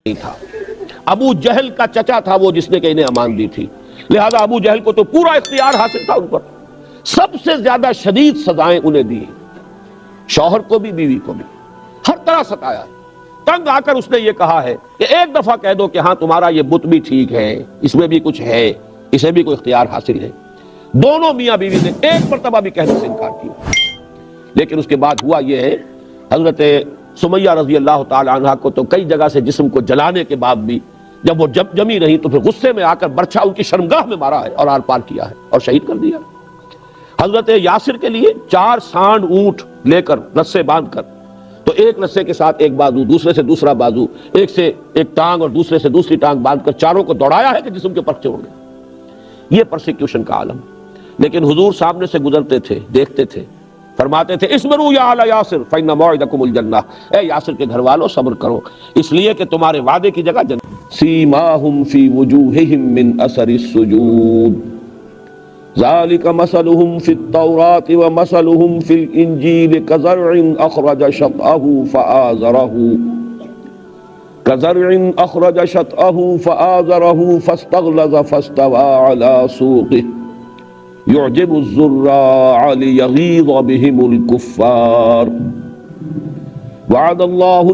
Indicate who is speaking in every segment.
Speaker 1: نہیں تھا، ابو جہل کا چچا تھا وہ جس نے کہ انہیں امان دی تھی، لہذا ابو جہل کو تو پورا اختیار حاصل تھا ان پر، سب سے زیادہ شدید سزائیں انہیں دی، شوہر کو بھی بیوی کو بھی ہر طرح ستایا۔ تنگ آ کر اس نے یہ کہا ہے کہ ایک دفعہ کہہ دو کہ ہاں تمہارا یہ بت بھی ٹھیک ہے، اس میں بھی کچھ ہے، اسے بھی کوئی اختیار حاصل ہے۔ دونوں میاں بیوی نے ایک مرتبہ بھی کہنے سے انکار کیا، لیکن اس کے بعد ہوا یہ ہے، حضرت سمیہ رضی اللہ تعالی عنہ کو تو کئی جگہ سے جسم کو جلانے کے بعد بھی جب وہ جمی رہی تو پھر غصے میں آ کر برچھا ان کی شرمگاہ میں مارا ہے اور آر پار کیا ہے اور شہید کر دیا۔ حضرت یاسر کے لیے 4 سانڈ اونٹ لے کر رسے باندھ کر، تو ایک رسے کے ساتھ ایک بازو، دوسرے سے دوسرا بازو، ایک سے ایک ٹانگ اور دوسرے سے دوسری ٹانگ باندھ کر چاروں کو دوڑایا ہے کہ جسم کے پرچے ہو گئے۔ یہ پرسیکیوشن کا عالم، لیکن حضور سامنے سے گزرتے تھے، دیکھتے تھے، فرماتے تھے اصبروا یا آل یاسر فإن موعدکم الجنہ، اے یاسر کے گھر والوں صبر کرو، اس لیے کہ تمہارے وعدے کی جگہ جنت۔ سیماہم فی وجوہہم من اثر السجود ذالک مثلہم فی التوراۃ ومثلہم فی الانجیل کزرع اخرج شطأہ فآزرہ فاستغلظ فاستوى علی سوقہ يعجب الزراع ليغيظ بهم الكفار وعد الله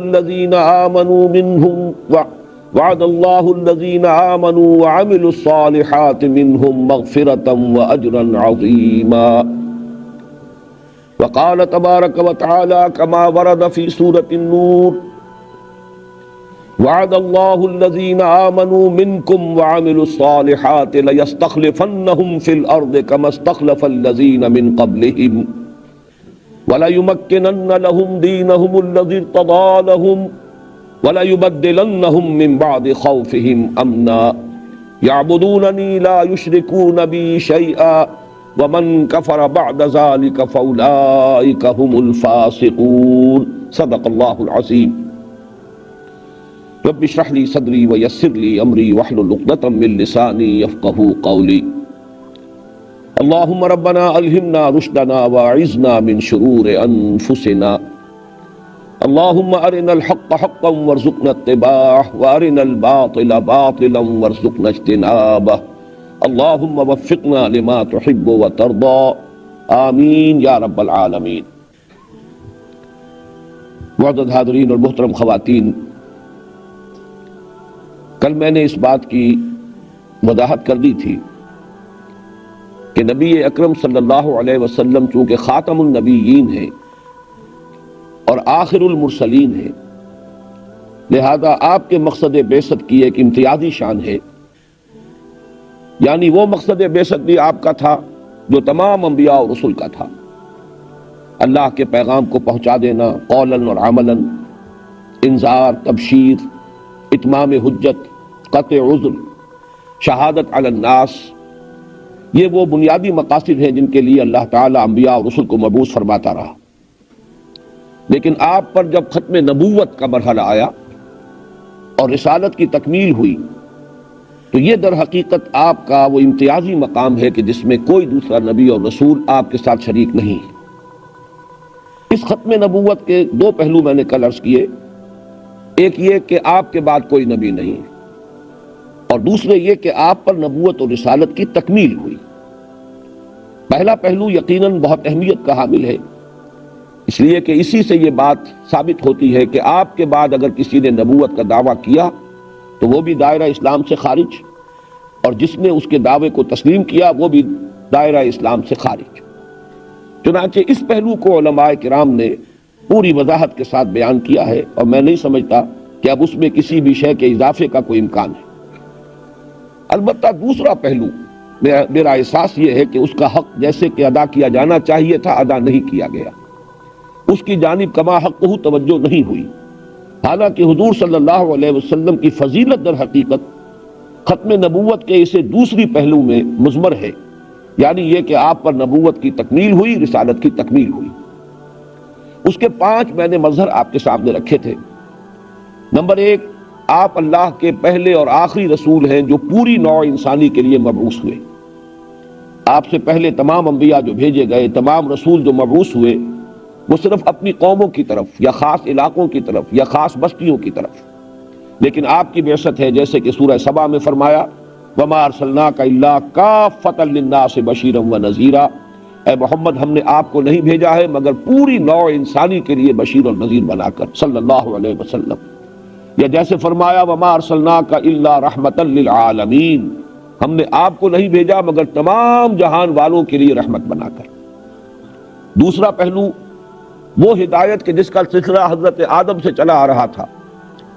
Speaker 1: الذين آمنوا وعملوا الصالحات منهم مغفرة وأجرا عظيما وقال تبارك وتعالى كما ورد في سورة النور وعد الله الذين آمنوا منكم وعملوا الصالحات ليستخلفنهم في الأرض كما استخلف الذين من قبلهم وليمكنن لهم دينهم الذي ارتضى لهم وليبدلنهم من بعد خوفهم أمنا يعبدونني لا يشركون بي شيئا ومن كفر بعد ذلك فأولئك هم الفاسقون صدق الله العظيم رب اشرح لي صدري ويسر لي امري واحلل عقدة من لساني يفقهوا قولي اللهم ربنا الهمنا رشدنا واعذنا من شرور انفسنا اللهم ارنا الحق حقا وارزقنا اتباعه وارنا الباطل باطلا وارزقنا اجتنابه اللهم وفقنا لما تحب وترضى آمین یا رب العالمین۔ معزز حاضرین اور محترم خواتین، کل میں نے اس بات کی وضاحت کر دی تھی کہ نبی اکرم صلی اللہ علیہ وسلم چونکہ خاتم النبیین ہیں اور آخر المرسلین ہیں، لہذا آپ کے مقصد بعثت کی ایک امتیازی شان ہے، یعنی وہ مقصد بعثت بھی آپ کا تھا جو تمام انبیاء اور رسل کا تھا، اللہ کے پیغام کو پہنچا دینا قولاً اور عملاً، انذار، تبشیر، اتمام حجت، قطع عذر، شہادت علی الناس، یہ وہ بنیادی مقاصد ہیں جن کے لیے اللہ تعالیٰ انبیاء اور رسل کو مبعوث فرماتا رہا۔ لیکن آپ پر جب ختم نبوت کا مرحلہ آیا اور رسالت کی تکمیل ہوئی تو یہ در حقیقت آپ کا وہ امتیازی مقام ہے کہ جس میں کوئی دوسرا نبی اور رسول آپ کے ساتھ شریک نہیں۔ اس ختم نبوت کے 2 پہلو میں نے کل عرض کیے، ایک یہ کہ آپ کے بعد کوئی نبی نہیں، اور دوسرے یہ کہ آپ پر نبوت اور رسالت کی تکمیل ہوئی۔ پہلا پہلو یقیناً بہت اہمیت کا حامل ہے، اس لیے کہ اسی سے یہ بات ثابت ہوتی ہے کہ آپ کے بعد اگر کسی نے نبوت کا دعویٰ کیا تو وہ بھی دائرہ اسلام سے خارج، اور جس نے اس کے دعوے کو تسلیم کیا وہ بھی دائرہ اسلام سے خارج۔ چنانچہ اس پہلو کو علماء کرام نے پوری وضاحت کے ساتھ بیان کیا ہے، اور میں نہیں سمجھتا کہ اب اس میں کسی بھی شے کے اضافے کا کوئی امکان ہے۔ البتہ دوسرا پہلو میرا احساس یہ ہے کہ اس کا حق جیسے کہ ادا کیا جانا چاہیے تھا ادا نہیں کیا گیا، اس کی جانب کما حقہ توجہ نہیں ہوئی، حالانکہ حضور صلی اللہ علیہ وسلم کی فضیلت در حقیقت ختم نبوت کے اسے دوسری پہلو میں مضمر ہے، یعنی یہ کہ آپ پر نبوت کی تکمیل ہوئی، رسالت کی تکمیل ہوئی۔ اس کے 5 میں نے مظہر آپ کے سامنے رکھے تھے۔ نمبر 1، آپ اللہ کے پہلے اور آخری رسول ہیں جو پوری نوع انسانی کے لیے مبعوث ہوئے۔ آپ سے پہلے تمام انبیاء جو بھیجے گئے، تمام رسول جو مبعوث ہوئے، وہ صرف اپنی قوموں کی طرف یا خاص علاقوں کی طرف یا خاص بستیوں کی طرف لیکن آپ کی بعثت ہے جیسے کہ سورہ سبا میں فرمایا وما ارسلناک الا کافۃ للناس بشیرا ونذیرا، اے محمد ہم نے آپ کو نہیں بھیجا ہے مگر پوری نوع انسانی کے لیے بشیر اور نذیر بنا کر صلی اللہ علیہ وسلم۔ یا جیسے فرمایا وما ارسلناک الا رحمتا للعالمین، ہم نے آپ کو نہیں بھیجا مگر تمام جہان والوں کے لیے رحمت بنا کر۔ دوسرا پہلو وہ ہدایت کہ جس کا سلسلہ حضرت آدم سے چلا آ رہا تھا،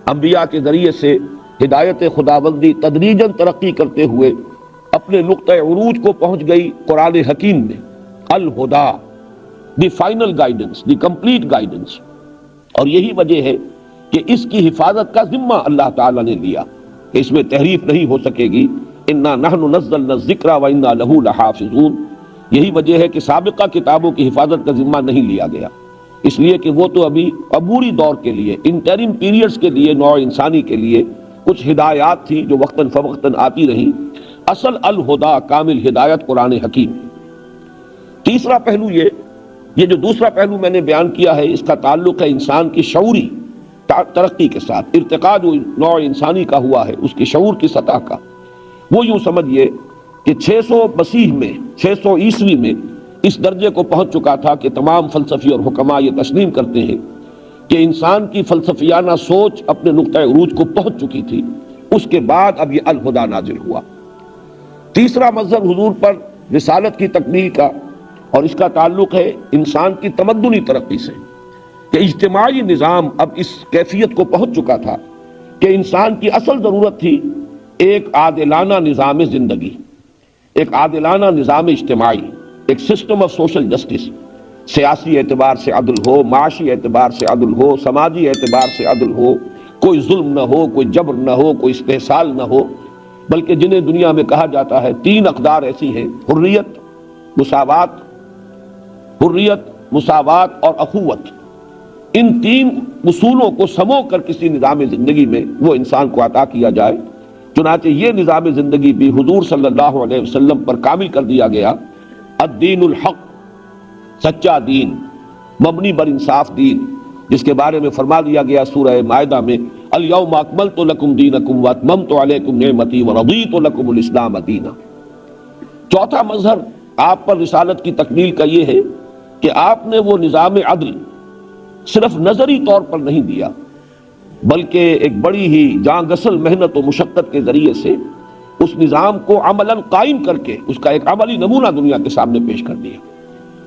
Speaker 1: انبیاء کے ذریعے سے ہدایت خداوندی تدریجاً ترقی کرتے ہوئے اپنے نقطۂ عروج کو پہنچ گئی قرآن حکیم میں، الہدا، the final guidance, the complete guidance. اور یہی وجہ ہے کہ اس کی حفاظت کا ذمہ اللہ تعالیٰ نے لیا کہ اس میں تحریف نہیں ہو سکے گی، انا نحن نزلنا الذکر وانا لہ لحافظون۔ یہی وجہ ہے کہ سابقہ کتابوں کی حفاظت کا ذمہ نہیں لیا گیا، اس لیے کہ وہ تو ابھی عبوری دور کے لیے، انٹرم پیریڈز کے لیے، نوع انسانی کے لیے کچھ ہدایات تھی جو وقتاً فوقتاً آتی رہیں۔ اصل الہدا، کامل ہدایت قرآن حکیم۔ تیسرا پہلو یہ جو دوسرا پہلو میں نے بیان کیا ہے، اس کا تعلق ہے انسان کی شعوری ترقی کے ساتھ، ارتقاء جو نوع انسانی کا ہوا ہے اس کی شعور کی سطح کا۔ وہ یوں سمجھیے کہ 600 مسیح میں، 600 عیسوی میں اس درجے کو پہنچ چکا تھا کہ تمام فلسفی اور حکماء یہ تسلیم کرتے ہیں کہ انسان کی فلسفیانہ سوچ اپنے نقطۂ عروج کو پہنچ چکی تھی۔ اس کے بعد اب یہ الہدا نازل ہوا۔ تیسرا مظہر حضور پر رسالت کی تکمیل کا، اور اس کا تعلق ہے انسان کی تمدنی ترقی سے، کہ اجتماعی نظام اب اس کیفیت کو پہنچ چکا تھا کہ انسان کی اصل ضرورت تھی ایک عادلانہ نظام زندگی، ایک عادلانہ نظام اجتماعی، ایک سسٹم آف سوشل جسٹس۔ سیاسی اعتبار سے عدل ہو، معاشی اعتبار سے عدل ہو، سماجی اعتبار سے عدل ہو، کوئی ظلم نہ ہو، کوئی جبر نہ ہو، کوئی استحصال نہ ہو، بلکہ جنہیں دنیا میں کہا جاتا ہے 3 اقدار ایسی ہیں، حریت، مساوات اور اخوت۔ ان 3 اصولوں کو سمو کر کسی نظام زندگی میں وہ انسان کو عطا کیا جائے۔ چنانچہ یہ نظام زندگی بھی حضور صلی اللہ علیہ وسلم پر کامل کر دیا گیا۔ الدین الحق، سچا دین، مبنی بر انصاف دین، جس کے بارے میں فرما دیا گیا سورہ مائدہ میں الیوم اکملت لکم دینکم واتممت علیکم نعمتی ورضیت لکم الاسلام دینا۔ چوتھا مظہر آپ پر رسالت کی تکمیل کا یہ ہے کہ آپ نے وہ نظام عدل صرف نظری طور پر نہیں دیا، بلکہ ایک بڑی ہی جاں گسل محنت و مشقت کے ذریعے سے اس نظام کو عملاً قائم کر کے اس کا ایک عملی نمونہ دنیا کے سامنے پیش کر دیا۔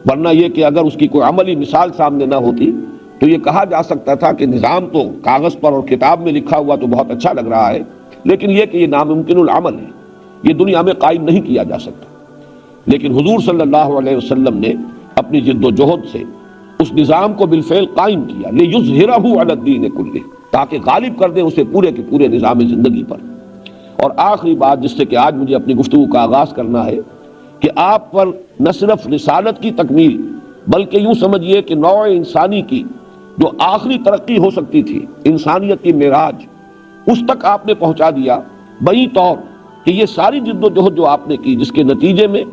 Speaker 1: ورنہ یہ کہ اگر اس کی کوئی عملی مثال سامنے نہ ہوتی تو یہ کہا جا سکتا تھا کہ نظام تو کاغذ پر اور کتاب میں لکھا ہوا تو بہت اچھا لگ رہا ہے، لیکن یہ کہ یہ ناممکن العمل ہے، یہ دنیا میں قائم نہیں کیا جا سکتا۔ لیکن حضور صلی اللہ علیہ وسلم نے اپنی جد و جہد سے اس نظام کو بالفعل قائم کیا، لِیُظْہِرَہُ عَلَى الدِّینِ کُلِّہ، تاکہ غالب کر دیں اسے پورے کے پورے نظام زندگی پر۔ اور آخری بات جس سے کہ آج مجھے اپنی گفتگو کا آغاز کرنا ہے کہ آپ پر نہ صرف رسالت کی تکمیل بلکہ یوں سمجھیے کہ نوع انسانی کی جو آخری ترقی ہو سکتی تھی، انسانیت کی معراج، اس تک آپ نے پہنچا دیا، بئی طور کہ یہ ساری جد و جہد جو آپ نے کی، جس کے نتیجے میں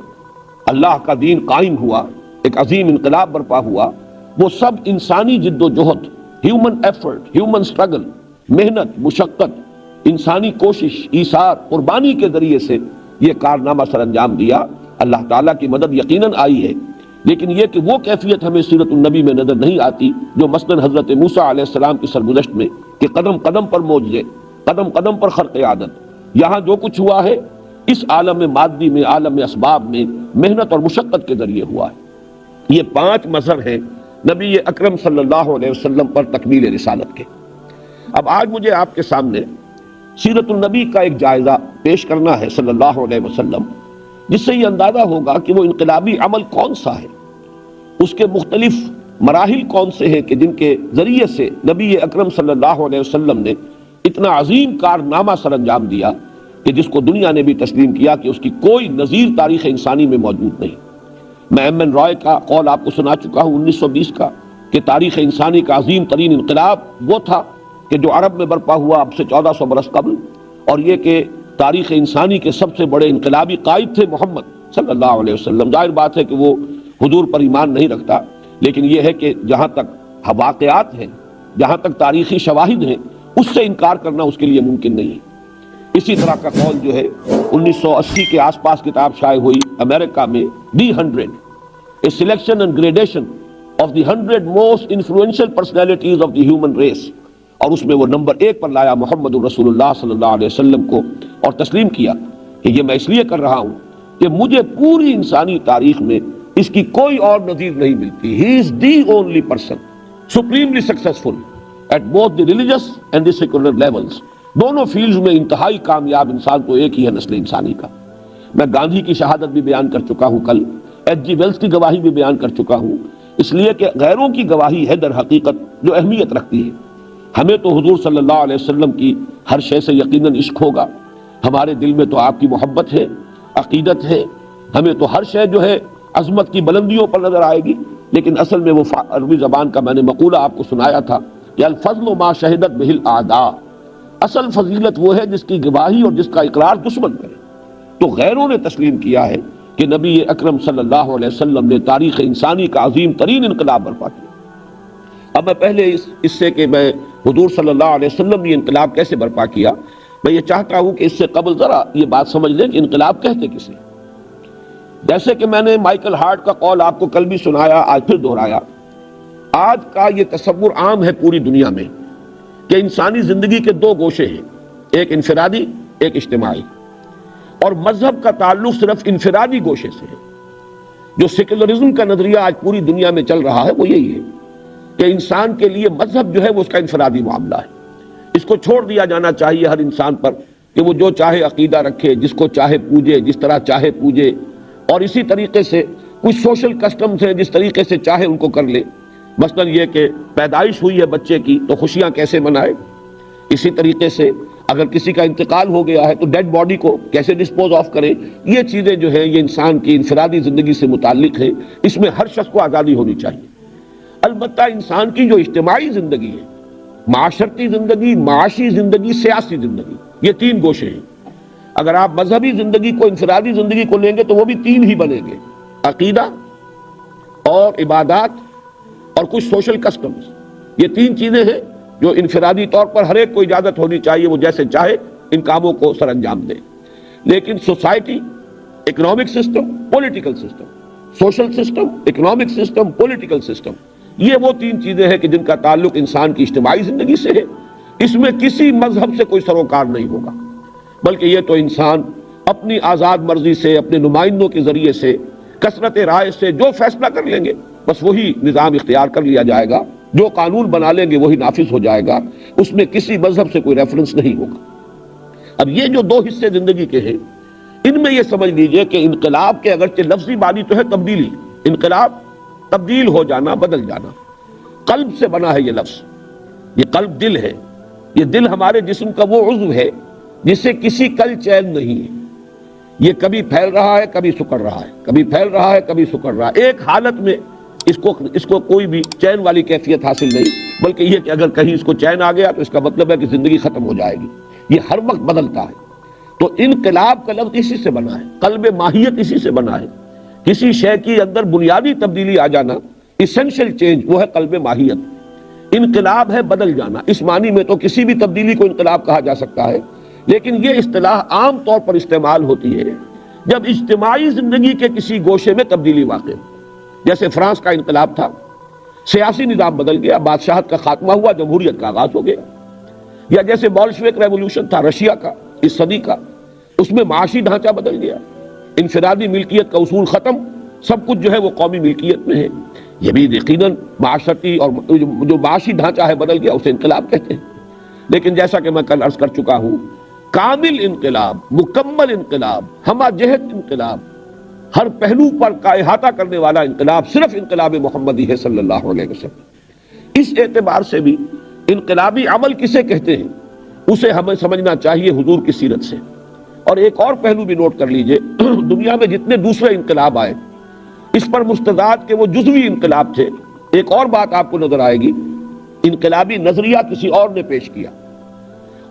Speaker 1: اللہ کا دین قائم ہوا، ایک عظیم انقلاب برپا ہوا، وہ سب انسانی جد و جہد، ہیومن ایفرٹ، ہیومن سٹرگل، محنت، مشقت، انسانی کوشش، ایثار، قربانی کے ذریعے سے یہ کارنامہ سر انجام دیا۔ اللہ تعالیٰ کی مدد یقیناً آئی ہے، لیکن یہ کہ وہ کیفیت ہمیں سیرت النبی میں نظر نہیں آتی جو مثلاً حضرت موسیٰ علیہ السلام کی سرگزشت میں کہ قدم قدم پر معجزے، قدم قدم پر خرق عادت، یہاں جو کچھ ہوا ہے اس عالم مادی میں، عالم اسباب میں محنت اور مشقت کے ذریعے ہوا ہے۔ یہ 5 مظہر ہیں نبی اکرم صلی اللہ علیہ وسلم پر تکمیل رسالت کے۔ اب آج مجھے آپ کے سامنے سیرت النبی کا ایک جائزہ پیش کرنا ہے صلی اللہ علیہ وسلم، جس سے یہ اندازہ ہوگا کہ وہ انقلابی عمل کون سا ہے، اس کے مختلف مراحل کون سے ہیں کہ جن کے ذریعے سے نبی اکرم صلی اللہ علیہ وسلم نے اتنا عظیم کارنامہ سر انجام دیا کہ جس کو دنیا نے بھی تسلیم کیا کہ اس کی کوئی نظیر تاریخ انسانی میں موجود نہیں۔ میں ایم این رائے کا قول آپ کو سنا چکا ہوں 1920 کا کہ تاریخ انسانی کا عظیم ترین انقلاب وہ تھا کہ جو عرب میں برپا ہوا اب سے 1400 برس قبل، اور یہ کہ تاریخ انسانی کے سب سے بڑے انقلابی قائد تھے محمد صلی اللہ علیہ وسلم۔ ظاہر بات ہے کہ وہ حضور پر ایمان نہیں رکھتا، لیکن یہ ہے کہ جہاں تک واقعات ہیں، جہاں تک تاریخی شواہد ہیں، اس سے انکار کرنا اس کے لیے ممکن نہیں ہے۔ اسی طرح کا قول جو ہے 1980 کے آس پاس کتاب شائع ہوئی امریکہ میں D100 A Selection and Gradation of the 100 Most Influential Personalities of the Human Race، اور اس میں وہ نمبر 1 پر لایا محمد رسول اللہ صلی اللہ علیہ وسلم کو، اور تسلیم کیا کہ یہ میں اس لیے کر رہا ہوں کہ مجھے پوری انسانی تاریخ میں اس کی کوئی اور نظیر نہیں ملتی۔ He is the only person supremely successful at both the religious and the secular levels۔ دونوں فیلڈز میں انتہائی کامیاب انسان تو ایک ہی ہے نسل انسانی کا۔ میں گاندھی کی شہادت بھی بیان کر چکا ہوں، کل H.G. ویلز کی گواہی بھی بیان کر چکا ہوں، اس لیے کہ غیروں کی گواہی ہے در حقیقت جو اہمیت رکھتی ہے۔ ہمیں تو حضور صلی اللہ علیہ وسلم کی ہر شے سے یقیناً عشق ہوگا، ہمارے دل میں تو آپ کی محبت ہے، عقیدت ہے، ہمیں تو ہر شے جو ہے عظمت کی بلندیوں پر نظر آئے گی، لیکن اصل میں وہ عربی زبان کا میں نے مقولہ آپ کو سنایا تھا کہ الفضل ما شہدت بہ الاعداء، اصل فضیلت وہ ہے جس کی گواہی اور جس کا اقرار دشمن کرے۔ تو غیروں نے تسلیم کیا ہے کہ نبی اکرم صلی اللہ علیہ وسلم نے تاریخ انسانی کا عظیم ترین انقلاب برپا کیا۔ اب میں پہلے اس سے کہ میں حضور صلی اللہ علیہ وسلم نے انقلاب کیسے برپا کیا، میں یہ چاہتا ہوں کہ اس سے قبل ذرا یہ بات سمجھ لیں کہ انقلاب کہتے کسے۔ جیسے کہ میں نے مائیکل ہارٹ کا قول آپ کو کل بھی سنایا، آج پھر دہرایا، آج کا یہ تصور عام ہے پوری دنیا میں کہ انسانی زندگی کے دو گوشے ہیں، ایک انفرادی ایک اجتماعی، اور مذہب کا تعلق صرف انفرادی گوشے سے ہے۔ جو سیکولرزم کا نظریہ آج پوری دنیا میں چل رہا ہے وہ یہی ہے کہ انسان کے لیے مذہب جو ہے وہ اس کا انفرادی معاملہ ہے، اس کو چھوڑ دیا جانا چاہیے ہر انسان پر کہ وہ جو چاہے عقیدہ رکھے، جس کو چاہے پوجے، جس طرح چاہے پوجے، اور اسی طریقے سے کچھ سوشل کسٹمز ہیں جس طریقے سے چاہے ان کو کر لے۔ مثلا یہ کہ پیدائش ہوئی ہے بچے کی تو خوشیاں کیسے منائے، اسی طریقے سے اگر کسی کا انتقال ہو گیا ہے تو ڈیڈ باڈی کو کیسے ڈسپوز آف کرے۔ یہ چیزیں جو ہیں یہ انسان کی انفرادی زندگی سے متعلق ہے، اس میں ہر شخص کو آزادی ہونی چاہیے۔ البتہ انسان کی جو اجتماعی زندگی ہے، معاشرتی زندگی، معاشی زندگی، سیاسی زندگی، یہ تین گوشے ہیں۔ اگر آپ مذہبی زندگی کو انفرادی زندگی کو لیں گے تو وہ بھی تین ہی بنیں گے، عقیدہ اور عبادات اور کچھ سوشل کسٹمز۔ یہ تین چیزیں ہیں جو انفرادی طور پر ہر ایک کو اجازت ہونی چاہیے وہ جیسے چاہے ان کاموں کو سر انجام دے۔ لیکن society, economic system, political system, social system, economic system, political system, یہ وہ تین چیزیں ہیں کہ جن کا تعلق انسان کی اجتماعی زندگی سے ہے۔ اس میں کسی مذہب سے کوئی سروکار نہیں ہوگا، بلکہ یہ تو انسان اپنی آزاد مرضی سے، اپنے نمائندوں کے ذریعے سے، کثرت رائے سے جو فیصلہ کر لیں گے بس وہی نظام اختیار کر لیا جائے گا، جو قانون بنا لیں گے وہی نافذ ہو جائے گا، اس میں کسی مذہب سے کوئی ریفرنس نہیں ہوگا۔ اب یہ جو دو حصے زندگی کے ہیں، ان میں یہ سمجھ لیجئے کہ انقلاب کے اگرچہ لفظی معنی تو ہے تبدیلی، انقلاب تبدیل ہو جانا، بدل جانا، قلب سے بنا ہے یہ لفظ۔ یہ قلب دل ہے، یہ دل ہمارے جسم کا وہ عضو ہے جس سے کسی کل چین نہیں ہے، یہ کبھی پھیل رہا ہے کبھی سکڑ رہا ہے، کبھی پھیل رہا ہے کبھی سکڑ رہا ہے، ایک حالت میں اس کو کوئی بھی چین والی کیفیت حاصل نہیں، بلکہ یہ کہ اگر کہیں اس کو چین آ گیا تو اس کا مطلب ہے کہ زندگی ختم ہو جائے گی، یہ ہر وقت بدلتا ہے۔ تو انقلاب کا لفظ اسی سے بنا ہے، قلب ماہیت اسی سے بنا ہے، کسی شے کی اندر بنیادی تبدیلی آ جانا، ایسنشل چینج، وہ ہے قلب ماہیت۔ انقلاب ہے بدل جانا، اس معنی میں تو کسی بھی تبدیلی کو انقلاب کہا جا سکتا ہے، لیکن یہ اصطلاح عام طور پر استعمال ہوتی ہے جب اجتماعی زندگی کے کسی گوشے میں تبدیلی واقع ہو۔ جیسے فرانس کا انقلاب تھا، سیاسی نظام بدل گیا، بادشاہت کا خاتمہ ہوا، جمہوریت کا آغاز ہو گیا۔ یا جیسے بولشوک ریولوشن تھا رشیا کا اس صدی کا، اس میں معاشی ڈھانچہ بدل گیا، انفرادی ملکیت کا اصول ختم، سب کچھ جو ہے وہ قومی ملکیت میں ہے۔ یہ بھی یقیناً معاشرتی اور جو معاشی ڈھانچہ ہے بدل گیا، اسے انقلاب کہتے ہیں۔ لیکن جیسا کہ میں کل عرض کر چکا ہوں، کامل انقلاب، مکمل انقلاب، ہمہ جہت انقلاب، ہر پہلو پر کا احاطہ کرنے والا انقلاب صرف انقلاب محمدی ہے صلی اللہ علیہ وسلم۔ اس اعتبار سے بھی انقلابی عمل کسے کہتے ہیں اسے ہمیں سمجھنا چاہیے حضور کی سیرت سے۔ اور ایک اور پہلو بھی نوٹ کر لیجئے، دنیا میں جتنے دوسرے انقلاب آئے اس پر مستداد کے وہ جزوی انقلاب تھے۔ ایک اور بات آپ کو نظر آئے گی، انقلابی نظریہ کسی اور نے پیش کیا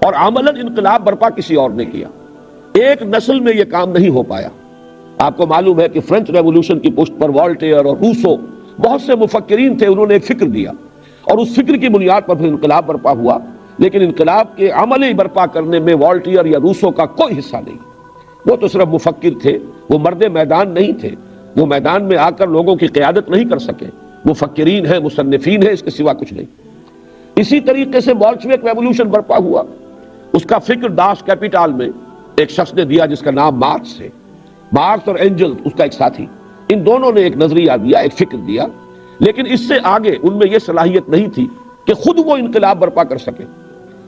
Speaker 1: اور عملاً انقلاب برپا کسی اور نے کیا۔ ایک نسل میں یہ کام نہیں ہو پایا۔ آپ کو معلوم ہے کہ فرینچ ریولوشن کی پشت پر والٹیئر اور روسو بہت سے مفکرین تھے، انہوں نے ایک فکر دیا اور اس فکر کی بنیاد پر پھر انقلاب برپا ہوا۔ لیکن انقلاب کے عملی برپا کرنے میں والٹیئر یا روسو کا کوئی حصہ نہیں. وہ تو صرف مفکر تھے، وہ مرد میدان نہیں تھے، وہ میدان میں آ کر لوگوں کی قیادت نہیں کر سکے. مفکرین ہیں، مصنفین ہیں، اس کے سوا کچھ نہیں. اسی طریقے سے بولشوک ریولوشن برپا ہوا. اس کا فکر داس کیپیٹال میں ایک شخص نے دیا جس کا نام مارکس ہے. مارکس اور اینجل اس کا ایک ساتھی، ان دونوں نے ایک نظریہ دیا، ایک فکر دیا، لیکن اس سے آگے ان میں یہ صلاحیت نہیں تھی کہ خود وہ انقلاب برپا کر سکے.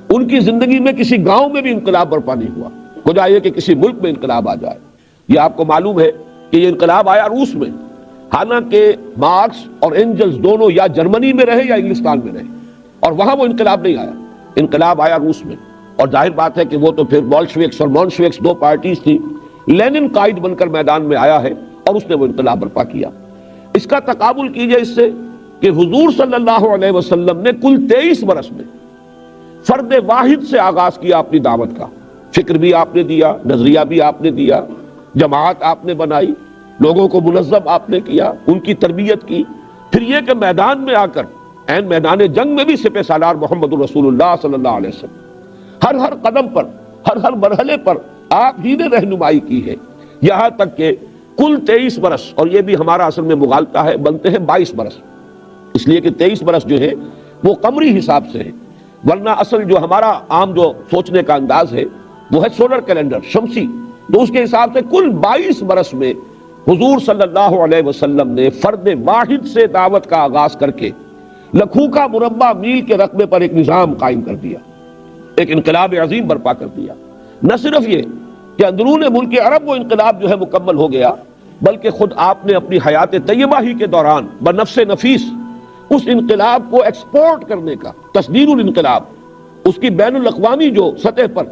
Speaker 1: ان کی زندگی میں کسی گاؤں میں بھی انقلاب برپا نہیں ہوا. ہو جائے کہ کسی ملک میں انقلاب آ جائے. یہ آپ کو معلوم ہے کہ یہ انقلاب آیا روس میں، حالانکہ مارکس اور اینجلز دونوں یا جرمنی میں رہے یا انگلستان میں رہے، اور وہاں وہ انقلاب نہیں آیا. انقلاب آیا روس میں. اور ظاہر بات ہے کہ وہ تو پھر بولشوکس اور مونشوکس دو پارٹیز تھی. لینن قائد بن کر میدان میں آیا ہے اور اس نے وہ انقلاب برپا کیا. اس کا تقابل کیجئے اس سے کہ حضور صلی اللہ علیہ وسلم نے کل 23 برس میں فرد واحد سے آغاز کیا اپنی دعوت کا. فکر بھی آپ نے دیا، نظریہ بھی آپ نے دیا، جماعت آپ نے بنائی، لوگوں کو منظم آپ نے کیا، ان کی تربیت کی. پھر یہ کہ میدان میں آ کر عین میدان جنگ میں بھی سپہ سالار محمد رسول اللہ صلی اللہ علیہ وسلم ہر قدم پر، ہر مرحلے پر آپ ہی نے رہنمائی کی ہے. یہاں تک کہ کل 23 برس، اور یہ بھی ہمارا اصل میں مغالطہ ہے، بنتے ہیں 22 برس، اس لیے کہ 23 برس جو ہے وہ قمری حساب سے ہے، ورنہ اصل جو ہمارا عام جو سوچنے کا انداز ہے وہ ہے سولر کیلنڈر، شمسی. تو اس کے حساب سے کل 22 برس میں حضور صلی اللہ علیہ وسلم نے فرد واحد سے دعوت کا آغاز کر کے لکھوں کا مربع میل کے رقبے پر ایک نظام قائم کر دیا، ایک انقلاب عظیم برپا کر دیا. نہ صرف یہ کہ اندرون ملک عرب وہ انقلاب جو ہے مکمل ہو گیا، بلکہ خود آپ نے اپنی حیات طیبہ ہی کے دوران بنفس نفیس اس انقلاب کو ایکسپورٹ کرنے کا، تصدیر الانقلاب، اس کی بین الاقوامی جو سطح پر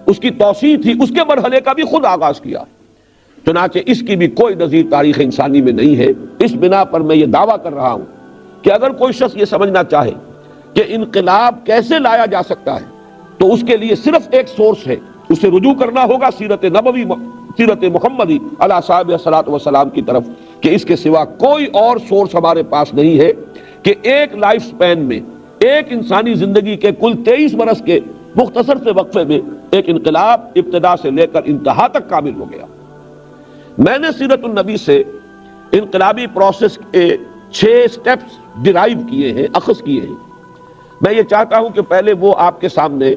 Speaker 1: اس کی توسیع تھی، اس کے مرحلے کا بھی خود آغاز کیا. چنانچہ اس کی بھی کوئی نظیر تاریخ انسانی میں نہیں ہے. اس بنا پر میں یہ دعویٰ کر رہا ہوں کہ اگر کوئی شخص یہ سمجھنا چاہے کہ انقلاب کیسے لایا جا سکتا ہے تو اس کے لیے صرف ایک سورس ہے، اسے رجوع کرنا ہوگا سیرت نبوی، سیرت محمدی علیہ صاحب الصلاۃ والسلام کی طرف، کہ اس کے سوا کوئی اور سورس ہمارے پاس نہیں ہے کہ ایک لائف سپین میں، ایک انسانی زندگی کے کل 23 برس کے مختصر سے وقفے میں ایک انقلاب ابتدا سے لے کر انتہا تک کامل ہو گیا. میں نے سیرت النبی سے انقلابی پروسیس کے 6 سٹیپس ڈرائیو کیے ہیں، اخذ کیے ہیں. میں یہ چاہتا ہوں کہ پہلے وہ آپ کے سامنے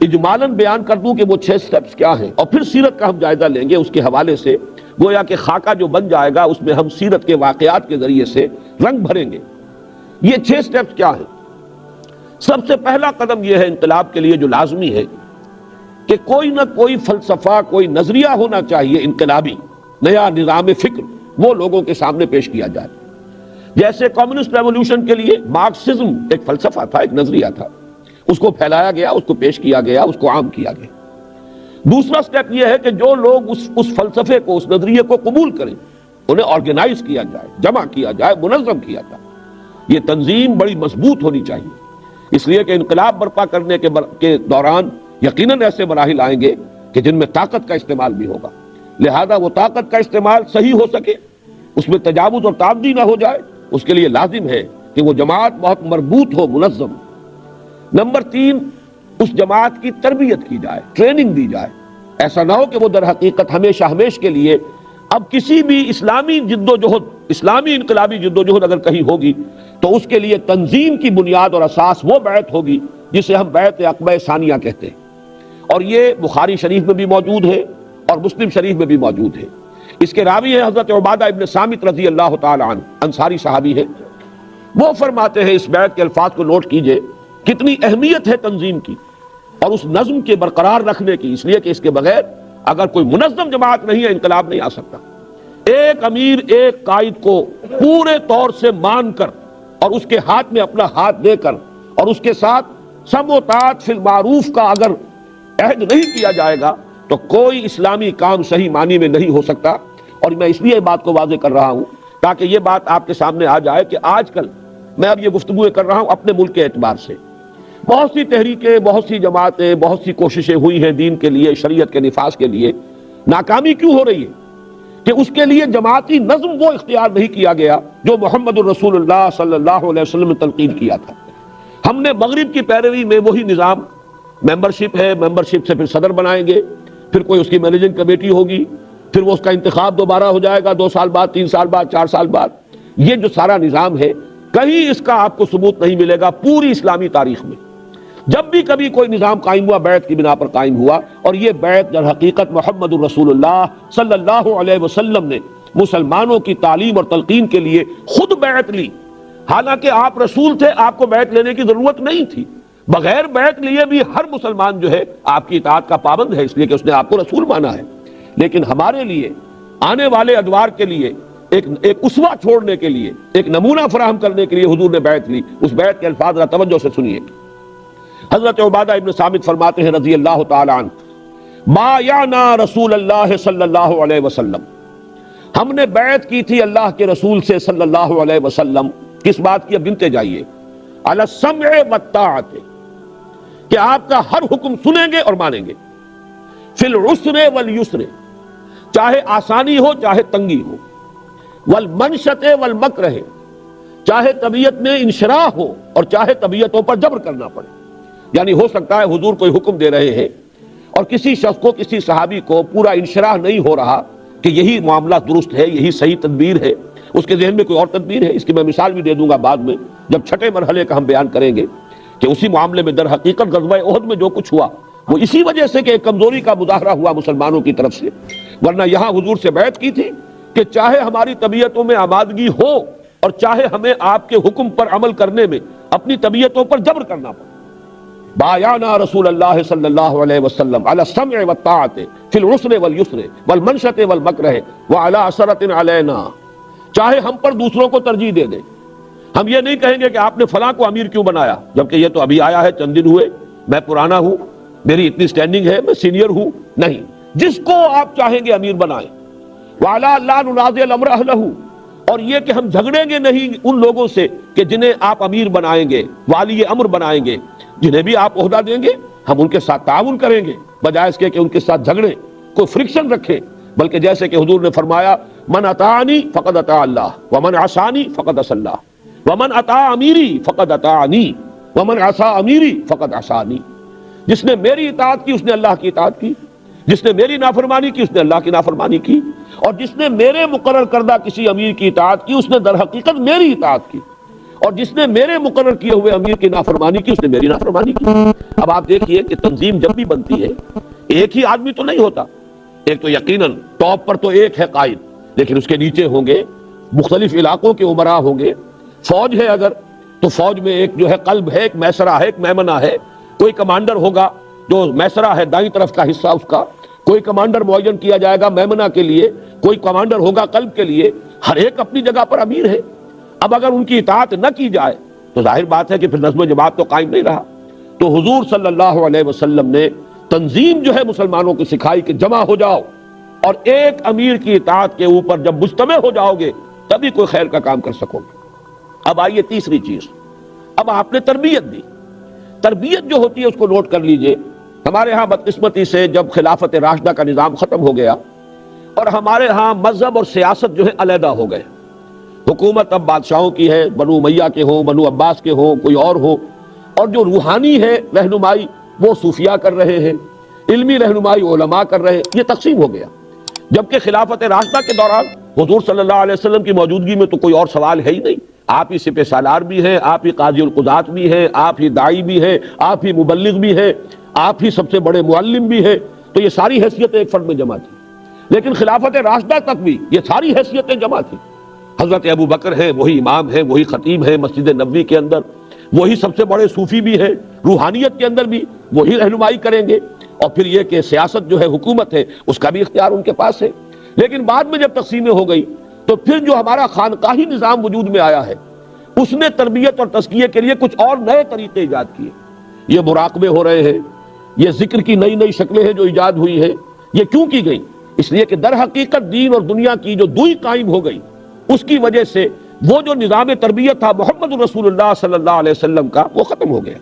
Speaker 1: اجمالاً بیان کر دوں کہ وہ 6 سٹیپس کیا ہیں، اور پھر سیرت کا ہم جائزہ لیں گے. اس کے حوالے سے گویا کہ خاکہ جو بن جائے گا اس میں ہم سیرت کے واقعات کے ذریعے سے رنگ بھریں گے. یہ 6 سٹیپس کیا ہیں؟ سب سے پہلا قدم یہ ہے انقلاب کے لیے جو لازمی ہے کہ کوئی نہ کوئی فلسفہ، کوئی نظریہ ہونا چاہیے انقلابی، نیا نظام فکر، وہ لوگوں کے سامنے پیش کیا جائے. جیسے کمیونسٹ ریولوشن کے لیے مارکسزم ایک فلسفہ تھا، ایک نظریہ تھا، اس کو پھیلایا گیا، اس کو پیش کیا گیا، اس کو عام کیا گیا. دوسرا سٹیپ یہ ہے کہ جو لوگ اس فلسفے کو، اس نظریے کو قبول کریں، انہیں آرگنائز کیا جائے، جمع کیا جائے، منظم کیا جائے. یہ تنظیم بڑی مضبوط ہونی چاہیے، اس لیے کہ انقلاب برپا کرنے کے دوران یقیناً ایسے مراحل آئیں گے کہ جن میں طاقت کا استعمال بھی ہوگا. لہذا وہ طاقت کا استعمال صحیح ہو سکے، اس میں تجاوز اور تعدی نہ ہو جائے، اس کے لیے لازم ہے کہ وہ جماعت بہت مربوط ہو، منظم. نمبر 3، اس جماعت کی تربیت کی جائے، ٹریننگ دی جائے. ایسا نہ ہو کہ وہ در حقیقت ہمیشہ ہمیش کے لیے، اب کسی بھی اسلامی جدوجہد، اسلامی انقلابی جدوجہد اگر کہیں ہوگی تو اس کے لیے تنظیم کی بنیاد اور اساس وہ بیعت ہوگی جسے ہم بیعت عقبہ ثانیہ کہتے ہیں. اور یہ بخاری شریف میں بھی موجود ہے اور مسلم شریف میں بھی موجود ہے. اس کے راوی ہیں حضرت عبادہ ابن صامت رضی اللہ تعالی عنہ، انصاری صحابی ہے. وہ فرماتے ہیں، اس بیعت کے الفاظ کو نوٹ کیجئے، کتنی اہمیت ہے تنظیم کی اور اس نظم کے برقرار رکھنے کی، اس لیے کہ اس کے بغیر اگر کوئی منظم جماعت نہیں ہے انقلاب نہیں آ سکتا. ایک امیر ایک قائد کو پورے طور سے مان کر اور اس کے ہاتھ میں اپنا ہاتھ دے کر اور اس کے ساتھ سم و طاعت فی المعروف کا اگر عہد نہیں کیا جائے گا تو کوئی اسلامی کام صحیح معنی میں نہیں ہو سکتا. اور میں اس لیے بات کو واضح کر رہا ہوں تاکہ یہ بات آپ کے سامنے آ جائے کہ آج کل میں اب یہ گفتگو کر رہا ہوں اپنے ملک کے اعتبار سے. بہت سی تحریکیں، بہت سی جماعتیں، بہت سی کوششیں ہوئی ہیں دین کے لیے، شریعت کے نفاذ کے لیے. ناکامی کیوں ہو رہی ہے؟ کہ اس کے لیے جماعتی نظم وہ اختیار نہیں کیا گیا جو محمد الرسول اللہ صلی اللہ علیہ وسلم نے تلقین کیا تھا. ہم نے مغرب کی پیروی میں وہی نظام، ممبرشپ ہے، ممبرشپ سے پھر صدر بنائیں گے، پھر کوئی اس کی مینیجنگ کمیٹی ہوگی، پھر وہ اس کا انتخاب دوبارہ ہو جائے گا 2 سال بعد، 3 سال بعد، 4 سال بعد. یہ جو سارا نظام ہے کہیں اس کا آپ کو ثبوت نہیں ملے گا پوری اسلامی تاریخ میں. جب بھی کبھی کوئی نظام قائم ہوا بیعت کی بنا پر قائم ہوا، اور یہ بیعت در حقیقت محمد الرسول اللہ صلی اللہ علیہ وسلم نے مسلمانوں کی تعلیم اور تلقین کے لیے خود بیعت لی. حالانکہ آپ رسول تھے، آپ کو بیعت لینے کی ضرورت نہیں تھی. بغیر بیعت لیے بھی ہر مسلمان جو ہے آپ کی اطاعت کا پابند ہے، اس لیے کہ اس نے آپ کو رسول مانا ہے. لیکن ہمارے لیے آنے والے ادوار کے لیے ایک اسوہ چھوڑنے کے لیے، ایک نمونہ فراہم کرنے کے لیے حضور نے بیعت لی. اس بیعت کے الفاظ ذرا توجہ سے سنیے. حضرت عبادہ ابن صامت فرماتے ہیں رضی اللہ تعالی عنہ، بایعنا رسول اللہ صلی اللہ علیہ وسلم، ہم نے بیعت کی تھی اللہ کے رسول سے صلی اللہ علیہ وسلم. کس بات کی؟ اب گنتے جائیے. علی السمع والطاعۃ، کہ آپ کا ہر حکم سنیں گے اور مانیں گے. فی العسر والیسر، چاہے آسانی ہو چاہے تنگی ہو. والمنشط والمکرہ، چاہے طبیعت میں انشراح ہو اور چاہے طبیعتوں پر جبر کرنا پڑے. یعنی ہو سکتا ہے حضور کوئی حکم دے رہے ہیں اور کسی شخص کو، کسی صحابی کو پورا انشراح نہیں ہو رہا کہ یہی معاملہ درست ہے، یہی صحیح تدبیر ہے، اس کے ذہن میں کوئی اور تدبیر ہے. اس کی میں مثال بھی دے دوں گا بعد میں جب 6 مرحلے کا ہم بیان کریں گے کہ اسی معاملے میں در حقیقت غزوہ احد میں جو کچھ ہوا وہ اسی وجہ سے کہ ایک کمزوری کا مظاہرہ ہوا مسلمانوں کی طرف سے. ورنہ یہاں حضور سے بیعت کی تھی کہ چاہے ہماری طبیعتوں میں آمادگی ہو اور چاہے ہمیں آپ کے حکم پر عمل کرنے میں اپنی طبیعتوں پر جبر کرنا پڑے. بایعنا رسول اللہ صلی اللہ علیہ وسلم علی السمع والطاعۃ فی العسر والیسر والمنشط والمکرہ وعلی اثرۃ علینا، چاہے ہم پر دوسروں کو ترجیح دے دیں. ہم یہ نہیں کہیں گے کہ آپ نے فلاں کو امیر کیوں بنایا، جبکہ یہ تو ابھی آیا ہے، چند دن ہوئے، میں پرانا ہوں، میری اتنی سٹینڈنگ ہے، میں سینئر ہوں. نہیں، جس کو آپ چاہیں گے امیر بنائیں. وعلی لا ننازع الامر اہلہ، اور یہ کہ ہم جھگڑیں گے نہیں ان لوگوں سے کہ جنہیں آپ امیر بنائیں گے، والی امر بنائیں گے، جنہیں بھی آپ عہدہ دیں گے ہم ان کے ساتھ تعاون کریں گے، بجائے اس کے کہ ان کے ساتھ جھگڑیں، کوئی فرکشن رکھیں. بلکہ جیسے کہ حضور نے فرمایا، من اطاعنی فقد اطاع اللہ ومن عصانی فقد عصی اللہ ومن اطاع امیری فقد اطاعنی ومن عصا امیری فقد عصانی. جس نے میری اطاعت کی اس نے اللہ کی اطاعت کی، جس نے میری نافرمانی کی اس نے اللہ کی نافرمانی کی، اور جس نے میرے مقرر کردہ کسی امیر کی اطاعت کی اس نے در حقیقت میری اطاعت کی، اور جس نے میرے مقرر کیے ہوئے امیر کی نافرمانی کی اس نے میری نافرمانی کی. اب آپ دیکھیے کہ تنظیم جب بھی بنتی ہے ایک ہی آدمی تو نہیں ہوتا. ایک تو یقیناً ٹاپ پر تو ایک ہے قائد، لیکن اس کے نیچے ہوں گے مختلف علاقوں کے امراء ہوں گے. فوج ہے اگر تو فوج میں ایک جو ہے قلب ہے، ایک میسرہ ہے، ایک میمنہ ہے. کوئی کمانڈر ہوگا جو میسرہ ہے دائیں طرف کا حصہ اس کا، کوئی کمانڈر معین کیا جائے گا میمنہ کے لیے، کوئی کمانڈر ہوگا قلب کے لیے. ہر ایک اپنی جگہ پر امیر ہے. اب اگر ان کی اطاعت نہ کی جائے تو ظاہر بات ہے کہ پھر نظم و جماعت تو قائم نہیں رہا. تو حضور صلی اللہ علیہ وسلم نے تنظیم جو ہے مسلمانوں کو سکھائی کہ جمع ہو جاؤ اور ایک امیر کی اطاعت کے اوپر جب مجتمع ہو جاؤ گے تبھی کوئی خیر کا کام کر سکو گے. اب آئیے تیسری چیز، اب آپ نے تربیت دی. تربیت جو ہوتی ہے اس کو نوٹ کر لیجئے. ہمارے ہاں بدقسمتی سے جب خلافت راشدہ کا نظام ختم ہو گیا اور ہمارے ہاں مذہب اور سیاست جو ہے علیحدہ ہو گئے. حکومت اب بادشاہوں کی ہے، بنو امیہ کے ہوں، بنو عباس کے ہوں، کوئی اور ہو، اور جو روحانی ہے رہنمائی وہ صوفیاء کر رہے ہیں، علمی رہنمائی علماء کر رہے ہیں. یہ تقسیم ہو گیا. جبکہ خلافت راشدہ کے دوران حضور صلی اللہ علیہ وسلم کی موجودگی میں تو کوئی اور سوال ہے ہی نہیں. آپ ہی سپہ سالار بھی ہیں، آپ ہی قاضی القضات بھی ہیں، آپ ہی داعی بھی ہیں، آپ ہی مبلغ بھی ہیں، آپ ہی سب سے بڑے معلم بھی ہیں. تو یہ ساری حیثیتیں ایک فرد میں جمع تھی. لیکن خلافت راشدہ تک بھی یہ ساری حیثیتیں جمع تھی. حضرت ابو بکر ہیں، وہی امام ہیں، وہی خطیب ہیں مسجد نبوی کے اندر، وہی سب سے بڑے صوفی بھی ہیں، روحانیت کے اندر بھی وہی رہنمائی کریں گے. اور پھر یہ کہ سیاست جو ہے، حکومت ہے، اس کا بھی اختیار ان کے پاس ہے. لیکن بعد میں جب تقسیمیں ہو گئی تو پھر جو ہمارا خانقاہی نظام وجود میں آیا ہے اس نے تربیت اور تزکیے کے لیے کچھ اور نئے طریقے ایجاد کیے. یہ مراقبے ہو رہے ہیں، یہ ذکر کی نئی نئی شکلیں ہیں جو ایجاد ہوئی ہیں. یہ کیوں کی گئی؟ اس لیے کہ در حقیقت دین اور دنیا کی جو دوئی قائم ہو گئی اس کی وجہ سے وہ جو نظام تربیت تھا محمد رسول اللہ صلی اللہ علیہ وسلم کا وہ ختم ہو گیا.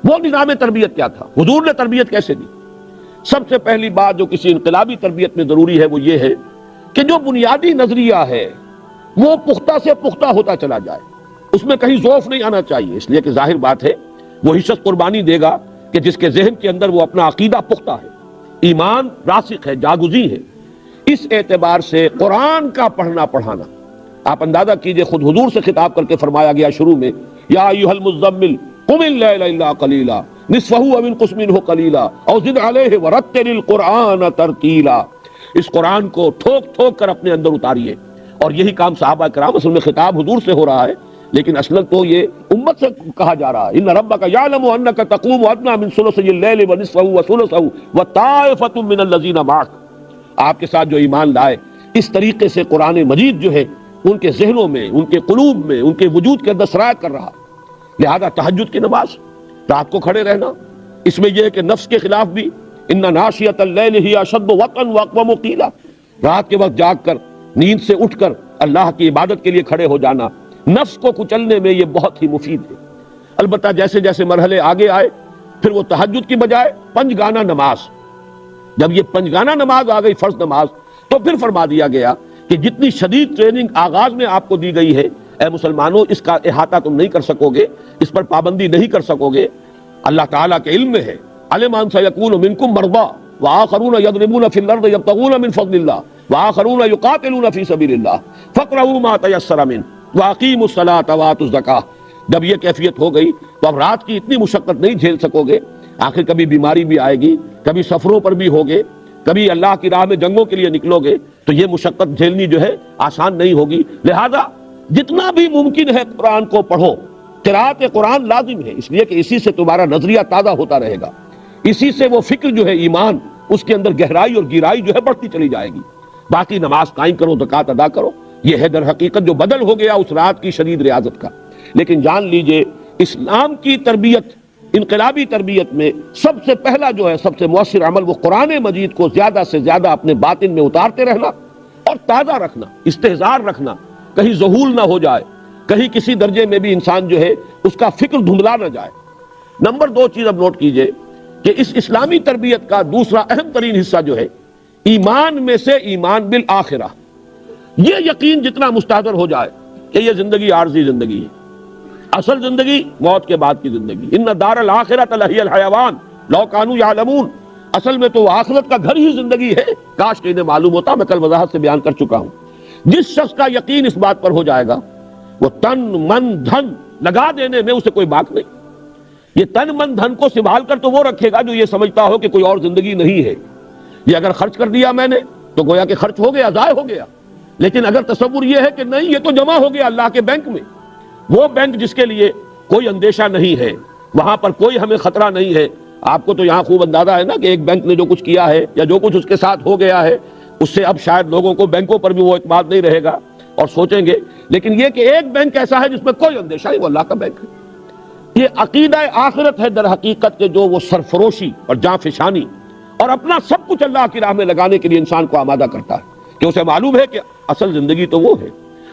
Speaker 1: وہ نظام تربیت کیا تھا؟ حضور نے تربیت کیسے دی؟ سب سے پہلی بات جو کسی انقلابی تربیت میں ضروری ہے وہ یہ ہے کہ جو بنیادی نظریہ ہے وہ پختہ سے پختہ ہوتا چلا جائے، اس میں کہیں ضعف نہیں آنا چاہیے. اس لیے کہ ظاہر بات ہے وہی شخص قربانی دے گا کہ جس کے ذہن کے اندر وہ اپنا عقیدہ پختہ ہے، ایمان راسخ ہے، جاگزی ہے۔ اس اعتبار سے قرآن کا پڑھنا پڑھانا، آپ اندازہ کیجئے، خود حضور سے خطاب کر کے فرمایا گیا شروع میں، یا ایھا المزمل قم اللیل الا قلیلا نصفہ او انقص منہ قلیلا او زد علیہ ورتل القرآن ترتیلا۔ اس قرآن کو ٹھوک ٹھوک کر اپنے اندر اتاریے، اور یہی کام صحابہ کرام، اصل میں خطاب حضور سے ہو رہا ہے لیکن اصل تو یہ امت سے کہا جا رہا ہے۔ ان ربک یعلم انک تقوم ادنی من ثلثی اللیل ونصفہ وثلثہ وطائفۃ من الذین معک۔ آپ کے ساتھ جو ایمان لائے، اس طریقے سے قرآن مجید جو ہے ان کے ذہنوں میں، ان کے قلوب میں، ان کے وجود کے اندر سرایت کر رہا۔ لہذا تہجد کی نماز، رات کو کھڑے رہنا، اس میں یہ ہے کہ نفس کے خلاف بھی، ان ناشیۃ اللیل ہی اشد وطئا واقوم قیلا، رات کے وقت جاگ کر، نیند سے اٹھ کر اللہ کی عبادت کے لیے کھڑے ہو جانا، نفس کو کچلنے میں یہ بہت ہی مفید ہے۔ البتہ جیسے جیسے مرحلے آگے آئے، پھر وہ تہجد کی بجائے پنج گانہ نماز، جب یہ پنج گانہ نماز آ گئی، فرض نماز، تو پھر فرما دیا گیا کہ جتنی شدید ٹریننگ آغاز میں آپ کو دی گئی ہے، اے مسلمانوں، اس کا احاطہ تم نہیں کر سکو گے، اس پر پابندی نہیں کر سکو گے۔ اللہ تعالیٰ کے علم میں ہے، علم ان سیکون منکم مرضی وآخرون یضربون فی الارض یبتغون من فضل اللہ وآخرون یقاتلون فی سبیل اللہ فاقرؤوا ما تیسر منہ واقیموا الصلاۃ وآتوا الزکاۃ۔ جب یہ کیفیت ہو گئی تو اب رات کی اتنی مشقت نہیں جھیل سکو گے، آخر کبھی بیماری بھی آئے گی، کبھی سفروں پر بھی ہوگے، کبھی اللہ کی راہ میں جنگوں کے لیے نکلو گے، تو یہ مشقت جھیلنی جو ہے آسان نہیں ہوگی۔ لہذا جتنا بھی ممکن ہے قرآن کو پڑھو، قراءت قرآن لازم ہے، اس لیے کہ اسی سے تمہارا نظریہ تازہ ہوتا رہے گا، اسی سے وہ فکر جو ہے، ایمان، اس کے اندر گہرائی اور گہرائی جو ہے بڑھتی چلی جائے گی۔ باقی نماز قائم کرو، زکوٰۃ ادا کرو، یہ ہے در حقیقت جو بدل ہو گیا اس رات کی شدید ریاضت کا۔ لیکن جان لیجئے، اسلام کی تربیت، انقلابی تربیت میں سب سے پہلا جو ہے، سب سے مؤثر عمل، وہ قرآن مجید کو زیادہ سے زیادہ اپنے باطن میں اتارتے رہنا اور تازہ رکھنا، استحضار رکھنا، کہیں ذہول نہ ہو جائے، کہیں کسی درجے میں بھی انسان جو ہے اس کا فکر دھندلا نہ جائے۔ نمبر دو چیز اب نوٹ کیجئے کہ اس اسلامی تربیت کا دوسرا اہم ترین حصہ جو ہے، ایمان میں سے ایمان بالآخرہ، یہ یقین جتنا مستحضر ہو جائے کہ یہ زندگی عارضی زندگی ہے، اصل زندگی موت کے بعد کی زندگی۔ ان دار الآخرۃ لہی الحیوان لو کانوا یعلمون، اصل میں تو آخرت کا گھر ہی زندگی ہے، کاش کہ انہیں معلوم ہوتا۔ میں کل وضاحت سے بیان کر چکا ہوں، جس شخص کا یقین اس بات پر ہو جائے گا، وہ تن من دھن لگا دینے میں اسے کوئی باک نہیں۔ یہ تن من دھن کو سنبھال کر تو وہ رکھے گا جو یہ سمجھتا ہو کہ کوئی اور زندگی نہیں ہے۔ یہ اگر خرچ کر دیا میں نے تو گویا کہ خرچ ہو گیا، ضائع ہو گیا، لیکن اگر تصور یہ ہے کہ نہیں، یہ تو جمع ہو گیا اللہ کے بینک میں، وہ بینک جس کے لیے کوئی اندیشہ نہیں ہے، وہاں پر کوئی ہمیں خطرہ نہیں ہے۔ آپ کو تو یہاں خوب اندازہ ہے نا کہ ایک بینک نے جو کچھ کیا ہے یا جو کچھ اس کے ساتھ ہو گیا ہے، اس سے اب شاید لوگوں کو بینکوں پر بھی وہ اعتماد نہیں رہے گا اور سوچیں گے۔ لیکن یہ کہ ایک بینک ایسا ہے جس میں کوئی اندیشہ نہیں، وہ اللہ کا بینک ہے۔ یہ عقیدہ آخرت ہے در حقیقت کے جو وہ سرفروشی اور جاں فشانی اور اپنا سب کچھ اللہ کی راہ میں لگانے کے لیے انسان کو آمادہ کرتا ہے، کہ اسے معلوم ہے کہ اصل زندگی تو وہ ہے،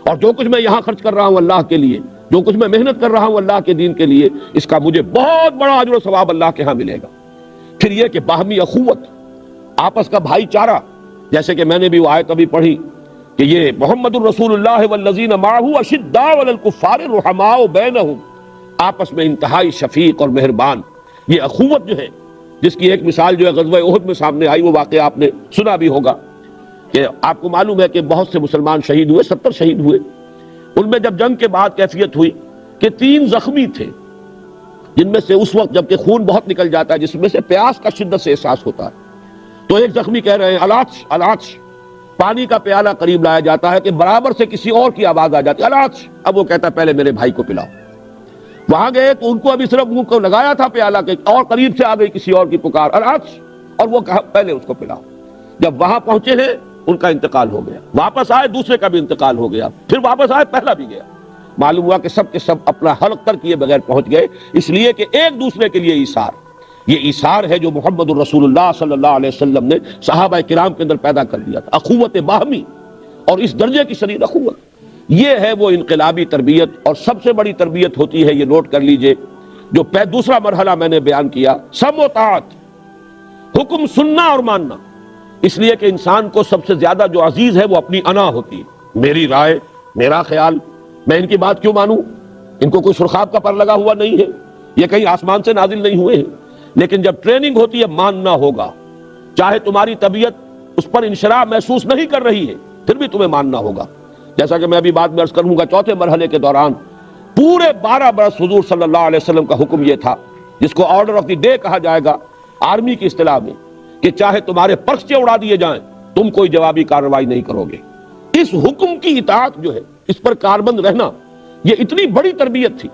Speaker 1: اور جو کچھ میں یہاں خرچ کر رہا ہوں اللہ کے لیے، جو کچھ میں محنت کر رہا ہوں اللہ کے دین کے لیے، اس کا مجھے بہت بڑا اجر و ثواب اللہ کے ہاں ملے گا۔ پھر یہ کہ باہمی اخوت، آپس کا بھائی چارہ، جیسے کہ میں نے بھی وہ آیت ابھی پڑھی کہ یہ محمد الرسول اللہ والذین معہ اشداء علی الکفار رحماء بینہم، آپس میں انتہائی شفیق اور مہربان۔ یہ اخوت جو ہے، جس کی ایک مثال جو ہے غزوہ احد میں سامنے آئی، وہ واقعہ آپ نے سنا بھی ہوگا کہ آپ کو معلوم ہے کہ بہت سے مسلمان شہید ہوئے، 70 شہید ہوئے۔ ان میں جب جنگ کے بعد کیفیت ہوئی کہ 3 زخمی تھے، جن میں سے اس وقت جب کہ خون بہت نکل جاتا ہے، جس میں سے پیاس کا شدت سے احساس ہوتا ہے، تو ایک زخمی کہہ رہے ہیں الاچ الاچ، پانی کا پیالہ قریب لایا جاتا ہے کہ برابر سے کسی اور کی آواز آ جاتی ہے الاچ، اب وہ کہتا ہے پہلے میرے بھائی کو پلاؤ۔ وہاں گئے تو ان کو ابھی صرف منہ کو لگایا تھا پیالہ کے، اور قریب سے آ گئی کسی اور کی پکار الاچ، اور وہ کہا پہلے اس کو پلاؤ۔ جب وہاں پہنچے ہیں ان کا انتقال ہو گیا، واپس آئے دوسرے کا بھی انتقال ہو گیا، پھر واپس آئے پہلا بھی گیا۔ معلوم ہوا کہ سب کے سب اپنا حلق تر کیے بغیر پہنچ گئے، اس لیے کہ ایک دوسرے کے لیے ایثار، یہ ایثار ہے جو محمد الرسول اللہ صلی اللہ علیہ وسلم نے صحابہ کرام کے اندر پیدا کر دیا تھا، اخوت باہمی، اور اس درجے کی شدید اخوت۔ یہ ہے وہ انقلابی تربیت، اور سب سے بڑی تربیت ہوتی ہے، یہ نوٹ کر لیجئے، جو دوسرا مرحلہ میں نے بیان کیا، سمع و طاعت، حکم سننا اور ماننا۔ اس لیے کہ انسان کو سب سے زیادہ جو عزیز ہے وہ اپنی انا ہوتی ہے، میری رائے، میرا خیال، میں ان کی بات کیوں مانوں، ان کو کوئی سرخاب کا پر لگا ہوا نہیں ہے، یہ کہیں آسمان سے نازل نہیں ہوئے ہیں، لیکن جب ٹریننگ ہوتی ہے ماننا ہوگا، چاہے تمہاری طبیعت اس پر انشراح محسوس نہیں کر رہی ہے پھر بھی تمہیں ماننا ہوگا۔ جیسا کہ میں ابھی بعد میں عرض کروں گا، چوتھے مرحلے کے دوران پورے 12 برس حضور صلی اللہ علیہ وسلم کا حکم یہ تھا، جس کو آرڈر آف دی ڈے کہا جائے گا آرمی کی اصطلاح میں، کہ چاہے تمہارے پرچے اڑا دیے جائیں تم کوئی جوابی کارروائی نہیں کرو گے۔ اس حکم کی اطاعت جو ہے، اس پر کاربند رہنا، یہ اتنی بڑی تربیت تھی۔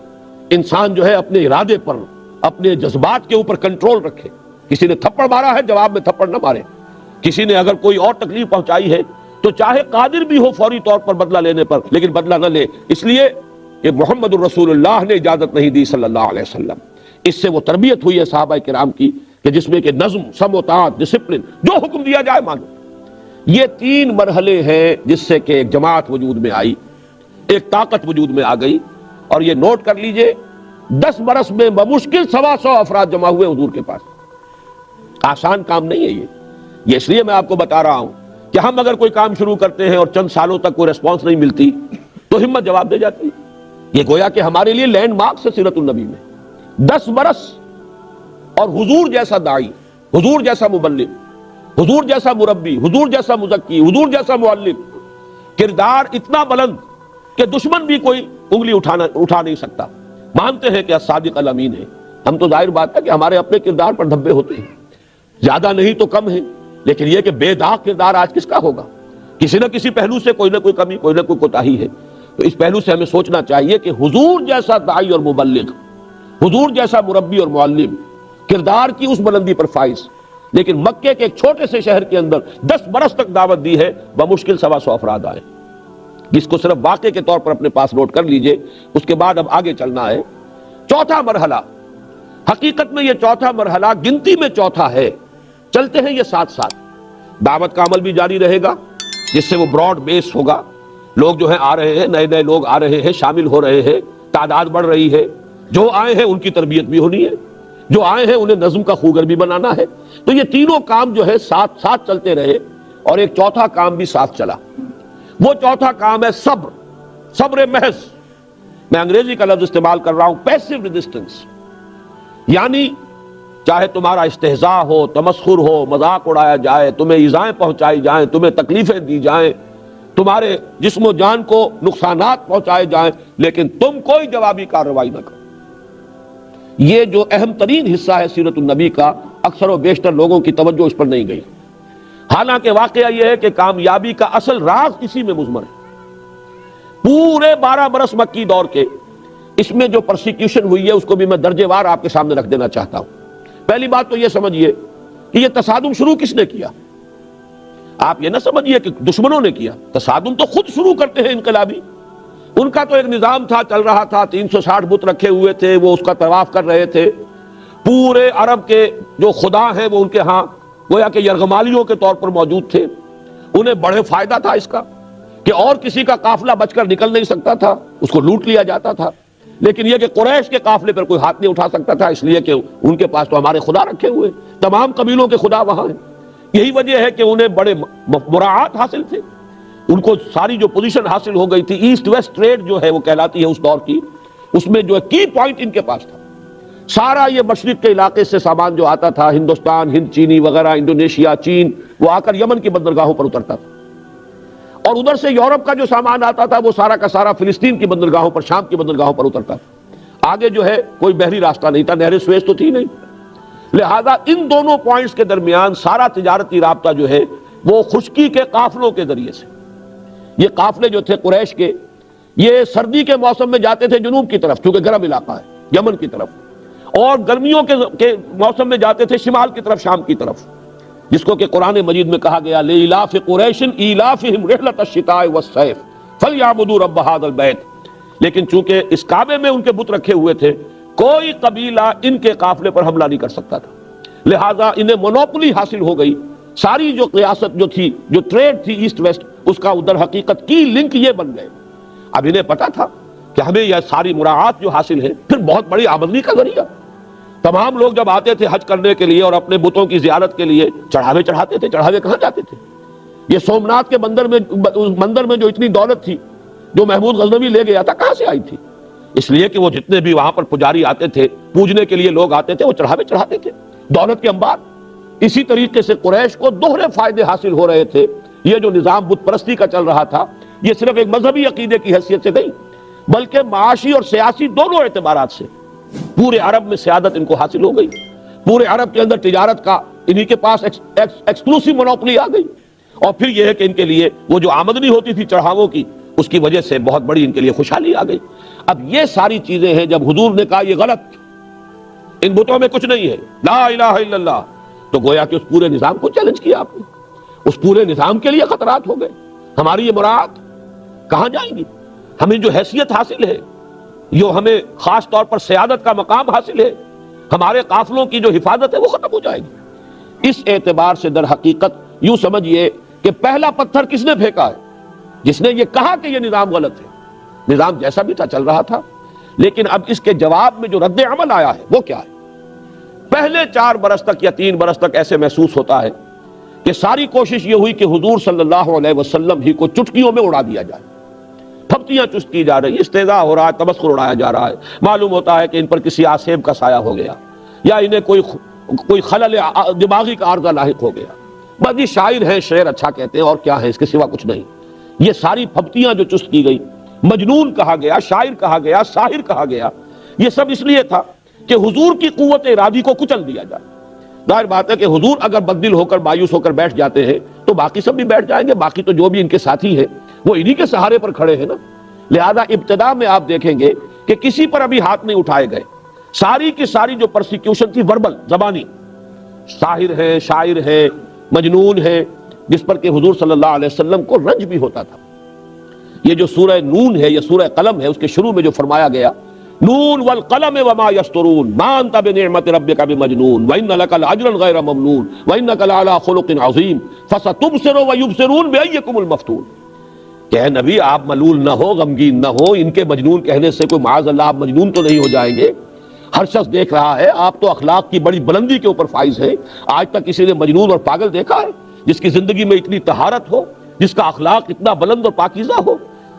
Speaker 1: انسان جو ہے اپنے ارادے پر، اپنے جذبات کے اوپر کنٹرول رکھے۔ کسی نے تھپڑ مارا ہے، جواب میں تھپڑ نہ مارے۔ کسی نے اگر کوئی اور تکلیف پہنچائی ہے تو چاہے قادر بھی ہو فوری طور پر بدلہ لینے پر، لیکن بدلہ نہ لے، اس لیے کہ محمد الرسول اللہ نے اجازت نہیں دی صلی اللہ علیہ وسلم۔ اس سے وہ تربیت ہوئی ہے صحابہ کرام کی کہ جس میں کہ نظم، سم و طاعت، ڈسپلن، جو حکم دیا جائے مانو۔ یہ 3 مرحلے ہیں جس سے کہ ایک جماعت وجود میں آئی، ایک طاقت وجود میں آ گئی۔ اور یہ نوٹ کر لیجئے، 10 برس میں بمشکل 125 افراد جمع ہوئے حضور کے پاس۔ آسان کام نہیں ہے یہ اس لیے میں آپ کو بتا رہا ہوں کہ ہم اگر کوئی کام شروع کرتے ہیں اور چند سالوں تک کوئی ریسپانس نہیں ملتی تو ہمت جواب دے جاتی ہے۔ یہ گویا کہ ہمارے لیے لینڈ مارک ہے سیرت النبی میں۔ 10 برس اور حضور جیسا داعی، حضور جیسا مبلغ، حضور جیسا مربی، حضور جیسا مزکی، حضور جیسا معلم، کردار اتنا بلند کہ دشمن بھی کوئی انگلی اٹھا نہیں سکتا۔ مانتے ہیں کہ صادق الامین ہے، ہم تو ظاہر بات ہے کہ ہمارے اپنے کردار پر دھبے ہوتے ہیں، زیادہ نہیں تو کم ہے، لیکن یہ کہ بے داغ کردار آج کس کا ہوگا؟ کسی نہ کسی پہلو سے کوئی نہ کوئی کمی، کوئی نہ کوئی کوتاہی ہے۔ تو اس پہلو سے ہمیں سوچنا چاہیے کہ حضور جیسا داعی اور مبلغ، حضور جیسا مربی اور معلم، کردار کی اس بلندی پر فائز، لیکن مکے کے ایک چھوٹے سے شہر کے اندر 10 برس تک دعوت دی ہے، بمشکل 125 افراد آئے، جس کو صرف واقعے کے طور پر اپنے پاس نوٹ کر لیجئے۔ اس کے بعد اب آگے چلنا ہے۔ چوتھا مرحلہ، حقیقت میں یہ چوتھا مرحلہ گنتی میں چوتھا ہے، چلتے ہیں یہ ساتھ ساتھ۔ دعوت کا عمل بھی جاری رہے گا، جس سے وہ براڈ بیس ہوگا۔ لوگ جو ہیں آ رہے ہیں، نئے نئے لوگ آ رہے ہیں، شامل ہو رہے ہیں، تعداد بڑھ رہی ہے۔ جو آئے ہیں ان کی تربیت بھی ہونی ہے، جو آئے ہیں انہیں نظم کا خوگر بھی بنانا ہے۔ تو یہ تینوں کام جو ہے ساتھ ساتھ چلتے رہے، اور ایک چوتھا کام بھی ساتھ چلا۔ وہ چوتھا کام ہے صبر، صبر محض۔ میں انگریزی کا لفظ استعمال کر رہا ہوں، پیسو ریزسٹنس، یعنی چاہے تمہارا استہزاء ہو، تمسخر ہو، مذاق اڑایا جائے، تمہیں ایذائیں پہنچائی جائیں، تمہیں تکلیفیں دی جائیں، تمہارے جسم و جان کو نقصانات پہنچائے جائیں، لیکن تم کوئی جوابی کارروائی نہ کرو۔ یہ جو اہم ترین حصہ ہے سیرت النبی کا، اکثر و بیشتر لوگوں کی توجہ اس پر نہیں گئی۔ حالانکہ واقعہ یہ ہے کہ کامیابی کا اصل راز اسی میں مضمر ہے۔ پورے 12 برس مکی دور کے اس میں جو پرسیکیوشن ہوئی ہے اس کو بھی میں درجے وار آپ کے سامنے رکھ دینا چاہتا ہوں۔ پہلی بات تو یہ سمجھیے کہ یہ تصادم شروع کس نے کیا؟ آپ یہ نہ سمجھیے کہ دشمنوں نے کیا، تصادم تو خود شروع کرتے ہیں انقلابی۔ ان کا تو ایک نظام تھا، چل رہا تھا، 360 بت رکھے ہوئے تھے، وہ اس کا طواف کر رہے تھے۔ پورے عرب کے جو خدا ہیں وہ ان کے ہاں گویا کہ یرغمالیوں کے طور پر موجود تھے۔ انہیں بڑے فائدہ تھا اس کا کہ اور کسی کا قافلہ بچ کر نکل نہیں سکتا تھا، اس کو لوٹ لیا جاتا تھا۔ لیکن یہ کہ قریش کے قافلے پر کوئی ہاتھ نہیں اٹھا سکتا تھا، اس لیے کہ ان کے پاس تو ہمارے خدا رکھے ہوئے، تمام قبیلوں کے خدا وہاں ہیں۔ یہی وجہ ہے کہ انہیں بڑے مراعات حاصل تھے، ان کو ساری جو پوزیشن حاصل ہو گئی تھی، ایسٹ ویسٹ ٹریڈ جو ہے وہ کہلاتی ہے اس دور کی، اس میں جو ہے کی پوائنٹ ان کے پاس تھا۔ سارا یہ مشرق کے علاقے سے سامان جو آتا تھا، ہندوستان، ہند چینی وغیرہ، انڈونیشیا، چین، وہ آ کر یمن کی بندرگاہوں پر اترتا تھا، اور ادھر سے یورپ کا جو سامان آتا تھا وہ سارا کا سارا فلسطین کی بندرگاہوں پر، شام کی بندرگاہوں پر اترتا تھا۔ آگے جو ہے کوئی بحری راستہ نہیں تھا، نہر سویز تو تھی نہیں، لہذا ان دونوں پوائنٹس کے درمیان سارا تجارتی رابطہ جو ہے وہ خشکی کے قافلوں کے ذریعے سے۔ یہ قافلے جو تھے قریش کے، یہ سردی کے موسم میں جاتے تھے جنوب کی طرف، چونکہ گرم علاقہ ہے، یمن کی طرف، اور گرمیوں کے موسم میں جاتے تھے شمال کی طرف، شام کی طرف، جس کو کہ قرآن مجید میں کہا گیا لِإِيلَافِ قُرَيْشٍ إِيلَافِهِمْ رِحْلَةَ الشِّتَاءِ وَالصَّيْفِ فَلْيَعْبُدُوا رَبَّ هَذَا الْبَيْتِ۔ لیکن چونکہ اس کعبے میں ان کے بت رکھے ہوئے تھے، کوئی قبیلہ ان کے قافلے پر حملہ نہیں کر سکتا تھا، لہذا انہیں مونوپولی حاصل ہو گئی۔ ساری جو قیاست جو تھی، جو ٹریڈ تھی ایسٹ ویسٹ، اس کا ادھر حقیقت کی لنک یہ بن گئے۔ اب انہیں پتا تھا کہ ہمیں یہ ساری مراعات جو حاصل ہے، پھر بہت بڑی آمدنی کا ذریعہ۔ تمام لوگ جب آتے تھے حج کرنے کے لیے اور اپنے بتوں کی زیارت کے لیے چڑھاوے چڑھاتے تھے۔ چڑھاوے کہاں جاتے تھے؟ یہ سومناتھ کے مندر میں جو اتنی دولت تھی جو محمود غزنوی لے گیا تھا، کہاں سے آئی تھی؟ اس لیے کہ وہ جتنے بھی وہاں پر پجاری آتے تھے، پوجنے کے لیے لوگ آتے تھے، وہ چڑھاوے چڑھاتے تھے، دولت کے انبار۔ اسی طریقے سے قریش کو دوہرے فائدے حاصل ہو رہے تھے۔ یہ جو نظام بت پرستی کا چل رہا تھا، یہ صرف ایک مذہبی عقیدے کی حیثیت سے نہیں، بلکہ معاشی اور سیاسی دونوں اعتبارات سے پورے عرب میں سیادت ان کو حاصل ہو گئی۔ پورے عرب کے اندر تجارت کا انہی کے پاس ایکسکلوسیو مونوپلی آ گئی، اور پھر یہ ہے کہ ان کے لیے وہ جو آمدنی ہوتی تھی چڑھاووں کی، اس کی وجہ سے بہت بڑی ان کے لیے خوشحالی آ گئی۔ اب یہ ساری چیزیں ہیں، جب حضور نے کہا یہ غلط، ان بتوں میں کچھ نہیں ہے، لا الہ الا اللہ، تو گویا کہ اس پورے نظام کو چیلنج کیا آپ نے، اس پورے نظام کے لیے خطرات ہو گئے۔ ہماری یہ مراد کہاں جائیں گی؟ ہمیں جو حیثیت حاصل ہے، جو ہمیں خاص طور پر سیادت کا مقام حاصل ہے، ہمارے قافلوں کی جو حفاظت ہے وہ ختم ہو جائے گی۔ اس اعتبار سے در حقیقت یوں سمجھیے کہ پہلا پتھر کس نے پھینکا ہے؟ جس نے یہ کہا کہ یہ نظام غلط ہے۔ نظام جیسا بھی تھا چل رہا تھا، لیکن اب اس کے جواب میں جو رد عمل آیا ہے وہ کیا ہے؟ پہلے 4 برس تک یا 3 برس تک ایسے محسوس ہوتا ہے کہ ساری کوشش یہ ہوئی کہ حضور صلی اللہ علیہ وسلم ہی کو چٹکیوں میں اڑا دیا جائے، پھپتیاں چست کی جا رہی، استہزاء ہو رہا ہے، تمسخر اڑایا جا رہا ہے۔ معلوم ہوتا ہے کہ ان پر کسی آسیب کا سایہ ہو گیا، یا انہیں کوئی خلل دماغی کا عارضہ لاحق ہو گیا، بس یہ شاعر ہیں، شعر اچھا کہتے ہیں، اور کیا ہے اس کے سوا کچھ نہیں۔ یہ ساری پھپتیاں جو چست کی گئی، مجنون کہا گیا، شاعر کہا گیا، ساحر کہا گیا، یہ سب اس لیے تھا کہ حضور کی قوت ارادی کو کچل دیا جائے۔ ظاہر بات ہے کہ حضور اگر بددل ہو کر مایوس ہو کر بیٹھ جاتے ہیں تو باقی سب بھی بیٹھ جائیں گے، باقی تو جو بھی ان کے ساتھی ہیں وہ انہی کے سہارے پر کھڑے ہیں نا۔ لہذا ابتدا میں آپ دیکھیں گے کہ کسی پر ابھی ہاتھ نہیں اٹھائے گئے، ساری کی ساری جو پرسیکیوشن تھی وربل، زبانی، ساحر ہے، شاعر ہے، مجنون ہے، جس پر کہ حضور صلی اللہ علیہ وسلم کو رنج بھی ہوتا تھا۔ یہ جو سورہ نون ہے یا سورہ قلم ہے، اس کے شروع میں جو فرمایا گیا، نون والقلم وما یسطرون ما انت بنعمت ربک بمجنون وان لک لاجرا غیر ممنون وانک لعلی خلق عظیم فستبصر ویبصرون بایکم المفتون، کہ اے نبی آپ ملول نہ ہو، غمگین نہ ہو، ان کے مجنون کہنے سے کوئی معاذ اللہ آپ مجنون تو نہیں ہو جائیں گے۔ ہر شخص دیکھ رہا ہے، آپ تو اخلاق کی بڑی بلندی کے اوپر فائز ہیں۔ آج تک کسی نے مجنون اور پاگل دیکھا ہے جس کی زندگی میں اتنی طہارت ہو، جس کا اخلاق اتنا بلند اور پاکیزہ ہو؟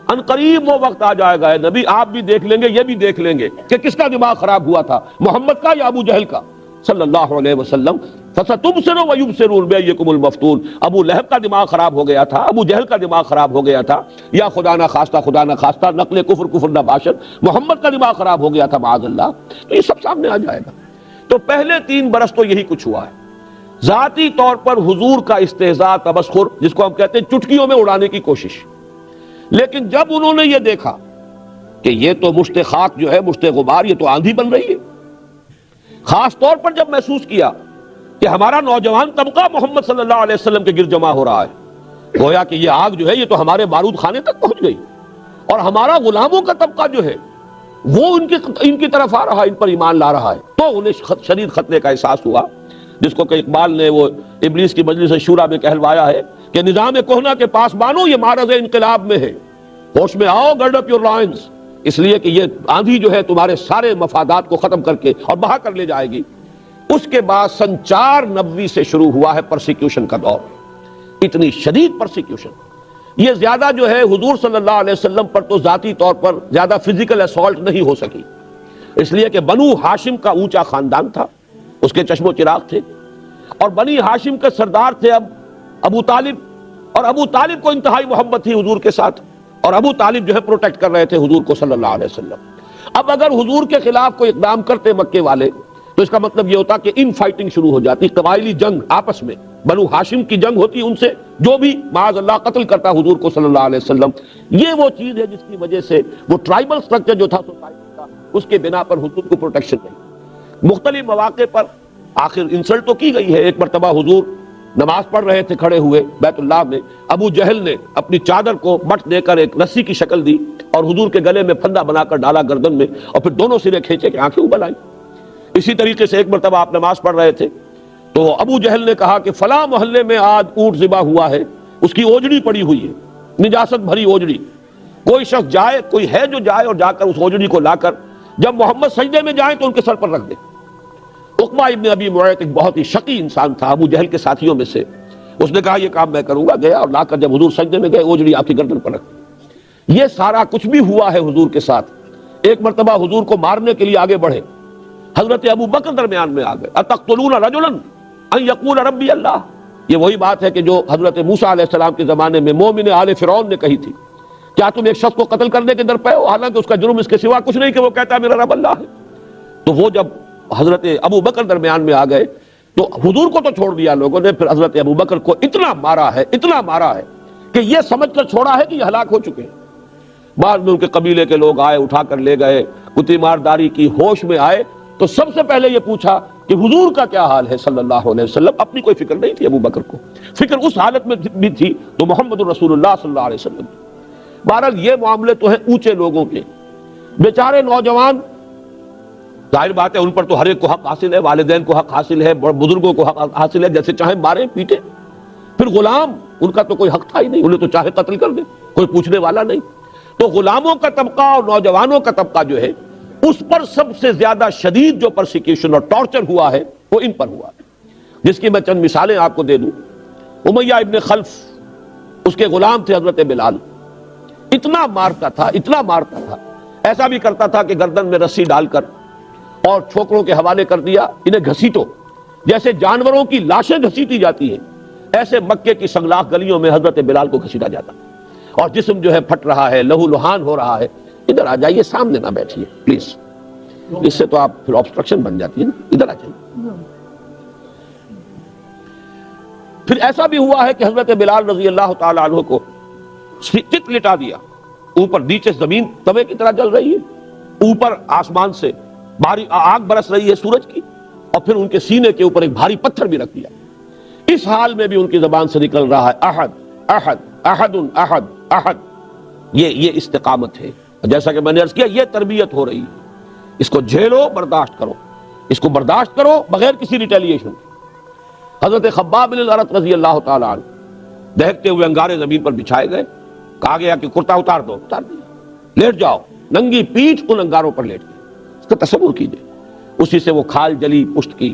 Speaker 1: ان قریب وہ وقت آ جائے گا، نبی آپ بھی دیکھ لیں گے، یہ بھی دیکھ لیں گے کہ کس کا دماغ خراب ہوا تھا، محمد کا یا ابو جہل کا صلی اللہ علیہ وسلم۔ فَسَتُبْصِرُ وَيُبْصِرُونَ بِأَيِّكُمُ الْمَفْتُونُ، ابو لہب کا دماغ خراب ہو گیا تھا، ابو جہل کا دماغ خراب ہو گیا تھا، یا خدا نہ خواستہ نقل کفر نہ باشد، محمد کا دماغ خراب ہو گیا تھا معاذ اللہ۔ تو یہ سب سامنے آ جائے گا۔ تو پہلے 3 برس تو یہی کچھ ہوا ہے، ذاتی طور پر حضور کا استہزاء، تبسخر، جس کو ہم کہتے ہیں چٹکیوں میں اڑانے کی کوشش۔ لیکن جب انہوں نے یہ دیکھا کہ یہ تو مشت خاک جو ہے، مشت غبار، یہ تو آندھی بن رہی ہے، خاص طور پر جب محسوس کیا کہ ہمارا نوجوان طبقہ محمد صلی اللہ علیہ وسلم کے گرد جمع ہو رہا ہے، گویا کہ یہ آگ جو ہے یہ تو ہمارے بارود خانے تک پہنچ گئی، اور ہمارا غلاموں کا طبقہ جو ہے وہ ان کی طرف آ رہا ہے، ان پر ایمان لا رہا ہے، تو انہیں شدید خطرے کا احساس ہوا، جس کو کہ اقبال نے وہ ابلیس کی مجلس شورا میں کہلوایا ہے کہ نظام کوہنا کے پاس بانو یہ معرض انقلاب میں ہے، ہوش میں آؤ، گرڈ اپ یور لائنز، اس لیے کہ یہ آندھی جو ہے تمہارے سارے مفادات کو ختم کر کے اور بہا کر لے جائے گی۔ اس کے بعد سن 490 سے شروع ہوا ہے پرسیکیوشن کا دور، اتنی شدید پرسیکیوشن۔ یہ زیادہ جو ہے حضور صلی اللہ علیہ وسلم پر تو ذاتی طور پر زیادہ فزیکل اسالٹ نہیں ہو سکی، اس لیے کہ بنو ہاشم کا اونچا خاندان تھا، اس کے چشم و چراغ تھے، اور بنی ہاشم کے سردار تھے اب ابو طالب، اور ابو طالب کو انتہائی محبت تھی حضور کے ساتھ، اور ابو طالب جو ہے پروٹیکٹ کر رہے تھے حضور کو صلی اللہ علیہ وسلم۔ اب اگر حضور کے خلاف کوئی اقدام کرتے مکے والے تو اس کا مطلب یہ ہوتا کہ ان فائٹنگ شروع ہو جاتی، قبائلی جنگ آپس میں، بنو ہاشم کی جنگ ہوتی ان سے، جو بھی معاذ اللہ قتل کرتا حضور کو صلی اللہ علیہ وسلم۔ یہ وہ چیز ہے جس کی وجہ سے وہ ٹرائبل سٹرکچر جو تھا سوسائٹی کا، اس کے بنا پر حضور کو پروٹیکشن نہیں۔ مختلف مواقع پر آخر انسلٹ تو کی گئی ہے۔ ایک مرتبہ حضور نماز پڑھ رہے تھے کھڑے ہوئے بیت اللہ میں، ابو جہل نے اپنی چادر کو بٹ دے کر ایک رسی کی شکل دی اور حضور کے گلے میں پھندا بنا کر ڈالا گردن میں، اور پھر دونوں سرے کھینچے کہ آنکھیں ابل آئی۔ اسی طریقے سے ایک مرتبہ آپ نماز پڑھ رہے تھے تو ابو جہل نے کہا کہ فلاں محلے میں آج اونٹ ذبح ہوا ہے، اس کی اوجڑی پڑی ہوئی ہے، نجاست بھری اوجڑی، کوئی شخص جائے، کوئی ہے جو جائے اور جا کر اس اوجڑی کو لا کر جب محمد سجدے میں جائیں تو ان کے سر پر رکھ دے۔ عقبہ ابن ابی معیط ایک بہت ہی شقی انسان تھا ابو جہل کے ساتھیوں میں سے، اس نے کہا یہ کام میں کروں گا، گیا اور لا کر جب حضور سجدے میں گئے اوجڑی آپ کی گردن پر رکھ دی۔ یہ سارا کچھ بھی ہوا ہے حضور کے ساتھ، ایک مرتبہ حضور کو مارنے کے لیے آگے بڑھے، حضرت ابو بکر درمیان میں آ گئے، اتقتلون رجلا ان یقول ربی اللہ، یہ وہی بات ہے کہ جو حضرت موسیٰ علیہ السلام کے زمانے میں مومن آل فرعون نے کہی تھی، کیا تم ایک شخص کو قتل کرنے کے در پہ ہو حالانکہ اس کا جرم اس کے سوا کچھ نہیں کہ وہ کہتا ہے میرا رب اللہ ہے۔ تو وہ جب حضرت ابو بکر درمیان میں آ گئے تو حضور کو تو چھوڑ دیا لوگوں نے، پھر حضرت ابو بکر کو اتنا مارا ہے کہ یہ سمجھ کر چھوڑا ہے کہ یہ ہلاک ہو چکے ہیں۔ بعد میں ان کے قبیلے کے لوگ آئے، اٹھا کر لے گئے، کتی مارداری کی، ہوش میں آئے تو سب سے پہلے یہ پوچھا کہ حضور کا کیا حال ہے صلی اللہ علیہ وسلم۔ اپنی کوئی فکر نہیں تھی ابو بکر کو، فکر اس حالت میں بھی تھی تو محمد رسول اللہ صلی اللہ علیہ وسلم۔ بہرحال یہ معاملے تو ہیں اونچے لوگوں کے، بیچارے نوجوان، ظاہر بات ہے ان پر تو ہر ایک کو حق حاصل ہے، والدین کو حق حاصل ہے، بزرگوں کو حق حاصل ہے، جیسے چاہیں مارے پیٹے۔ پھر غلام، ان کا تو کوئی حق تھا ہی نہیں، انہیں تو چاہے قتل کر دے، کوئی پوچھنے والا نہیں۔ تو غلاموں کا طبقہ اور نوجوانوں کا طبقہ جو ہے اس پر سب سے زیادہ شدید جو پرسیکیوشن اور ٹارچر ہوا ہے وہ ان پر ہوا ہے، جس کی میں چند مثالیں آپ کو دے دوں۔ امیہ ابن خلف، اس کے غلام تھے حضرت بلال، اتنا مارتا تھا، ایسا بھی کرتا تھا کہ گردن میں رسی ڈال کر اور چھوکروں کے حوالے کر دیا، انہیں گھسیٹو، جیسے جانوروں کی لاشیں گھسیٹی جاتی ہیں ایسے مکے کی سنگلاخ گلیوں میں حضرت بلال کو گھسیٹا جاتا، اور جسم جو ہے پھٹ رہا ہے، لہو لہان ہو رہا ہے۔ ادھر آ جائیے، سامنے نہ بیٹھیے پلیز، اس سے تو آپ پھر آبسٹرکشن بن جاتی ہے نا، ادھر آ جائیے۔ پھر ایسا بھی ہوا ہے کہ حضرت بلال رضی اللہ تعالی عنہ کو چت لٹا دیا، اوپر نیچے زمین توے کی طرح جل رہی ہے، اوپر آسمان سے بھاری آگ برس رہی ہے سورج کی، اور پھر ان کے سینے کے اوپر ایک بھاری پتھر بھی رکھ دیا۔ اس حال میں بھی ان کی زبان سے نکل رہا ہے احد احد احد احد احد، یہ استقامت ہے۔ جیسا کہ میں نے عرض کیا، یہ تربیت ہو رہی ہے، اس کو جھیلو، برداشت کرو، اس کو برداشت کرو بغیر کسی ریٹیلیشن۔ حضرت خباب بن الارت رضی اللہ تعالی عنہ دہکتے ہوئے انگارے زمین پر بچھائے گئے، کہا گیا کہ کرتا اتار دو، اتار دیا، لیٹ جاؤ، ننگی پیٹھ ان انگاروں پر لیٹ گئے۔ اس کا تصور کیجئے، اسی سے وہ کھال جلی پشت کی،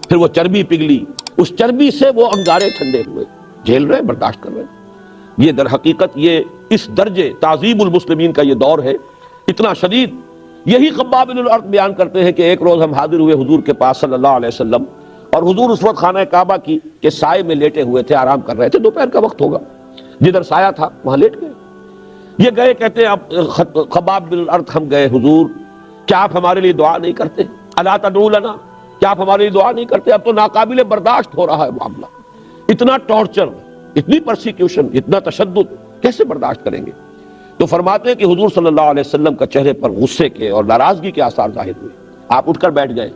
Speaker 1: پھر وہ چربی پگھلی، اس چربی سے وہ انگارے ٹھنڈے ہوئے، جھیل رہے، برداشت کر رہے۔ یہ در حقیقت یہ اس درجے تعذیب المسلمین کا یہ دور ہے، اتنا شدید۔ یہی خباب بن الارت بیان کرتے ہیں کہ ایک روز ہم حاضر ہوئے حضور کے پاس صلی اللہ علیہ وسلم، اور حضور اس وقت خانہ کعبہ کی کے سائے میں لیٹے ہوئے تھے، آرام کر رہے تھے، دوپہر کا وقت ہوگا، جدھر سایہ تھا وہاں لیٹ گئے۔ یہ گئے، کہتے ہیں اب خباب بن الارت، ہم گئے حضور، کیا آپ ہمارے لیے دعا نہیں کرتے؟ الا تدعو لنا، کیا آپ ہمارے لیے دعا نہیں کرتے؟ اب تو ناقابل برداشت ہو رہا ہے معاملہ، اتنا ٹارچر، اتنی پرسیکیوشن، اتنا تشدد کیسے برداشت کریں گے؟ تو فرماتے ہیں کہ حضور صلی اللہ علیہ وسلم کا چہرے پر غصے کے اور ناراضگی کے آثار ظاہر ہوئے۔ آپ اٹھ کر بیٹھ گئے،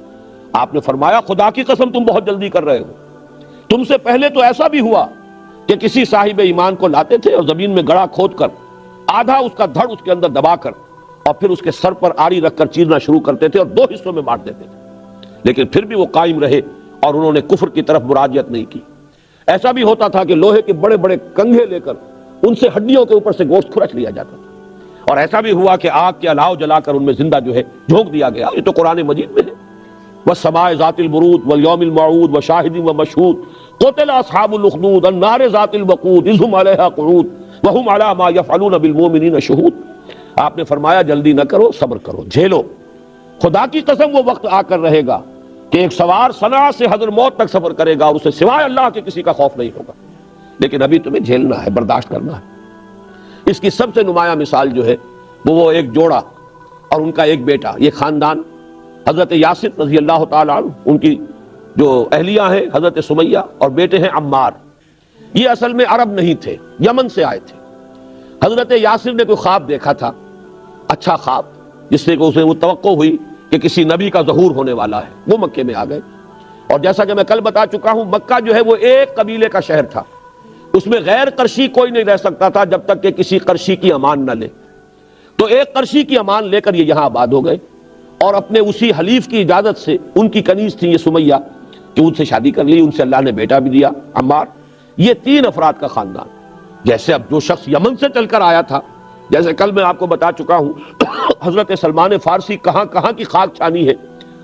Speaker 1: آپ نے فرمایا خدا کی قسم تم بہت جلدی کر رہے ہو، تم سے پہلے تو ایسا بھی ہوا کہ کسی صاحب ایمان کو لاتے تھے اور زمین میں گڑھا کھود کر آدھا اس کا دھڑ اس کے اندر دبا کر اور پھر اس کے سر پر آری رکھ کر چیرنا شروع کرتے تھے اور دو حصوں میں بانٹ دیتے تھے، لیکن پھر بھی وہ قائم رہے اور انہوں نے کفر کی طرف مراجعت نہیں کی۔ ایسا بھی ہوتا تھا کہ لوہے کے بڑے بڑے کنگھے لے کر ان سے ہڈیوں کے اوپر سے گوشت کھرچ لیا جاتا تھا، اور ایسا بھی ہوا کہ آگ کے الاؤ جلا کر ان میں زندہ جو ہے جھونک دیا گیا۔ یہ تو قرآن مجید میں ہے، والسماء ذات البروج واليوم الموعود وشاہد ومشہود قتل اصحاب الاخدود النار ذات الوقود اذ هم علیہا قعود وهم علی ما یفعلون بالمؤمنین شہود۔ آپ نے فرمایا جلدی نہ کرو، صبر کرو، جھیلو۔ خدا کی قسم وہ وقت آ کر رہے گا کہ ایک سوار صنعاء سے حضر موت تک سفر کرے گا اور اسے سوائے اللہ کے کسی کا خوف نہیں ہوگا، لیکن ابھی تمہیں جھیلنا ہے، برداشت کرنا ہے۔ اس کی سب سے نمایاں مثال جو ہے وہ ایک جوڑا اور ان کا ایک بیٹا، یہ خاندان حضرت یاسر رضی اللہ تعالی عنہ، ان کی جو اہلیہ ہیں حضرت سمیہ اور بیٹے ہیں عمار، یہ اصل میں عرب نہیں تھے، یمن سے آئے تھے۔ حضرت یاسر نے کوئی خواب دیکھا تھا، اچھا خواب، جس سے اسے وہ توقع ہوئی کہ کسی نبی کا ظہور ہونے والا ہے۔ وہ مکے میں آ گئے، اور جیسا کہ میں کل بتا چکا ہوں، مکہ جو ہے وہ ایک قبیلے کا شہر تھا، اس میں غیر قرشی کوئی نہیں رہ سکتا تھا جب تک کہ کسی قرشی کی امان نہ لے۔ تو ایک قرشی کی امان لے کر یہ یہاں آباد ہو گئے، اور اپنے اسی حلیف کی اجازت سے، ان کی کنیز تھی یہ سمیہ، کہ ان سے شادی کر لی، ان سے اللہ نے بیٹا بھی دیا عمار۔ یہ 3 افراد کا خاندان، جیسے اب جو شخص یمن سے چل کر آیا تھا، جیسے کل میں آپ کو بتا چکا ہوں حضرت سلمان فارسی کہاں کہاں کی خاک چھانی ہے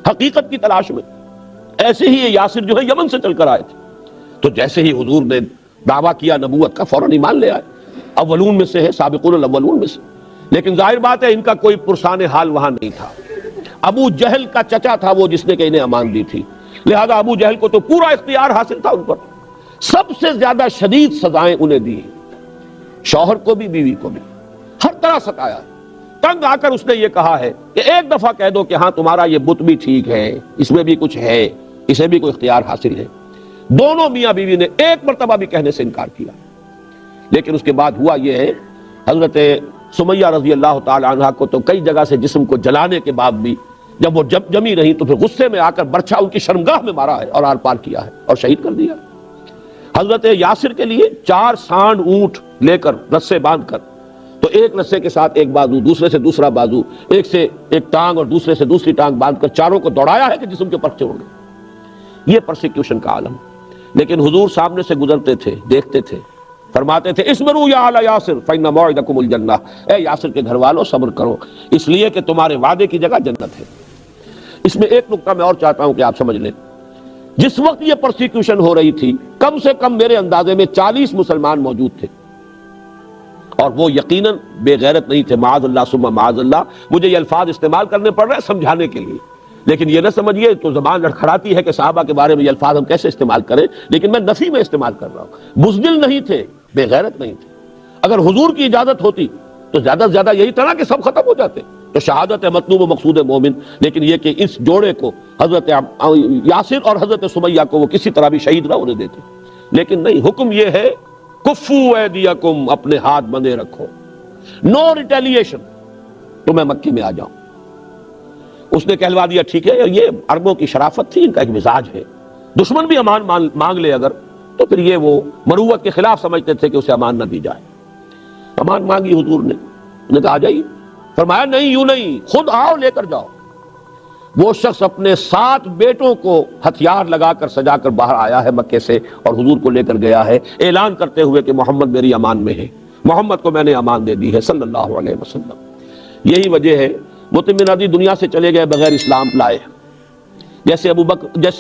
Speaker 1: حقیقت کی تلاش میں، ایسے ہی یہ یاسر جو ہے یمن سے چل کر آئے تھے۔ تو جیسے ہی حضور نے دعویٰ کیا نبوت کا، فوراً ایمان لے آئے، اولون میں سے ہے، سابقون الاولون میں سے۔ لیکن ظاہر بات ہے ان کا کوئی پرسان حال وہاں نہیں تھا. ابو جہل کا چچا تھا وہ جس نے کہ انہیں امان دی تھی، لہذا ابو جہل کو تو پورا اختیار حاصل تھا ان پر. سب سے زیادہ شدید سزائیں انہیں دی، شوہر کو بھی بیوی کو بھی، ہر طرح ستایا. تنگ آ کر اس نے یہ کہا ہے کہ ایک دفعہ کہہ دو کہ ہاں تمہارا یہ بت بھی ٹھیک ہے، اس میں بھی کچھ ہے، اسے بھی کوئی اختیار حاصل ہے. دونوں میاں بیوی نے ایک مرتبہ بھی کہنے سے انکار کیا. لیکن اس کے بعد ہوا یہ ہے، حضرت سمیہ رضی اللہ تعالی عنہ کو تو کئی جگہ سے جسم کو جلانے کے بعد بھی جب وہ جمی رہی تو پھر غصے میں آ کر برچھا ان کی شرمگاہ میں مارا ہے اور آر پار کیا ہے اور شہید کر دیا. حضرت یاسر کے لیے 4 سانڈ اونٹ لے کر رسے باندھ کر، تو ایک رسے کے ساتھ ایک بازو، دوسرے سے دوسرا بازو، ایک سے ایک ٹانگ اور دوسرے سے دوسری ٹانگ باندھ کر چاروں کو دوڑایا ہے کہ جسم کے پرچے ہوں گے. یہ پرسیکیوشن کا عالم. لیکن حضور سامنے سے گزرتے تھے، دیکھتے تھے، فرماتے تھے اصبروا یا آل یاسر فإن موعدکم الجنہ، اے یاسر کے گھر والوں صبر کرو، اس لیے کہ تمہارے وعدے کی جگہ جنت ہے. اس میں ایک نقطہ میں اور چاہتا ہوں کہ آپ سمجھ لیں. جس وقت یہ پرسیکیوشن ہو رہی تھی کم سے کم میرے اندازے میں 40 مسلمان موجود تھے، اور وہ یقیناً بے غیرت نہیں تھے، معاذ اللہ ثم معاذ اللہ. مجھے یہ الفاظ استعمال کرنے پڑ رہے ہیں سمجھانے کے لیے، لیکن یہ نہ سمجھیے تو زبان لڑکھڑاتی ہے کہ صحابہ کے بارے میں یہ الفاظ ہم کیسے استعمال کریں، لیکن میں نفی میں استعمال کر رہا ہوں. بزدل نہیں تھے، بے غیرت نہیں تھے. اگر حضور کی اجازت ہوتی تو زیادہ سے زیادہ یہی طرح کہ سب ختم ہو جاتے، تو شہادت ہے مطلوب و مقصود مومن. لیکن یہ کہ اس جوڑے کو حضرت یاسر اور حضرت سمیہ کو وہ کسی طرح بھی شہید نہ ہونے دیتے. لیکن نہیں، حکم یہ ہے کفو ایدیکم، اپنے ہاتھ بندھے رکھو، نو ریٹیلیشن، تو میں مکے میں آ جاؤں. اس نے کہلوا دیا ٹھیک ہے. یہ عربوں کی شرافت تھی، ان کا ایک مزاج ہے، دشمن بھی امان مانگ لے اگر تو پھر یہ وہ مروت کے خلاف سمجھتے تھے کہ اسے امان نہ دی جائے. امان مانگی حضور نے، انہوں نے کہا آ جائیے. فرمایا نہیں، یوں نہیں، خود آؤ، لے کر جاؤ. وہ شخص اپنے 7 بیٹوں کو ہتھیار لگا کر سجا کر باہر آیا ہے مکے سے اور حضور کو لے کر گیا ہے، اعلان کرتے ہوئے کہ محمد میری امان میں ہے، محمد کو میں نے امان دے دی ہے صلی اللہ علیہ وسلم. یہی وجہ ہے مطعم بن عدی دنیا سے چلے گئے بغیر اسلام لائے، جیسے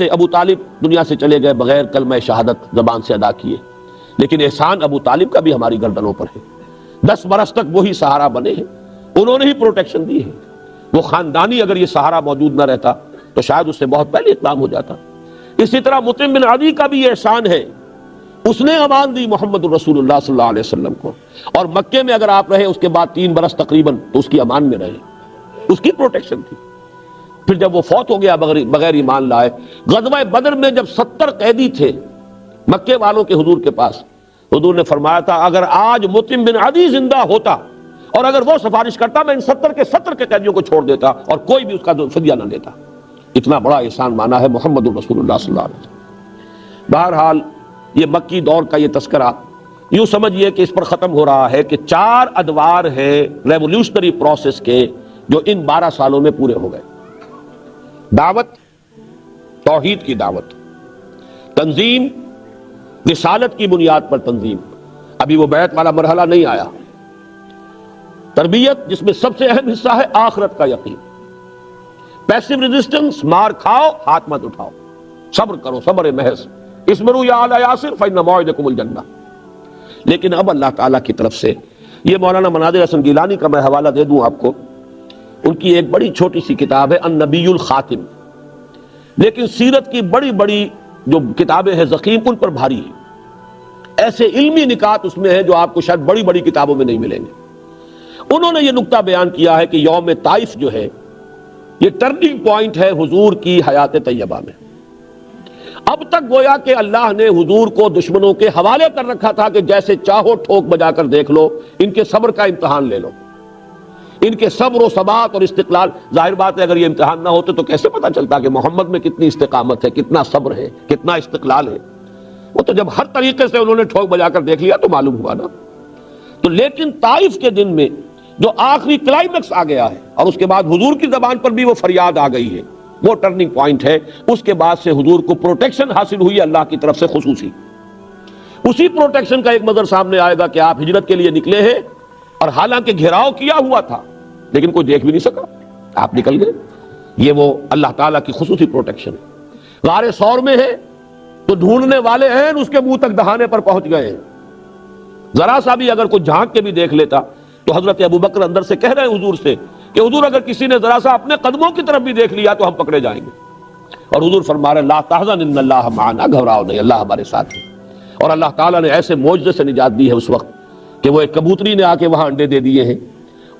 Speaker 1: ابو طالب دنیا سے چلے گئے بغیر کلمہ شہادت زبان سے ادا کیے. لیکن احسان ابو طالب کا بھی ہماری گردنوں پر ہے. 10 برس تک وہی سہارا بنے ہیں، انہوں نے ہی پروٹیکشن دی ہے. وہ خاندانی اگر یہ سہارا موجود نہ رہتا تو شاید اس سے بہت پہلے اقدام ہو جاتا. اسی طرح مطعم بن عدی کا بھی یہ احسان ہے، اس نے امان دی محمد الرسول اللہ صلی اللہ علیہ وسلم کو، اور مکے میں اگر آپ رہے اس کے بعد 3 برس تقریباً تو اس کی امان میں رہے، اس کی پروٹیکشن تھی. پھر جب وہ فوت ہو گیا بغیر ایمان لائے، غزوہ بدر میں جب 70 قیدی تھے مکے والوں کے حضور کے پاس، حضور نے فرمایا تھا اگر آج مطعم بن عدی زندہ ہوتا اور اگر وہ سفارش کرتا میں ان 70 کے 70 کے قیدیوں کو چھوڑ دیتا اور کوئی بھی اس کا فدیہ نہ لیتا. اتنا بڑا احسان مانا ہے محمد الرسول اللہ صلی اللہ علیہ وسلم. بہرحال یہ مکی دور کا یہ تذکرہ یوں سمجھیے کہ اس پر ختم ہو رہا ہے کہ 4 ادوار ہیں ریولوشنری پروسیس کے جو ان 12 سالوں میں پورے ہو گئے. دعوت، توحید کی دعوت، تنظیم، رسالت کی بنیاد پر تنظیم، ابھی وہ بیعت والا مرحلہ نہیں آیا. تربیت جس میں سب سے اہم حصہ ہے آخرت کا یقین. پیسو ریزسٹنس، مار کھاؤ ہاتھ مت اٹھاؤ، صبر کرو، صبر محض. اصبروا یا آل یاسر فإن موعدکم الجنہ. لیکن اب اللہ تعالیٰ کی طرف سے یہ مولانا مناظر حسن گیلانی کا میں حوالہ دے دوں آپ کو، ان کی ایک بڑی چھوٹی سی کتاب ہے النبی الخاتم. لیکن سیرت کی بڑی بڑی جو کتابیں ہیں ضخیم ان پر بھاری ہے. ایسے علمی نکات اس میں ہیں جو آپ کو شاید بڑی بڑی کتابوں میں نہیں ملیں گے. انہوں نے یہ نقطہ بیان کیا ہے کہ یوم طائف جو ہے یہ ٹرننگ پوائنٹ ہے حضور کی حیات طیبہ میں. اب تک گویا کہ اللہ نے حضور کو دشمنوں کے حوالے کر رکھا تھا کہ جیسے چاہو ٹھوک بجا کر دیکھ لو، ان کے صبر کا امتحان لے لو، ان کے صبر و ثبات اور استقلال. ظاہر بات ہے اگر یہ امتحان نہ ہوتے تو کیسے پتا چلتا کہ محمد میں کتنی استقامت ہے، کتنا صبر ہے، کتنا استقلال ہے. وہ تو جب ہر طریقے سے انہوں نے ٹھوک بجا کر دیکھ لیا تو معلوم ہوا نا. تو لیکن طائف کے دن میں جو آخری کلائمیکس آ گیا ہے اور اس کے بعد حضور کی زبان پر بھی وہ فریاد آ گئی ہے، وہ ٹرننگ پوائنٹ ہے. اس کے بعد سے حضور کو پروٹیکشن حاصل ہوئی اللہ کی طرف سے خصوصی. اسی پروٹیکشن کا ایک منظر سامنے آئے گا کہ آپ ہجرت کے لیے نکلے ہیں اور حالانکہ گھیراؤ کیا ہوا تھا لیکن کوئی دیکھ بھی نہیں سکا، آپ نکل گئے. یہ وہ اللہ تعالیٰ کی خصوصی پروٹیکشن ہے. غار ثور میں ہے تو ڈھونڈنے والے ہیں اس کے منہ تک دہانے پر پہنچ گئے ہیں. ذرا سا بھی اگر کوئی جھانک کے بھی دیکھ لیتا تو حضرت ابو بکر اندر سے کہہ رہے ہیں حضور سے کہ حضور اگر کسی نے ذرا سا اپنے قدموں کی طرف بھی دیکھ لیا تو ہم پکڑے جائیں گے. اور حضور فرما رہے لا تحزن ان اللہ معنا، گھبراؤ نہیں، اللہ ہمارے ساتھ ہے. اور اللہ تعالیٰ نے ایسے معجزے سے نجات دی ہے اس وقت کہ وہ ایک کبوتری نے آ کے وہاں انڈے دے دیے ہیں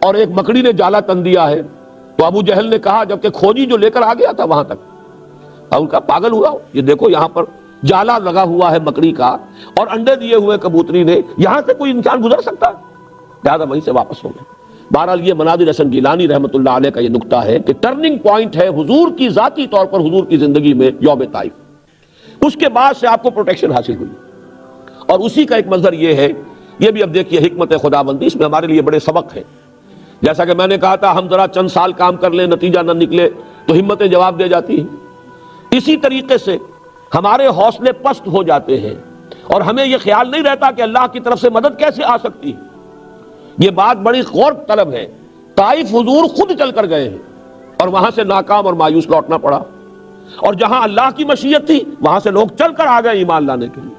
Speaker 1: اور ایک مکڑی نے جالا تن دیا ہے. تو ابو جہل نے کہا، جبکہ کھوجی جو لے کر آ گیا تھا وہاں تک، اور ان کا پاگل ہوا، یہ دیکھو یہاں پر جالا لگا ہوا ہے مکڑی کا اور انڈے دیے ہوئے کبوتری نے، یہاں سے کوئی انسان گزر سکتا ہے؟ لہٰذا وہیں سے واپس ہو گئے. بہرحال یہ مناظر حسن گیلانی رحمۃ اللہ علیہ کا یہ نقطہ ہے کہ ٹرننگ پوائنٹ ہے حضور کی ذاتی طور پر حضور کی زندگی میں یوم طائف. اس کے بعد سے آپ کو پروٹیکشن حاصل ہوئی. اور اسی کا ایک منظر یہ ہے، یہ بھی اب دیکھیے حکمت خداوندی، اس میں ہمارے لیے بڑے سبق ہیں. جیسا کہ میں نے کہا تھا ہم ذرا چند سال کام کر لیں نتیجہ نہ نکلے تو ہمتیں جواب دے جاتی ہیں. اسی طریقے سے ہمارے حوصلے پست ہو جاتے ہیں اور ہمیں یہ خیال نہیں رہتا کہ اللہ کی طرف سے مدد کیسے آ سکتی ہے. یہ بات بڑی غور طلب ہے. طائف حضور خود چل کر گئے ہیں اور وہاں سے ناکام اور مایوس لوٹنا پڑا، اور جہاں اللہ کی مشیت تھی وہاں سے لوگ چل کر آ گئے ایمان لانے کے لیے.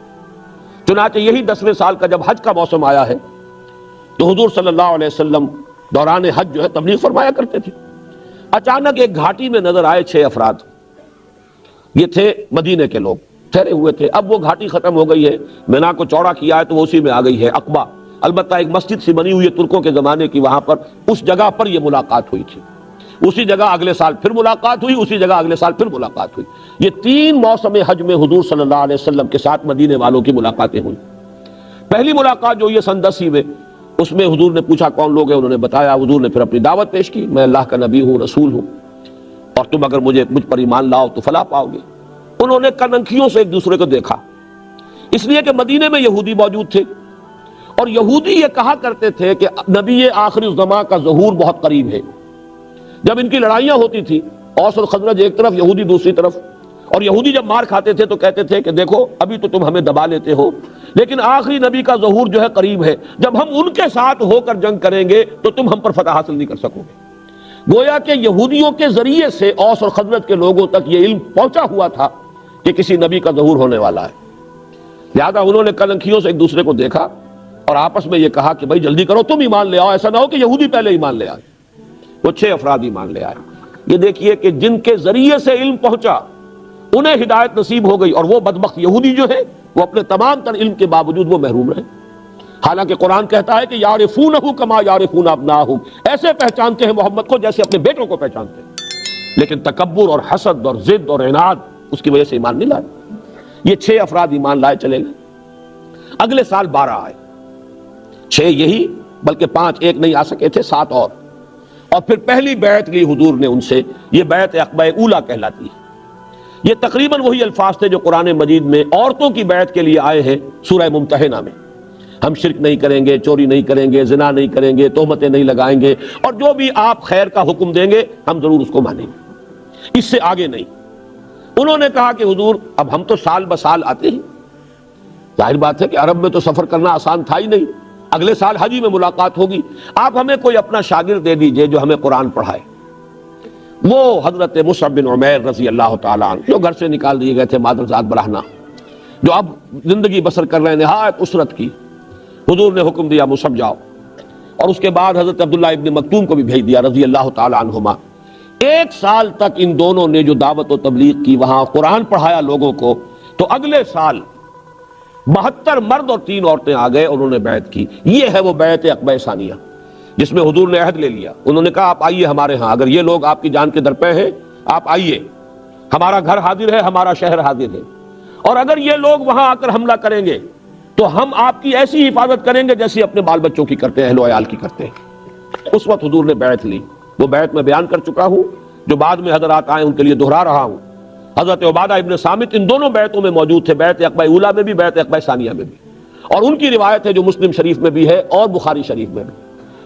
Speaker 1: چنانچہ یہی 10ویں سال کا جب حج کا موسم آیا ہے تو حضور صلی اللہ علیہ وسلم دوران حج جو ہے تبلیغ فرمایا کرتے تھے. اچانک ایک گھاٹی میں نظر آئے 6 افراد. یہ تھے مدینے کے لوگ، ٹھہرے ہوئے تھے. اب وہ گھاٹی ختم ہو گئی ہے، مینا کو چوڑا کیا ہے تو وہ اسی میں آ گئی ہے عقبہ. البتہ ایک مسجد سی بنی ہوئی ہے ترکوں کے زمانے کی، وہاں پر اس جگہ پر یہ ملاقات ہوئی تھی. اسی جگہ اگلے سال پھر ملاقات ہوئی، اسی جگہ اگلے سال پھر ملاقات ہوئی. یہ 3 موسم حج میں حضور صلی اللہ علیہ وسلم کے ساتھ مدینے والوں کی ملاقاتیں ہوئی. پہلی ملاقات جو یہ سن 10 میں، اس میں حضور نے پوچھا کون لوگ ہیں، انہوں نے بتایا. حضور نے پھر اپنی دعوت پیش کی، میں اللہ کا نبی ہوں، رسول ہوں، اور تم اگر مجھ پر ایمان لاؤ تو فلاح پاؤ گے. انہوں نے کنکھیوں سے ایک دوسرے کو دیکھا، اس لیے کہ مدینے میں یہودی موجود تھے اور یہودی یہ کہا کرتے تھے کہ نبی آخری الزماں کا ظہور بہت قریب ہے. جب ان کی لڑائیاں ہوتی تھی، اوس اور خزرج ایک طرف، یہودی دوسری طرف، اور یہودی جب مار کھاتے تھے تو کہتے تھے کہ دیکھو ابھی تو تم ہمیں دبا لیتے ہو، لیکن آخری نبی کا ظہور جو ہے قریب ہے، جب ہم ان کے ساتھ ہو کر جنگ کریں گے تو تم ہم پر فتح حاصل نہیں کر سکو گے. گویا کہ یہودیوں کے ذریعے سے اوس اور خزرج کے لوگوں تک یہ علم پہنچا ہوا تھا کہ کسی نبی کا ظہور ہونے والا ہے. لہذا انہوں نے کلنکھیوں سے ایک دوسرے کو دیکھا اور آپس میں یہ کہا کہ بھائی جلدی کرو، تم ایمان لے آؤ، ایسا نہ ہو کہ یہودی پہلے ایمان لے آئے. وہ 6 افراد ایمان لے آئے. یہ دیکھیے کہ جن کے ذریعے سے علم پہنچا انہیں ہدایت نصیب ہو گئی، اور وہ بدبخت یہودی جو ہے وہ اپنے تمام تر علم کے باوجود وہ محروم رہے. حالانکہ قرآن کہتا ہے کہ یعرفونہ کما یعرفون ابناہم، ایسے پہچانتے ہیں محمد کو جیسے اپنے بیٹوں کو پہچانتے ہیں، لیکن تکبر اور حسد اور ضد اور عناد اس کی وجہ سے ایمان نہیں لائے. یہ 6 افراد ایمان لائے چلے گئے. اگلے سال 12 آئے. 6 یہی، بلکہ 5 ایک نہیں آ سکے تھے، 7 اور پھر پہلی بیعت لی حضور نے ان سے. یہ بیعت عقبہ اولیٰ کہلاتی ہے. یہ تقریباً وہی الفاظ تھے جو قرآن مجید میں عورتوں کی بیعت کے لیے آئے ہیں سورہ ممتحنہ میں. ہم شرک نہیں کریں گے، چوری نہیں کریں گے، زنا نہیں کریں گے، تہمتیں نہیں لگائیں گے، اور جو بھی آپ خیر کا حکم دیں گے ہم ضرور اس کو مانیں گے، اس سے آگے نہیں. انہوں نے کہا کہ حضور اب ہم تو سال بسال آتے ہیں، ظاہر بات ہے کہ عرب میں تو سفر کرنا آسان تھا ہی نہیں، اگلے سال حج میں ملاقات ہوگی، آپ ہمیں کوئی اپنا شاگرد دے دیجئے جو ہمیں قرآن پڑھائے. وہ حضرت مصعب بن عمیر رضی اللہ تعالیٰ عنہ جو گھر سے نکال دیے گئے تھے مادرزاد برہنہ، جو اب زندگی بسر کر رہے ہیں نہایت اسرت کی. حضور نے حکم دیا مصعب جاؤ، اور اس کے بعد حضرت عبداللہ ابن مکتوم کو بھی بھیج دیا رضی اللہ تعالیٰ عنہما. 1 سال تک ان دونوں نے جو دعوت و تبلیغ کی، وہاں قرآن پڑھایا لوگوں کو. تو اگلے سال 72 مرد اور 3 عورتیں آ گئے، انہوں نے بیعت کی. یہ ہے وہ بیعت عقبہ ثانیہ جس میں حضور نے عہد لے لیا. انہوں نے کہا آپ آئیے ہمارے ہاں، اگر یہ لوگ آپ کی جان کے درپے ہیں آپ آئیے، ہمارا گھر حاضر ہے، ہمارا شہر حاضر ہے، اور اگر یہ لوگ وہاں آ کر حملہ کریں گے تو ہم آپ کی ایسی حفاظت کریں گے جیسی اپنے بال بچوں کی کرتے ہیں، اہل و عیال کی کرتے ہیں. اس وقت حضور نے بیعت لی. وہ بیعت میں بیان کر چکا ہوں، جو بعد میں حضرات آئے ان کے لیے دہرا رہا ہوں. حضرت عبادہ ابن صامت ان دونوں بیعتوں میں موجود تھے، بیعت عقبہ اولیٰ میں بھی، بیعت عقبہ ثانیہ میں بھی. اور ان کی روایت ہے جو مسلم شریف میں بھی ہے اور بخاری شریف میں بھی.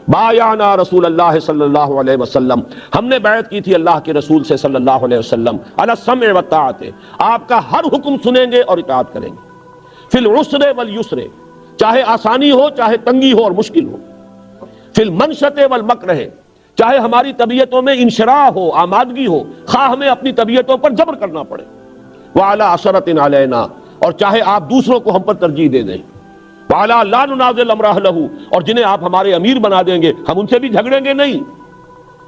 Speaker 1: بایعنا رسول اللہ صلی اللہ علیہ وسلم، ہم نے بیعت کی تھی اللہ کے رسول سے صلی اللہ علیہ وسلم، علی السمع والطاعۃ، آپ کا ہر حکم سنیں گے اور اطاعت کریں گے. فی العسر والیسر، چاہے آسانی ہو چاہے تنگی ہو اور مشکل ہو. فی المنشط والمکرہ، چاہے ہماری طبیعتوں میں انشراح ہو، آمادگی ہو، خواہ ہمیں اپنی طبیعتوں پر جبر کرنا پڑے. وعلی عثرۃ علینا، اور چاہے آپ دوسروں کو ہم پر ترجیح دے دیں. وَعَلَىٰ لَا نُنَازِلُ أَمْرَ أَهْلَهُ، اور جنہیں آپ ہمارے امیر بنا دیں گے ہم ان سے بھی جھگڑیں گے نہیں.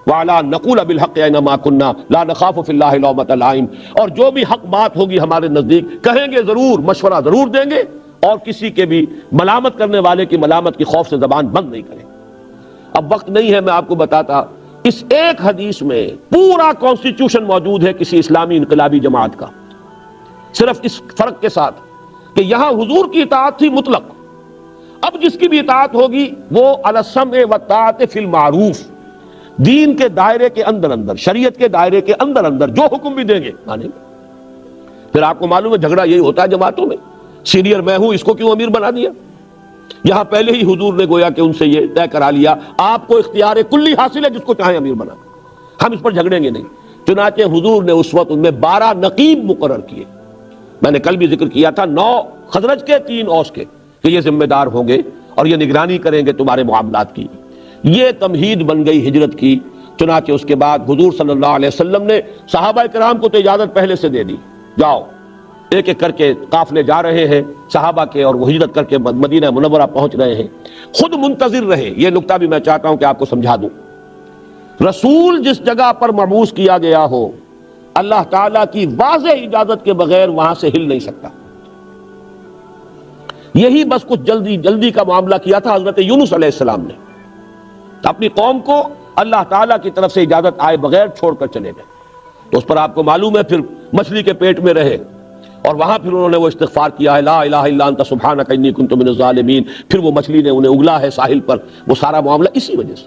Speaker 1: وَعَلَىٰ نَقُولَ بِالْحَقِّ أَيْنَمَا كُنَّا لَا نَخَافُ فِي اللَّهِ لَوْمَةَ لَائِمٍ، اور جو بھی حق بات ہوگی ہمارے نزدیک کہیں گے ضرور، مشورہ ضرور دیں گے، اور کسی کے بھی ملامت کرنے والے کی ملامت کی خوف سے زبان بند نہیں کریں. اب وقت نہیں ہے، میں آپ کو بتاتا، اس ایک حدیث میں پورا کانسٹیٹیوشن موجود ہے کسی اسلامی انقلابی جماعت کا، صرف اس فرق کے ساتھ کہ یہاں حضور کی اطاعت تھی مطلق، اب جس کی بھی اطاعت ہوگی وہ علی السمع والطاعۃ فی المعروف، دین کے دائرے کے اندر اندر، شریعت کے دائرے کے اندر اندر جو حکم بھی دیں گے مانیں گے. پھر آپ کو معلوم ہے جھگڑا یہی ہوتا ہے جماعتوں میں، سینئر میں ہوں، اس کو کیوں امیر بنا دیا؟ یہاں پہلے ہی حضور نے گویا کہ ان سے یہ طے کرا لیا، آپ کو اختیار کلی حاصل ہے، جس کو چاہیں امیر بنا، ہم اس پر جھگڑیں گے نہیں. چنانچہ حضور نے اس وقت ان میں 12 نقیب مقرر کیے. میں نے کل بھی ذکر کیا تھا، 9 خزرج کے 3 اوس کے، کہ یہ ذمہ دار ہوں گے اور یہ نگرانی کریں گے تمہارے معاملات کی. یہ تمہید بن گئی ہجرت کی. چنانچہ اس کے بعد حضور صلی اللہ علیہ وسلم نے صحابہ کرام کو تو اجازت پہلے سے دے دی، جاؤ. ایک ایک کر کے قافلے جا رہے ہیں صحابہ کے، اور وہ ہجرت کر کے مدینہ منورہ پہنچ رہے ہیں. خود منتظر رہے. یہ نقطہ بھی میں چاہتا ہوں کہ آپ کو سمجھا دوں. رسول جس جگہ پر مبعوث کیا گیا ہو، اللہ تعالیٰ کی واضح اجازت کے بغیر وہاں سے ہل نہیں سکتا. یہی بس کچھ جلدی کا معاملہ کیا تھا حضرت یونس علیہ السلام نے. اپنی قوم کو اللہ تعالیٰ کی طرف سے اجازت آئے بغیر چھوڑ کر چلے گئے. تو اس پر آپ کو معلوم ہے پھر مچھلی کے پیٹ میں رہے، اور وہاں پھر انہوں نے وہ استغفار کیا ہے، لا الہ الا انت سبحانک انی کنت من الظالمین. پھر وہ مچھلی نے انہیں اگلا ہے ساحل پر. وہ سارا معاملہ اسی وجہ سے.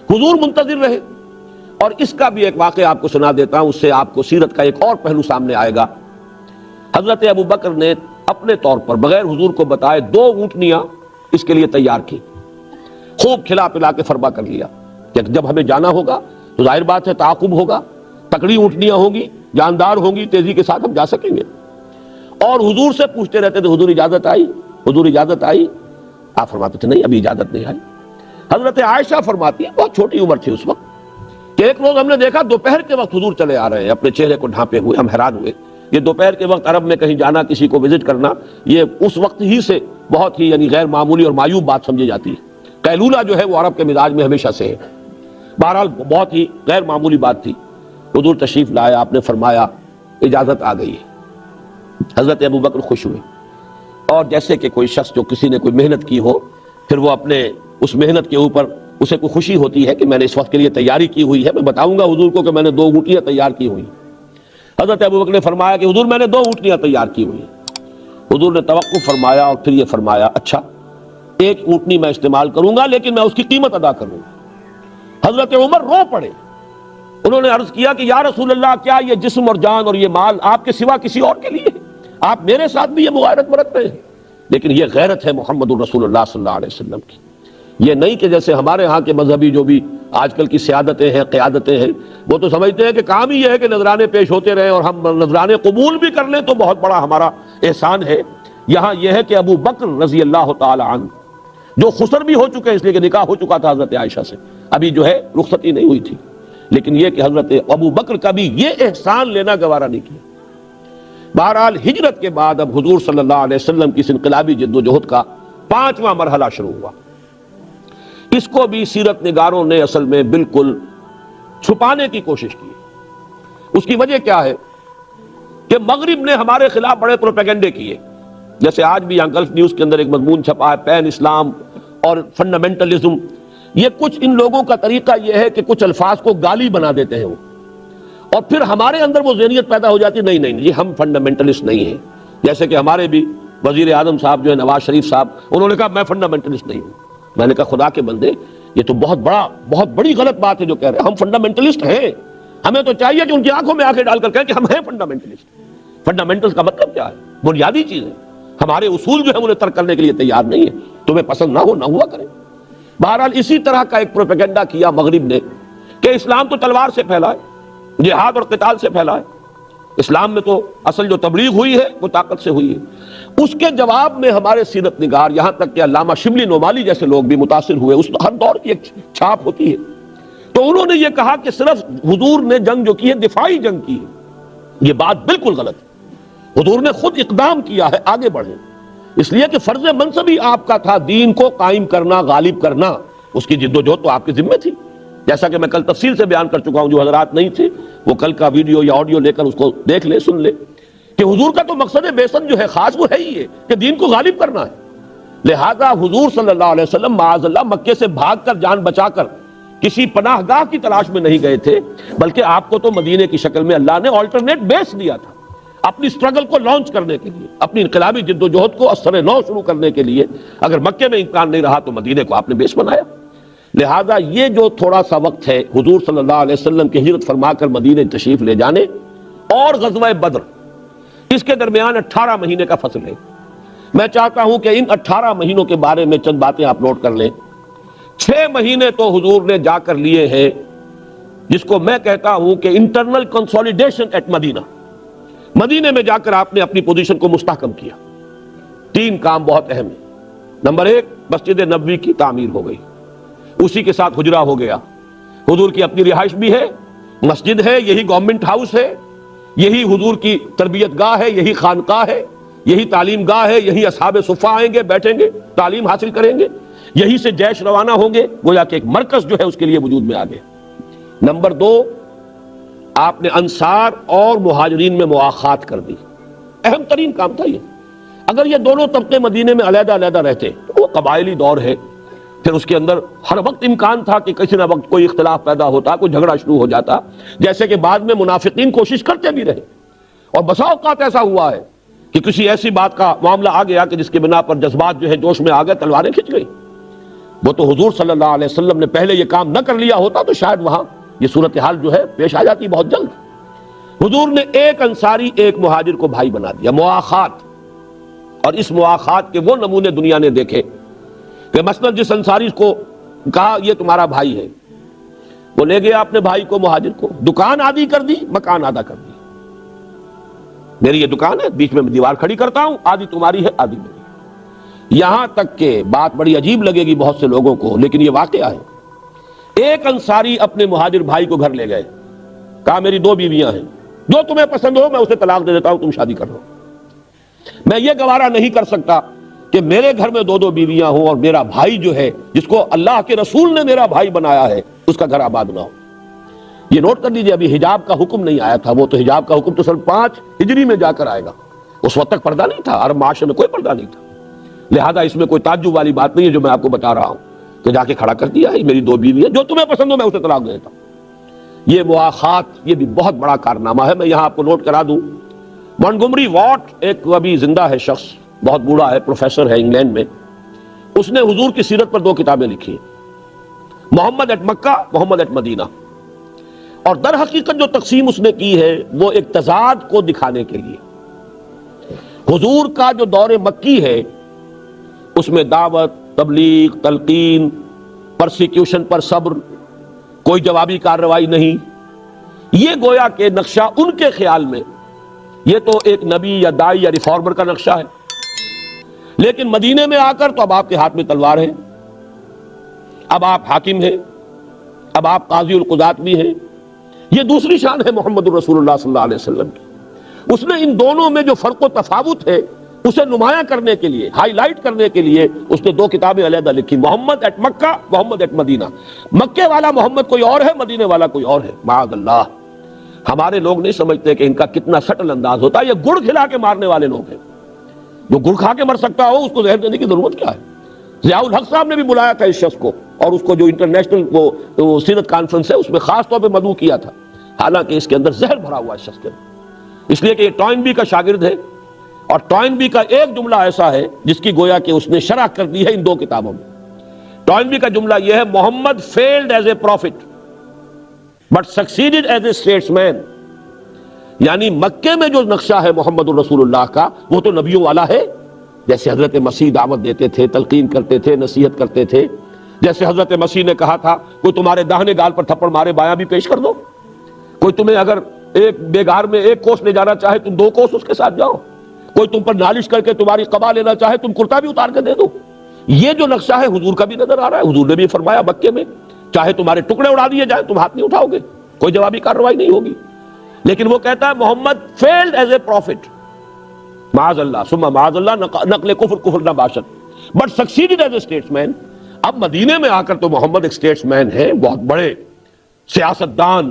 Speaker 1: حضور منتظر رہے. اور اس کا بھی ایک واقعہ آپ کو سنا دیتا ہوں، اس سے آپ کو سیرت کا ایک اور پہلو سامنے آئے گا. حضرت ابو بکر نے اپنے طور پر بغیر حضور کو بتائے 2 اونٹنیاں اس کے لیے تیار کی، خوب کھلا پلا کے فرما کر لیا کہ جب ہمیں جانا ہوگا تو ظاہر بات ہے تعاقب ہوگا، تکڑی اونٹنیاں ہوں گی، جاندار ہوں گی، تیزی کے ساتھ ہم جا سکیں گے. اور حضور سے پوچھتے رہتے تھے، حضور اجازت آئی، حضور اجازت آئی؟ آپ فرماتے تھے نہیں ابھی اجازت نہیں آئی. حضرت عائشہ فرماتی ہے، بہت چھوٹی عمر تھی اس وقت، کہ ایک روز ہم نے دیکھا دوپہر کے وقت حضور چلے آ رہے ہیں اپنے چہرے کو ڈھانپے ہوئے. ہم حیران ہوئے. یہ دوپہر کے وقت عرب میں کہیں جانا، کسی کو وزٹ کرنا، یہ اس وقت ہی سے بہت ہی یعنی غیر معمولی اور معیوب بات سمجھی جاتی ہے. قیلولہ جو ہے وہ عرب کے مزاج میں ہمیشہ سے ہے. بہرحال بہت ہی غیر معمولی بات تھی. حضور تشریف لائے، آپ نے فرمایا اجازت آ گئی ہے. حضرت ابو بکر خوش ہوئے، اور جیسے کہ کوئی شخص جو کسی نے کوئی محنت کی ہو، پھر وہ اپنے اس محنت کے اوپر اسے کوئی خوشی ہوتی ہے کہ میں نے اس وقت کے لیے تیاری کی ہوئی ہے، میں بتاؤں گا حضور کو کہ میں نے 2 اونٹنیاں تیار کی ہوئی. حضرت ابو بکر نے فرمایا کہ حضور میں نے 2 اونٹنیاں تیار کی ہوئی ہیں. حضور نے توقف فرمایا اور پھر یہ فرمایا اچھا 1 اونٹنی میں استعمال کروں گا لیکن میں اس کی قیمت ادا کروں گا. حضرت عمر رو پڑے. انہوں نے عرض کیا کہ یا رسول اللہ، کیا یہ جسم اور جان اور یہ مال آپ کے سوا کسی اور کے لیے ہے؟ آپ میرے ساتھ بھی یہ مغایرت برت رہے ہیں. لیکن یہ غیرت ہے محمد الرسول اللہ صلی اللہ علیہ وسلم کی. یہ نہیں کہ جیسے ہمارے ہاں کے مذہبی جو بھی آج کل کی سیادتیں ہیں، قیادتیں ہیں، وہ تو سمجھتے ہیں کہ کام ہی یہ ہے کہ نذرانے پیش ہوتے رہیں اور ہم نذرانے قبول بھی کر لیں تو بہت بڑا ہمارا احسان ہے. یہاں یہ ہے کہ ابو بکر رضی اللہ تعالی عنہ جو خسر بھی ہو چکے ہیں، اس لیے کہ نکاح ہو چکا تھا حضرت عائشہ سے، ابھی جو ہے رخصتی نہیں ہوئی تھی، لیکن یہ کہ حضرت ابو بکر کا بھی یہ احسان لینا گوارا نہیں کیا. بہرحال ہجرت کے بعد اب حضور صلی اللہ علیہ وسلم کی اس انقلابی جد و جہد کا 5واں مرحلہ شروع ہوا. اس کو بھی سیرت نگاروں نے اصل میں بالکل چھپانے کی کوشش کی. اس کی وجہ کیا ہے کہ مغرب نے ہمارے خلاف بڑے پروپیگنڈے کیے. جیسے آج بھی گلف نیوز کے اندر ایک مضمون چھپا ہے، پین اسلام اور فنڈامنٹلزم. یہ کچھ ان لوگوں کا طریقہ یہ ہے کہ کچھ الفاظ کو گالی بنا دیتے ہیں وہ، اور پھر ہمارے اندر وہ ذہنیت پیدا ہو جاتی ہے نہیں یہ ہم فنڈامنٹلسٹ نہیں ہیں. جیسے کہ ہمارے بھی وزیر اعظم صاحب جو ہے نواز شریف صاحب، انہوں نے کہا میں فنڈامنٹلسٹ نہیں ہوں. میں نے کہا خدا کے بندے، یہ تو بہت بڑی غلط بات ہے جو کہہ رہے ہیں. ہم فنڈامنٹلسٹ ہیں، ہمیں تو چاہیے کہ ان کی آنکھوں میں آنکھیں ڈال کر کہیں کہ ہم ہیں فنڈامنٹلسٹ. فنڈامنٹلس کا مطلب کیا ہے؟ بنیادی چیز ہے. ہمارے اصول جو ہے انہیں ترک کرنے کے لیے تیار نہیں ہے. تمہیں پسند نہ ہو نہ ہوا کریں. بہرحال اسی طرح کا ایک پروپیگنڈا کیا مغرب نے کہ اسلام تو تلوار سے پھیلا ہے، جہاد اور قتال سے پھیلا ہے. اسلام میں تو اصل جو تبلیغ ہوئی ہے وہ طاقت سے ہوئی ہے. اس کے جواب میں ہمارے سیرت نگار، یہاں تک کہ علامہ شبلی نعمانی جیسے لوگ بھی متاثر ہوئے. اس ہر دور کی ایک چھاپ ہوتی ہے. تو انہوں نے یہ کہا کہ صرف حضور نے جنگ جو کی ہے دفاعی جنگ کی ہے. یہ بات بالکل غلط ہے. حضور نے خود اقدام کیا ہے آگے بڑھے. اس لیے کہ فرض منصبی آپ کا تھا دین کو قائم کرنا، غالب کرنا، اس کی جد و جہد تو آپ کے ذمہ تھی، جیسا کہ میں کل تفصیل سے بیان کر چکا ہوں۔ جو حضرات نہیں تھے وہ کل کا ویڈیو یا آڈیو لے کر اس کو دیکھ لے، سن لے، کہ حضور کا تو مقصد بعثت جو ہے خاص وہ ہے ہی ہے کہ دین کو غالب کرنا ہے۔ لہذا حضور صلی اللہ علیہ وسلم معاذ اللہ مکے سے بھاگ کر جان بچا کر کسی پناہ گاہ کی تلاش میں نہیں گئے تھے، بلکہ آپ کو تو مدینے کی شکل میں اللہ نے آلٹرنیٹ بیس دیا تھا اپنی سٹرگل کو لانچ کرنے کے لیے، اپنی انقلابی جد و جہد کو اثر نو شروع کرنے کے لیے۔ اگر مکے میں امکان نہیں رہا تو مدینے کو آپ نے بیس بنایا۔ لہذا یہ جو تھوڑا سا وقت ہے حضور صلی اللہ علیہ وسلم کی ہجرت فرما کر مدینے تشریف لے جانے اور غزوہ بدر، اس کے درمیان 18 مہینے کا فصل ہے۔ میں چاہتا ہوں کہ ان 18 مہینوں کے بارے میں چند باتیں آپ نوٹ کر لیں۔ 6 مہینے تو حضور نے جا کر لیے ہیں، جس کو میں کہتا ہوں کہ انٹرنل کنسولیڈیشن ایٹ مدینہ۔ مدینے میں جا کر آپ نے اپنی پوزیشن کو مستحکم کیا۔ 3 کام بہت اہم ہیں۔ نمبر 1، مسجد نبوی کی تعمیر ہو گئی، اسی کے ساتھ حجرہ ہو گیا۔ حضور کی اپنی رہائش بھی ہے، مسجد ہے، یہی گورنمنٹ ہاؤس ہے، یہی حضور کی تربیت گاہ ہے، یہی خانقاہ ہے، یہی تعلیم گاہ ہے، یہی اصحاب صفہ آئیں گے، بیٹھیں گے، تعلیم حاصل کریں گے، یہی سے جیش روانہ ہوں گے، گویا کہ ایک مرکز جو ہے اس کے لیے وجود میں آ گئے۔ نمبر 2، آپ نے انصار اور مہاجرین میں مواخات کر دی۔ اہم ترین کام تھا یہ۔ اگر یہ دونوں طبقے مدینے میں علیحدہ علیحدہ رہتے تو وہ قبائلی دور ہے، پھر اس کے اندر ہر وقت امکان تھا کہ کسی نہ وقت کوئی اختلاف پیدا ہوتا، کوئی جھگڑا شروع ہو جاتا، جیسے کہ بعد میں منافقین کوشش کرتے بھی رہے، اور بسا اوقات ایسا ہوا ہے کہ کسی ایسی بات کا معاملہ آ گیا کہ جس کے بنا پر جذبات جو ہے جوش میں آ گئے، تلواریں کھنچ گئی۔ وہ تو حضور صلی اللہ علیہ وسلم نے پہلے یہ کام نہ کر لیا ہوتا تو شاید وہاں یہ صورتحال جو ہے پیش آ جاتی بہت جلد۔ حضور نے ایک انصاری ایک مہاجر کو بھائی بنا دیا، مواخات۔ اور اس مواخات کے وہ نمونے دنیا نے دیکھے کہ مثلا جس انصاری کو کہا یہ تمہارا بھائی ہے، وہ لے گیا اپنے بھائی کو، مہاجر کو، دکان آدھی کر دی، مکان آدھا کر دی۔ میری یہ دکان ہے، بیچ میں دیوار کھڑی کرتا ہوں، آدھی تمہاری ہے آدھی میری ہے۔ یہاں تک کہ بات بڑی عجیب لگے گی بہت سے لوگوں کو، لیکن یہ واقعہ ہے۔ ایک انصاری اپنے مہاجر بھائی کو گھر لے گئے، کہا میری 2 بیویاں ہیں، جو تمہیں پسند ہو میں اسے طلاق دے دیتا ہوں، تم شادی کر لو۔ میں یہ گوارا نہیں کر سکتا کہ میرے گھر میں 2 بیویاں ہوں اور میرا بھائی جو ہے جس کو اللہ کے رسول نے میرا بھائی بنایا ہے اس کا گھر آباد نہ ہو۔ یہ نوٹ کر لیجئے، ابھی حجاب کا حکم نہیں آیا تھا، وہ تو حجاب کا حکم تو سن 5 ہجری میں جا کر آئے گا۔ اس وقت تک پردہ نہیں تھا، عرب معاشرے میں کوئی پردہ نہیں تھا۔ لہذا اس میں کوئی تعجب والی بات نہیں ہے جو میں آپ کو بتا رہا ہوں کہ جا کے کھڑا کر دیا ہے، میری 2 بیوی ہیں، جو تمہیں پسند ہو میں اسے طلاق دے دیتا ہوں۔ یہ مواخات، یہ بھی بہت بڑا کارنامہ ہے۔ میں یہاں آپ کو نوٹ کرا دوں، مونٹگومری واٹ ایک ابھی زندہ ہے شخص، بہت بوڑھا ہے، پروفیسر ہے انگلینڈ میں، اس نے حضور کی سیرت پر 2 کتابیں لکھی، محمد at Mecca, Muhammad at Medina. اور در حقیقت جو تقسیم اس نے کی ہے وہ ایک تضاد کو دکھانے کے لیے۔ حضور کا جو دور مکی ہے اس میں دعوت، تبلیغ، تلقین، پرسیکیوشن پر صبر، کوئی جوابی کارروائی نہیں، یہ گویا کہ نقشہ ان کے خیال میں یہ تو ایک نبی یا دائی یا ریفارمر کا نقشہ ہے۔ لیکن مدینے میں آ کر تو اب آپ کے ہاتھ میں تلوار ہے، اب آپ حاکم ہیں، اب آپ قاضی القضات بھی ہیں۔ یہ دوسری شان ہے محمد الرسول اللہ صلی اللہ علیہ وسلم کی۔ اس نے ان دونوں میں جو فرق و تفاوت ہے اسے نمایاں کرنے کے لیے، ہائی لائٹ کرنے کے لیے اس نے 2 کتابیں علیحدہ لکھی، محمد at Mecca, Muhammad at Medina. مکے والا محمد کوئی اور ہے، مدینے والا کوئی اور ہے، معاذ اللہ۔ ہمارے لوگ نہیں سمجھتے کہ ان کا کتنا سٹل انداز ہوتا ہے۔ یہ گڑ کھلا کے مارنے والے لوگ ہیں، جو گڑ کھا کے مر سکتا ہو اس کو زہر دینے کی ضرورت کیا ہے؟ ضیاء الحق صاحب نے بھی بلایا تھا اس شخص کو، اور اس کو جو انٹرنیشنل وہ سیرت کانفرنس ہے اس میں خاص طور پہ مدعو کیا تھا، حالانکہ اس کے اندر زہر بھرا ہوا ہے اس شخص کے اندر، اس لیے کہ یہ ٹوائنبی کا شاگرد ہے، اور ٹوائنبی کا ایک جملہ ایسا ہے جس کی گویا کہ اس نے شرح کر دی ہے ان 2 کتابوں میں۔ ٹوائنبی کا جملہ یہ ہے، Muhammad failed as a prophet but succeeded as a statesman. یعنی مکے میں جو نقشہ ہے محمد الرسول اللہ کا وہ تو نبیوں والا ہے، جیسے حضرت مسیح دعوت دیتے تھے، تلقین کرتے تھے، نصیحت کرتے تھے، جیسے حضرت مسیح نے کہا تھا کوئی تمہارے داہنے گال پر تھپڑ مارے بایاں بھی پیش کر دو، کوئی تمہیں اگر ایک بیگار میں 1 کوس لے جانا چاہے تم 2 کوس اس کے ساتھ جاؤ، کوئی تم پر نالش کر کے تمہاری قبا لینا چاہے تم کرتا بھی اتار کے دے دو۔ یہ جو نقشہ ہے حضور کا بھی نظر آ رہا ہے، حضور نے بھی فرمایا مکے میں چاہے تمہارے ٹکڑے اڑا دیے جائیں تم ہاتھ نہیں اٹھاؤ گے، کوئی جوابی کارروائی نہیں ہوگی۔ لیکن وہ کہتا ہے Muhammad failed as a profit, معاذ اللہ ثم معاذ اللہ نقل کفر نہ باشد but succeeded as a status مین. اب مدینے میں آ کر تو محمد ایک اسٹیٹس مین ہیں، بہت بڑے سیاستدان،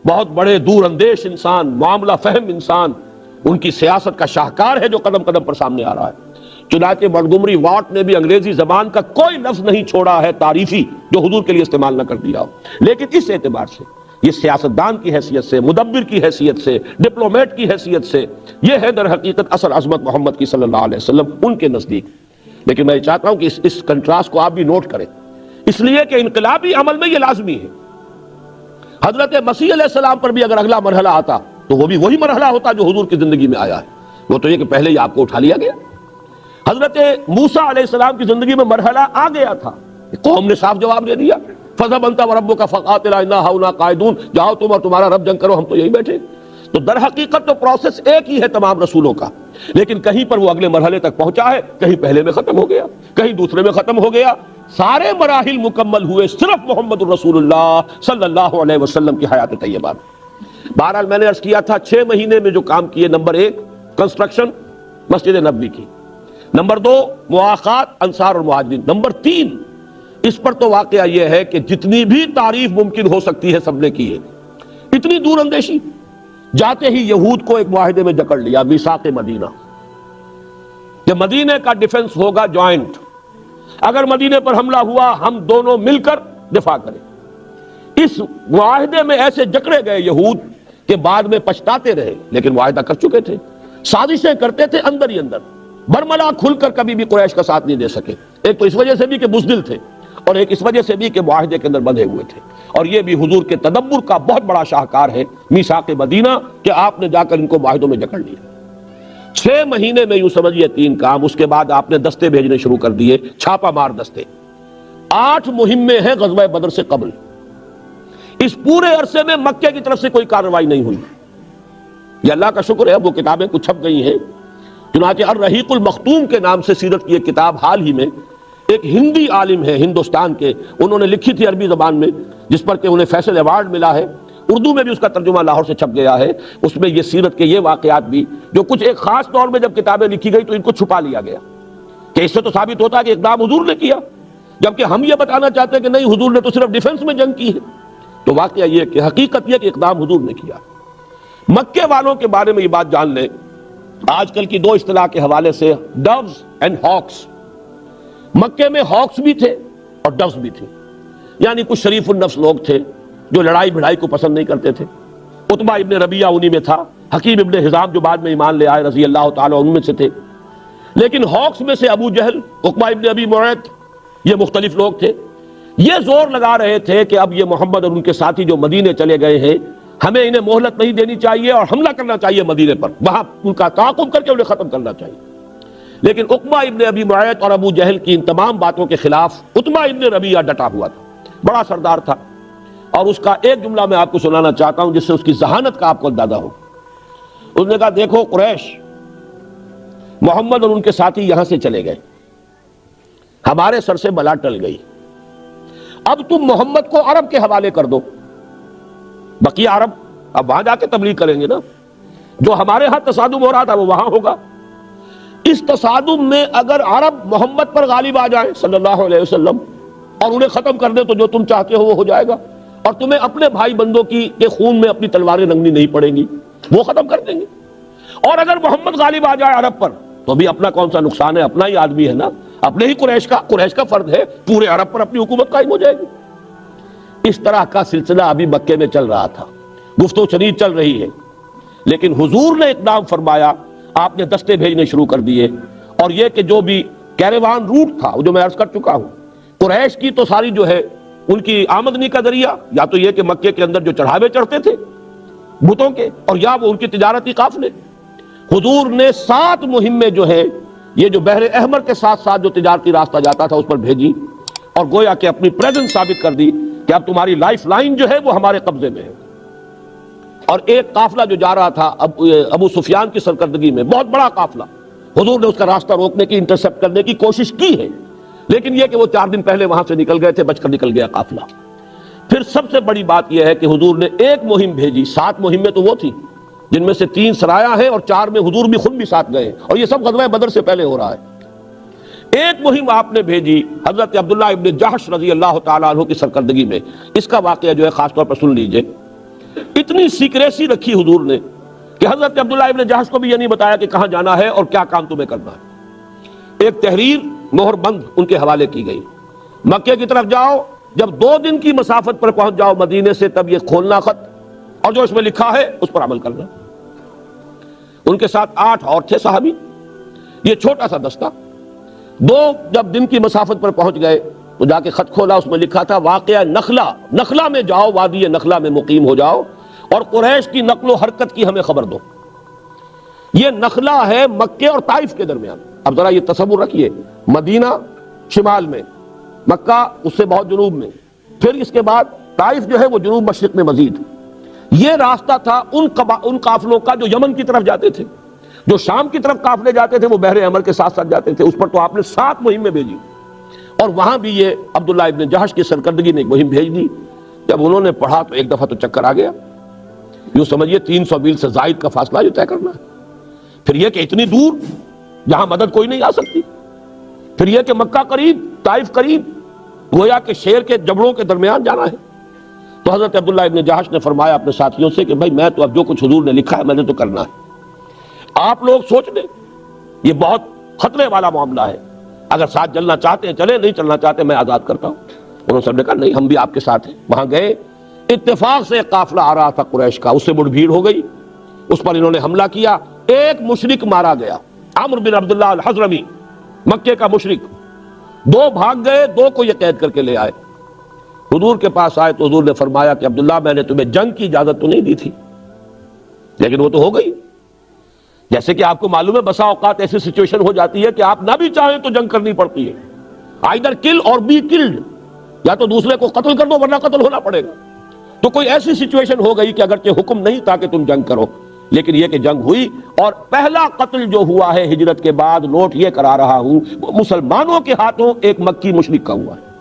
Speaker 1: بہت بڑے دور اندیش انسان، معاملہ فہم انسان، ان کی سیاست کا شاہکار ہے جو قدم قدم پر سامنے آ رہا ہے. چنانچہ منٹگومری واٹ نے بھی انگریزی زبان کا کوئی لفظ نہیں چھوڑا ہے تعریفی جو حضور کے لیے استعمال نہ کر دیا ہو. لیکن اس اعتبار سے یہ سیاستدان کی حیثیت سے، مدبر کی حیثیت سے، ڈپلومیٹ کی حیثیت سے یہ ہے در حقیقت اصل عظمت محمد کی صلی اللہ علیہ وسلم ان کے نزدیک. لیکن میں چاہتا ہوں کہ اس کنٹراسٹ کو آپ بھی نوٹ کریں، اس لیے کہ انقلابی عمل میں یہ لازمی ہے. حضرت مسیح علیہ السلام پر بھی اگر اگلا مرحلہ آتا تو وہ بھی وہی مرحلہ ہوتا جو حضور کی زندگی میں آیا ہے. وہ تو یہ کہ پہلے ہی آپ کو اٹھا لیا گیا. حضرت موسیٰ علیہ السلام کی زندگی میں مرحلہ آ گیا تھا، قوم نے صاف جواب دے دیا فَذْهَبْ أَنْتَ وَرَبُّكَ فَقَاتِلَا إِنَّا هَاهُنَا قَاعِدُونَ، جاؤ تم اور تمہارا رب جنگ کرو، ہم تو یہی بیٹھے. تو در حقیقت تو پروسیس ایک ہی ہے تمام رسولوں کا، لیکن کہیں پر وہ اگلے مرحلے تک پہنچا ہے، کہیں پہلے میں ختم ہو گیا، کہیں دوسرے میں ختم ہو گیا. سارے مراحل مکمل ہوئے صرف محمد الرسول اللہ صلی اللہ علیہ وسلم کی حیات طیبہ میں. بہرحال میں نے عرض کیا تھا 6 مہینے میں جو کام کیے، نمبر 1 کنسٹرکشن مسجد نبوی کی، نمبر 2 مواخات انصار اور مہاجرین، نمبر 3 اس پر تو واقعہ یہ ہے کہ جتنی بھی تعریف ممکن ہو سکتی ہے سب نے کی ہے. اتنی دور اندیشی، جاتے ہی یہود کو ایک معاہدے میں جکڑ لیا، میثاق مدینہ، کہ مدینے کا ڈیفنس ہوگا جوائنٹ، اگر مدینے پر حملہ ہوا ہم دونوں مل کر دفاع کریں. اس معاہدے میں ایسے جکڑے گئے یہود کہ بعد میں پچھتاتے رہے، لیکن معاہدہ کر چکے تھے، سازشیں کرتے تھے اندر ہی اندر، برملا کھل کر کبھی بھی قریش کا ساتھ نہیں دے سکے. ایک تو اس وجہ سے بھی کہ بزدل تھے، اور ایک اس وجہ سے بھی کہ معاہدے کے اندر بندھے ہوئے تھے. اور یہ بھی حضور کے تدبر کا بہت بڑا شاہکار ہے میثاق مدینہ کہ آپ نے جا کر ان کو معاہدوں میں جکڑ لیا. 6 مہینے میں یوں سمجھیے 3 کام. اس کے بعد آپ نے دستے بھیجنے شروع کر دیے، چھاپا مار دستے. 8 مہمیں ہیں غزوہ بدر سے قبل. اس پورے عرصے میں مکے کی طرف سے کوئی کارروائی نہیں ہوئی. یہ اللہ کا شکر ہے، وہ کتابیں کچھ چھپ گئی ہیں. چنانچہ الرحیق المختوم کے نام سے سیرت کی ایک کتاب حال ہی میں ایک ہندی عالم ہے ہندوستان کے، انہوں نے لکھی تھی عربی زبان میں، جس پر کہ انہیں فیصل ایوارڈ ملا ہے. اردو میں بھی اس کا ترجمہ لاہور سے چھپ گیا ہے. اس میں یہ سیرت کے یہ واقعات بھی جو کچھ ایک خاص طور میں جب کتابیں لکھی گئی تو ان کو چھپا لیا گیا کہ اس سے تو ثابت ہوتا ہے کہ اقدام حضور نے کیا، جبکہ ہم یہ بتانا چاہتے ہیں کہ نہیں، حضور نے تو صرف ڈیفنس میں جنگ کی ہے. تو واقعہ یہ کہ حقیقت یہ کہ اقدام حضور نے کیا. مکے والوں کے بارے میں یہ بات جان لیں، آج کل کی 2 اصطلاح کے حوالے سے، ڈوز اینڈ ہاکس. مکے میں ہاکس بھی تھے اور ڈوز بھی تھے، یعنی کچھ شریف النفس لوگ تھے جو لڑائی بھڑائی کو پسند نہیں کرتے تھے. عتبہ ابن ربیعہ انہی میں تھا، حکیم ابن حزام جو بعد میں ایمان لے آئے رضی اللہ تعالیٰ ان میں سے تھے. لیکن ہاکس میں سے ابو جہل، عقبہ ابن ابی معیط، یہ مختلف لوگ تھے. یہ زور لگا رہے تھے کہ اب یہ محمد اور ان کے ساتھی جو مدینے چلے گئے ہیں، ہمیں انہیں مہلت نہیں دینی چاہیے اور حملہ کرنا چاہیے مدینے پر، وہاں ان کا تعاقب کر کے انہیں ختم کرنا چاہیے. لیکن عقبہ ابن ابی معیط اور ابو جہل کی ان تمام باتوں کے خلاف عتبہ ابن ربیعہ ڈٹا ہوا تھا، بڑا سردار تھا. اور اس کا ایک جملہ میں آپ کو سنانا چاہتا ہوں جس سے اس کی ذہانت کا آپ کو اندازہ ہو. اس نے کہا دیکھو قریش، محمد اور ان کے ساتھی یہاں سے چلے گئے، ہمارے سر سے بلا ٹل گئی، اب تم محمد کو عرب کے حوالے کر دو، بقیہ عرب اب وہاں جا کے تبلیغ کریں گے نا، جو ہمارے ہاں تصادم ہو رہا تھا وہ وہاں ہوگا. اس تصادم میں اگر عرب محمد پر غالب آ جائیں صلی اللہ علیہ وسلم اور انہیں ختم کر دیں تو جو تم چاہتے ہو وہ ہو جائے گا، اور تمہیں اپنے بھائی بندوں کے خون میں اپنی تلواریں رنگنی نہیں پڑیں گی، وہ ختم کر دیں گے. اور اگر محمد غالب آ جائے عرب پر تو بھی اپنا کون سا نقصان ہے، اپنا ہی آدمی ہے نا، اپنے ہی قریش کا فرد ہے، پورے عرب پر اپنی حکومت قائم ہو جائے گی. اس طرح کا سلسلہ ابھی مکے میں چل رہا تھا، گفت و شنید چل رہی ہے. لیکن حضور نے اقدام فرمایا، آپ نے دستے بھیجنے شروع کر دیے. اور یہ کہ جو بھی کیروان روٹ تھا، جو میں عرض کر چکا ہوں، قریش کی تو ساری جو ہے ان کی آمدنی کا ذریعہ یا تو یہ کہ مکے کے اندر جو چڑھاوے چڑھتے تھے بتوں کے، اور یا وہ ان کی تجارتی قافلے. حضور نے 7 مہمیں جو ہے یہ جو بحر احمر کے ساتھ ساتھ جو تجارتی راستہ جاتا تھا اس پر بھیجی، اور گویا کہ اپنی پریزنس ثابت کر دی کہ اب تمہاری لائف لائن جو ہے وہ ہمارے قبضے میں ہے. اور ایک قافلہ جو جا رہا تھا ابو سفیان کی سرکردگی میں، بہت بڑا قافلہ، حضور نے اس کا راستہ روکنے کی، انٹرسپٹ کرنے کی کوشش کی ہے، لیکن یہ کہ وہ 4 دن پہلے وہاں سے نکل گئے تھے، بچ کر نکل گیا قافلہ. پھر سب سے بڑی بات یہ ہے کہ حضور نے ایک مہم بھیجی، 7 مہمیں تو وہ تھی جن میں سے 3 سرایہ ہیں اور 4 میں حضور بھی خود بھی ساتھ گئے، اور یہ سب غزوہ بدر سے پہلے ہو رہا ہے۔ ایک مہم آپ نے بھیجی حضرت عبداللہ ابن جحش رضی اللہ تعالیٰ عنہ کی سرکردگی میں، اس کا واقعہ جو ہے خاص طور پر سن لیجئے۔ اتنی سیکریسی رکھی حضور نے کہ حضرت عبداللہ ابن جحش کو بھی یہ نہیں بتایا کہ کہاں جانا ہے اور کیا کام تمہیں کرنا ہے۔ ایک تحریر مہر بند ان کے حوالے کی گئی، مکے کی طرف جاؤ، جب 2 دن کی مسافت پر پہنچ جاؤ مدینے سے تب یہ کھولنا خط، اور جو اس میں لکھا ہے اس پر عمل کرنا۔ ان کے ساتھ 8 اور تھے صحابی، یہ چھوٹا سا دستہ۔ 2 جب دن کی مسافت پر پہنچ گئے تو جا کے خط کھولا، اس میں لکھا تھا واقعہ نخلا میں جاؤ، وادی نخلا میں مقیم ہو جاؤ اور قریش کی نقل و حرکت کی ہمیں خبر دو۔ یہ نخلا ہے مکے اور طائف کے درمیان۔ اب ذرا یہ تصور رکھیے، مدینہ شمال میں، مکہ اس سے بہت جنوب میں، پھر اس کے بعد طائف جو ہے وہ جنوب مشرق میں مزید۔ یہ راستہ تھا ان قافلوں کا جو یمن کی طرف جاتے تھے، جو شام کی طرف قافلے جاتے تھے وہ بحر احمر کے ساتھ ساتھ جاتے تھے۔ اس پر تو آپ نے 7 مہمیں بھیجی، اور وہاں بھی یہ عبداللہ ابن جحش کی سرکردگی نے ایک مہم بھیج دی۔ جب انہوں نے پڑھا تو ایک دفعہ تو چکر آ گیا، یوں سمجھیے 300 میل سے زائد کا فاصلہ جو طے کرنا ہے، پھر یہ کہ اتنی دور جہاں مدد کوئی نہیں آ سکتی، پھر یہ کہ مکہ قریب طائف قریب، گویا کہ شیر کے جبڑوں کے درمیان جانا ہے۔ تو حضرت عبداللہ ابن جحش نے فرمایا اپنے ساتھیوں سے کہ بھائی میں تو اب جو کچھ حضور نے لکھا ہے میں نے تو کرنا ہے، آپ لوگ سوچ لیں، یہ بہت خطرے والا معاملہ ہے، اگر ساتھ چلنا چاہتے ہیں چلیں، نہیں چلنا چاہتے میں آزاد کرتا ہوں۔ انہوں نے سب نے کہا نہیں ہم بھی آپ کے ساتھ ہیں۔ وہاں گئے، اتفاق سے ایک قافلہ آ رہا تھا قریش کا، اس سے مڑ بھیڑ ہو گئی، اس پر انہوں نے حملہ کیا، ایک مشرک مارا گیا، عمرو بن عبداللہ الحضرمی، مکے کا مشرک۔ 2 بھاگ گئے، 2 کو یہ قید کر کے لے آئے، حضور کے پاس آئے تو حضور نے فرمایا کہ عبداللہ میں نے تمہیں جنگ کی اجازت تو نہیں دی تھی، لیکن وہ تو ہو گئی۔ جیسے کہ آپ کو معلوم ہے بسا اوقات ایسی سچویشن ہو جاتی ہے کہ آپ نہ بھی چاہیں تو جنگ کرنی پڑتی ہے، آئیدر کل اور بی کلڈ، یا تو دوسرے کو قتل کر دو ورنہ قتل ہونا پڑے گا۔ تو کوئی ایسی سچویشن ہو گئی کہ اگرچہ حکم نہیں تھا کہ تم جنگ کرو، لیکن یہ کہ جنگ ہوئی، اور پہلا قتل جو ہوا ہے ہجرت کے بعد، نوٹ یہ کرا رہا ہوں، وہ مسلمانوں کے ہاتھوں ایک مکی مشرک کا ہوا ہے۔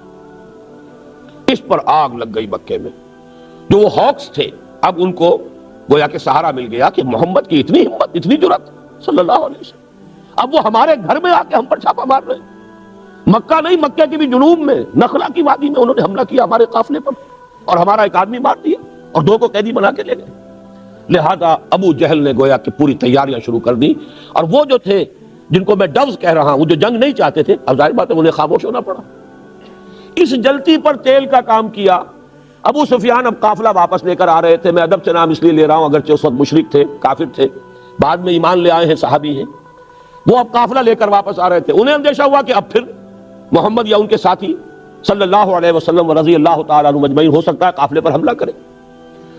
Speaker 1: اس پر آگ لگ گئی مکے میں، جو وہ ہاکس تھے اب ان کو گویا کہ سہارا مل گیا کہ محمد کی اتنی ہمت، اتنی جرأت صلی اللہ علیہ وسلم، اب وہ ہمارے گھر میں آ کے ہم پر چھاپا مار رہے ہیں۔ مکہ نہیں، مکہ کی بھی جنوب میں نخلا کی وادی میں انہوں نے حملہ کیا ہمارے قافلے پر، اور ہمارا ایک آدمی مار دیا اور 2 کو قیدی بنا کے لے گئے۔ لہذا ابو جہل نے گویا کہ پوری تیاریاں شروع کر دی، اور وہ جو تھے جن کو میں ڈوز کہہ رہا ہوں، جو جنگ نہیں چاہتے تھے، اب ظاہر بات ہے انہیں خاموش ہونا پڑا۔ اس جلتی پر تیل کا کام کیا۔ ابو سفیان اب قافلہ واپس لے کر آ رہے تھے، میں ادب سے نام اس لیے لے رہا ہوں اگرچہ اس وقت مشرک تھے، کافر تھے، بعد میں ایمان لے آئے ہیں، صحابی ہیں، وہ اب قافلہ لے کر واپس آ رہے تھے۔ انہیں اندیشہ ہوا کہ اب پھر محمد یا ان کے ساتھی صلی اللہ علیہ وسلم و رضی اللہ تعالیٰ عنہ مجمعین ہو سکتا ہے قافلے پر حملہ کرے۔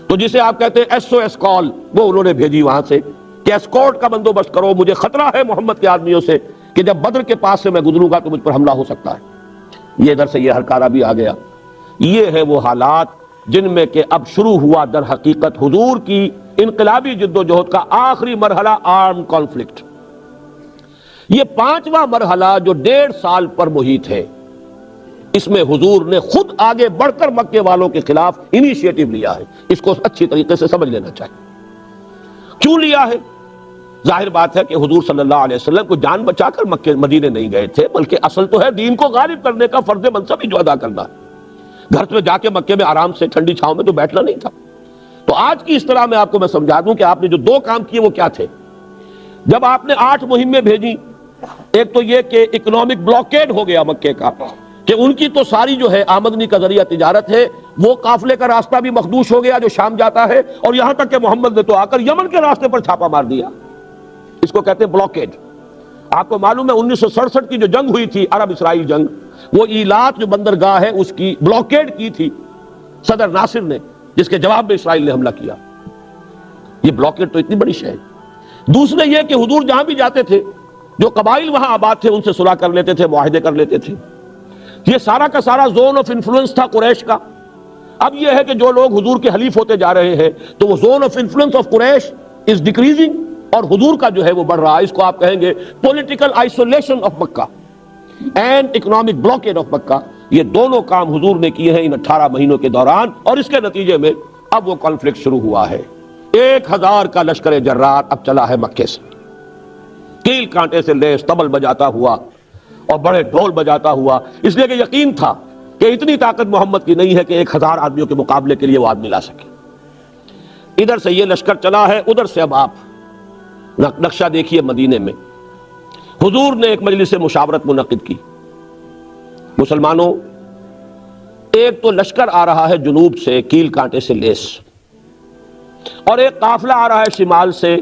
Speaker 1: تو جسے آپ کہتے ہیں SOS کال، وہ انہوں نے بھیجی وہاں سے کہ اسکورٹ کا بندوبست کرو، مجھے خطرہ ہے محمد کے آدمیوں سے کہ جب بدر کے پاس سے میں گزروں گا تو مجھ پر حملہ ہو سکتا ہے۔ یہ ادھر سے یہ ہرکارہ بھی آ گیا۔ یہ ہے وہ حالات جن میں کہ اب شروع ہوا در حقیقت حضور کی انقلابی جد و جہد کا آخری مرحلہ، آرم کانفلکٹ۔ یہ 5واں مرحلہ جو 1.5 سال پر محیط ہے، اس میں حضور نے خود آگے بڑھ کر مکے والوں کے خلاف انیشیٹو لیا ہے۔ اس کو اچھی طریقے سے سمجھ لینا چاہیے۔ کیوں لیا ہے؟ ظاہر بات ہے کہ حضور صلی اللہ علیہ وسلم کو جان بچا کر مکے مدینے نہیں گئے تھے، بلکہ اصل تو ہے دین کو غالب کرنے کا فرض منصب ہی جو ادا کرنا ہے۔ گھر میں جا کے مکے میں آرام سے ٹھنڈی چھاؤں میں تو بیٹھنا نہیں تھا۔ تو آج کی اس طرح میں آپ کو میں سمجھا دوں کہ آپ نے جو 2 کام کیے وہ کیا تھے۔ جب آپ نے 8 مہمیں بھیجی، ایک تو یہ کہ اکنامک بلاکیڈ ہو گیا مکے کا، کہ ان کی تو ساری جو ہے آمدنی کا ذریعہ تجارت ہے، وہ قافلے کا راستہ بھی مخدوش ہو گیا جو شام جاتا ہے، اور یہاں تک کہ محمد نے تو آ کر یمن کے راستے پر چھاپا مار دیا۔ اس کو کہتے ہیں بلاکیڈ۔ آپ کو معلوم ہے 1967 کی جو جنگ ہوئی تھی، عرب اسرائیل جنگ، وہ ایلات جو بندرگاہ ہے اس کی بلاکیڈ کی تھی صدر ناصر نے، جس کے جواب میں اسرائیل نے حملہ کیا۔ یہ بلاکیڈ تو اتنی بڑی شے ہے۔ دوسرے یہ کہ حضور جہاں بھی جاتے تھے، جو قبائل وہاں آباد تھے ان سے صلح کر لیتے تھے، معاہدے کر لیتے تھے۔ یہ سارا کا سارا زون آف انفلوئنس تھا قریش کا۔ اب یہ ہے کہ جو لوگ حضور کے حلیف ہوتے جا رہے ہیں تو وہ zone of influence of Quraysh is decreasing, اور حضور کا جو ہے وہ بڑھ رہا ہے۔ اس کو آپ کہیں گے political isolation of Mecca and economic blockade of Mecca. یہ دونوں کام حضور نے کیے ہیں ان 18 مہینوں کے دوران، اور اس کے نتیجے میں اب وہ کانفلکٹ شروع ہوا ہے۔ 1000 کا لشکر جرار اب چلا ہے مکے سے، کیل کانٹے سے لیس، طبل بجاتا ہوا اور بڑے ڈھول بجاتا ہوا، اس لیے کہ یقین تھا کہ اتنی طاقت محمد کی نہیں ہے کہ 1000 آدمیوں کے مقابلے کے لیے وہ آدمی لا سکے۔ ادھر سے یہ لشکر چلا ہے، ادھر سے اب آپ نقشہ دیکھیے مدینے میں حضور نے ایک مجلس مشاورت منعقد کی۔ مسلمانوں، ایک تو لشکر آ رہا ہے جنوب سے کیل کانٹے سے لیس، اور ایک قافلہ آ رہا ہے شمال سے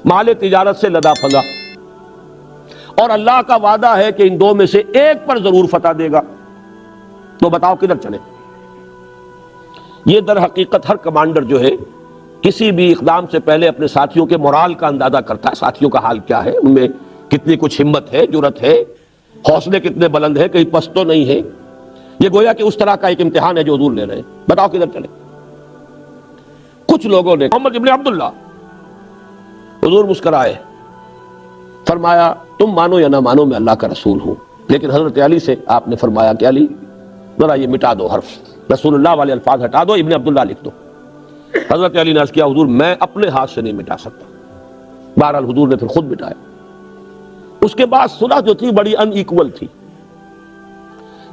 Speaker 1: مال تجارت سے لدا پھدا، اور اللہ کا وعدہ ہے کہ ان دو میں سے ایک پر ضرور فتح دے گا، تو بتاؤ کدھر چلے؟ یہ در حقیقت ہر کمانڈر جو ہے کسی بھی اقدام سے پہلے اپنے ساتھیوں کے مورال کا اندازہ کرتا ہے، ساتھیوں کا حال کیا ہے، ان میں کتنی کچھ ہمت ہے، جرت ہے، حوصلے کتنے بلند ہے، کہیں پست تو نہیں ہے۔ یہ گویا کہ اس طرح کا ایک امتحان ہے جو حضور لے رہے ہیں، بتاؤ کدھر چلے؟ کچھ لوگوں نے محمد ابن عبداللہ، حضور مسکرائے، فرمایا تم مانو یا نہ مانو میں اللہ کا رسول ہوں، لیکن حضرت علی سے آپ نے فرمایا کہ علی ذرا یہ مٹا دو، حرف رسول اللہ والے الفاظ ہٹا دو، ابن عبداللہ لکھ دو۔ حضرت علی نے عرض کیا حضور میں اپنے ہاتھ سے نہیں مٹا سکتا۔ بہرحال حضور نے پھر خود مٹایا۔ اس کے بعد صلح جو تھی بڑی ان ایکول تھی،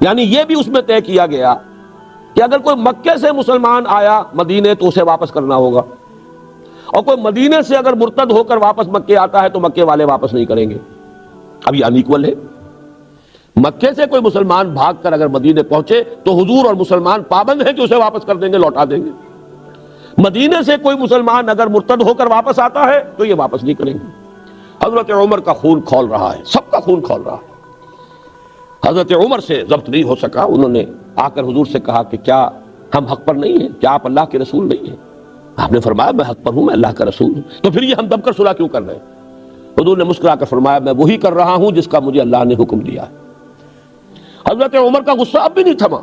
Speaker 1: یعنی یہ بھی اس میں طے کیا گیا کہ اگر کوئی مکے سے مسلمان آیا مدینے تو اسے واپس کرنا ہوگا، اور کوئی مدینے سے اگر مرتد ہو کر واپس مکے آتا ہے تو مکے والے واپس نہیں کریں گے۔ اب یہ ان ایکول ہے۔ مکے سے کوئی مسلمان بھاگ کر اگر مدینے پہنچے تو حضور اور مسلمان پابند ہیں کہ اسے واپس کر دیں گے، لوٹا دیں گے۔ مدینے سے کوئی مسلمان اگر مرتد ہو کر واپس آتا ہے تو یہ واپس نہیں کریں گے۔ حضرت عمر کا خون کھول رہا ہے، سب کا خون کھول رہا ہے۔ حضرت عمر سے ضبط نہیں ہو سکا، انہوں نے آ کر حضور سے کہا کہ کیا ہم حق پر نہیں ہیں؟ کیا آپ اللہ کے رسول نہیں ہیں؟ آپ نے فرمایا میں حق پر ہوں، میں اللہ کا رسول ہوں، تو پھر یہ ہم دب کر صلح کیوں کر رہے ہیں؟ حضور نے مسکرا کر فرمایا میں وہی کر رہا ہوں جس کا مجھے اللہ نے حکم دیا ہے۔ حضرت عمر کا غصہ اب بھی نہیں تھما،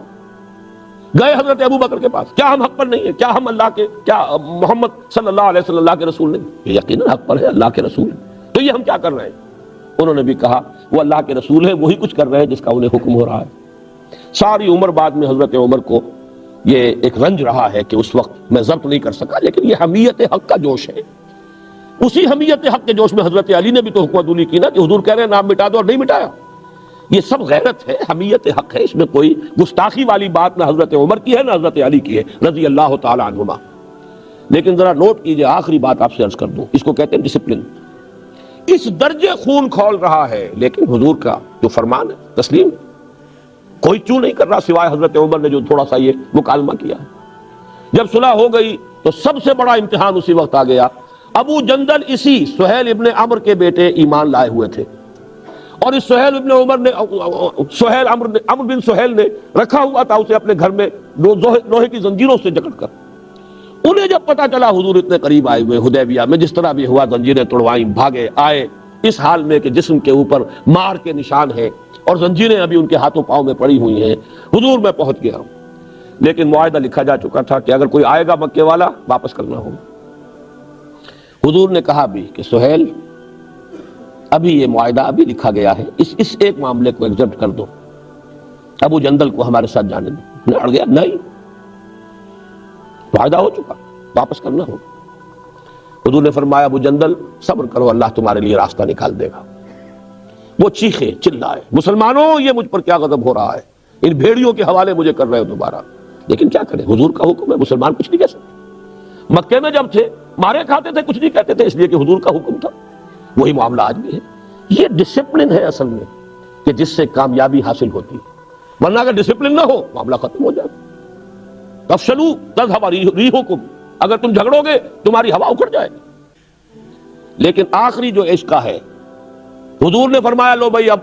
Speaker 1: گئے حضرت ابو بکر کے پاس، کیا ہم حق پر نہیں ہیں؟ کیا ہم اللہ کے، کیا محمد صلی اللہ علیہ وسلم اللہ کے رسول نہیں؟ یہ یقیناً حق پر ہے، اللہ کے رسول ہے، تو یہ ہم کیا کر رہے ہیں؟ انہوں نے بھی کہا وہ اللہ کے رسول ہے، وہی کچھ کر رہے ہیں جس کا انہیں حکم ہو رہا ہے۔ ساری عمر بعد میں حضرت عمر کو یہ ایک رنج رہا ہے کہ اس وقت میں ضبط نہیں کر سکا، لیکن یہ حمیت حق کا جوش ہے۔ اسی حمیت حق کے جوش میں حضرت علی نے بھی تو حکمت علی کی نا کہ حضور کہہ رہے ہیں نام مٹا دو، اور نہیں مٹایا۔ یہ سب غیرت ہے، حمیت حق ہے، اس میں کوئی گستاخی والی بات نہ حضرت عمر کی ہے نہ حضرت علی کی ہے رضی اللہ تعالی عنہما۔ لیکن ذرا نوٹ کیجئے، آخری بات آپ سے عرض کر دوں، اس کو کہتے ہیں ڈسپلن۔ اس درجے خون کھول رہا ہے، لیکن حضور کا جو فرمان ہے تسلیم، کوئی چوں نہیں کر رہا سوائے حضرت عمر نے جو تھوڑا سا یہ مکالمہ کیا ہے۔ جب صلح ہو گئی تو سب سے بڑا امتحان اسی وقت آ گیا۔ ابو جندل اسی سہیل ابن عمر کے بیٹے ایمان لائے ہوئے تھے، اور اس سہیل ابن عمر نے عمر بن سہیل نے رکھا ہوا تھا اسے اپنے گھر میں لوہے کی زنجیروں سے جکڑ کر۔ انہیں جب پتا چلا حضور اتنے قریب آئے ہوئے حدیبیہ میں، جس طرح بھی ہوا زنجیریں توڑوائیں، بھاگے آئے اس حال میں کہ جسم کے اوپر مار کے نشان ہیں اور زنجیریں ابھی ان کے ہاتھوں پاؤں میں پڑی ہوئی ہیں۔ حضور میں پہنچ گیا ہوں، لیکن معاہدہ لکھا جا چکا تھا کہ اگر کوئی آئے گا مکے والا واپس کرنا ہوگا۔ حضور نے کہا بھی کہ سہیل ابھی یہ معاہدہ ابھی لکھا گیا ہے، اس ایک معاملے کو ایکسپٹ کر دو، ابو جندل کو ہمارے ساتھ جانے دو۔ اڑ گیا نہیں، معاہدہ ہو چکا، واپس کرنا ہوگا۔ حضور نے فرمایا ابو جندل صبر کرو، اللہ تمہارے لیے راستہ نکال دے گا۔ وہ چیخے چلائے مسلمانوں یہ مجھ پر کیا غضب ہو رہا ہے، ان بھیڑیوں کے حوالے مجھے کر رہے ہو دوبارہ، لیکن کیا کریں حضور کا حکم ہے، مسلمان کچھ نہیں کہہ سکتے۔ مکے میں جب تھے مارے کھاتے تھے، کچھ نہیں کہتے تھے، اس لیے کہ حضور کا حکم تھا۔ وہی معاملہ آج بھی ہے۔ یہ ڈسپلن ہے اصل میں کہ جس سے کامیابی حاصل ہوتی ہے، ورنہ اگر ڈسپلن نہ ہو معاملہ ختم ہو جائے۔ تفشلوا تذهب ریحکم، اگر تم جھگڑو گے تمہاری ہوا اکھڑ جائے گی۔ لیکن آخری جو عشق کا ہے، حضور نے فرمایا لو بھائی اب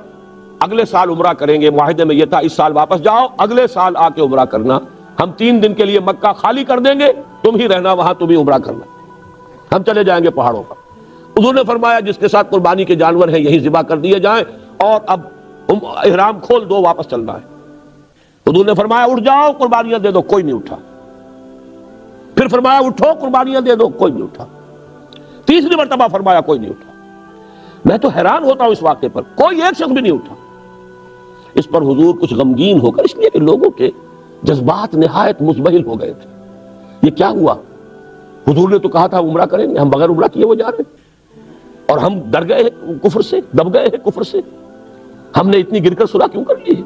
Speaker 1: اگلے سال عمرہ کریں گے، معاہدے میں یہ تھا اس سال واپس جاؤ، اگلے سال آ کے عمرہ کرنا، ہم 3 دن کے لیے مکہ خالی کر دیں گے، تم ہی رہنا وہاں، تم ہی عمرہ کرنا، ہم چلے جائیں گے پہاڑوں پر۔ حضور نے فرمایا جس کے ساتھ قربانی کے جانور ہیں یہی ذبح کر دیے جائیں، اور اب احرام کھول دو، واپس چلنا ہے۔ حضور نے فرمایا اٹھ جاؤ قربانیاں دے دو، کوئی نہیں اٹھا۔ پھر فرمایا اٹھو قربانیاں دے دو، کوئی نہیں اٹھا۔ تیسری مرتبہ فرمایا کوئی نہیں اٹھا۔ میں تو حیران ہوتا ہوں اس واقعے پر، کوئی ایک شخص بھی نہیں اٹھا۔ اس پر حضور کچھ غمگین ہو کر، اس لیے کہ لوگوں کے جذبات نہایت مزبہل ہو گئے تھے، یہ کیا ہوا؟ حضور نے تو کہا تھا عمرہ کریں گے، ہم بغیر عمرہ کیے وہ جا رہے ہیں، اور ہم ڈر گئے ہیں کفر سے، دب گئے ہیں کفر سے، ہم نے اتنی گر کر صلح کیوں کر لی ہے؟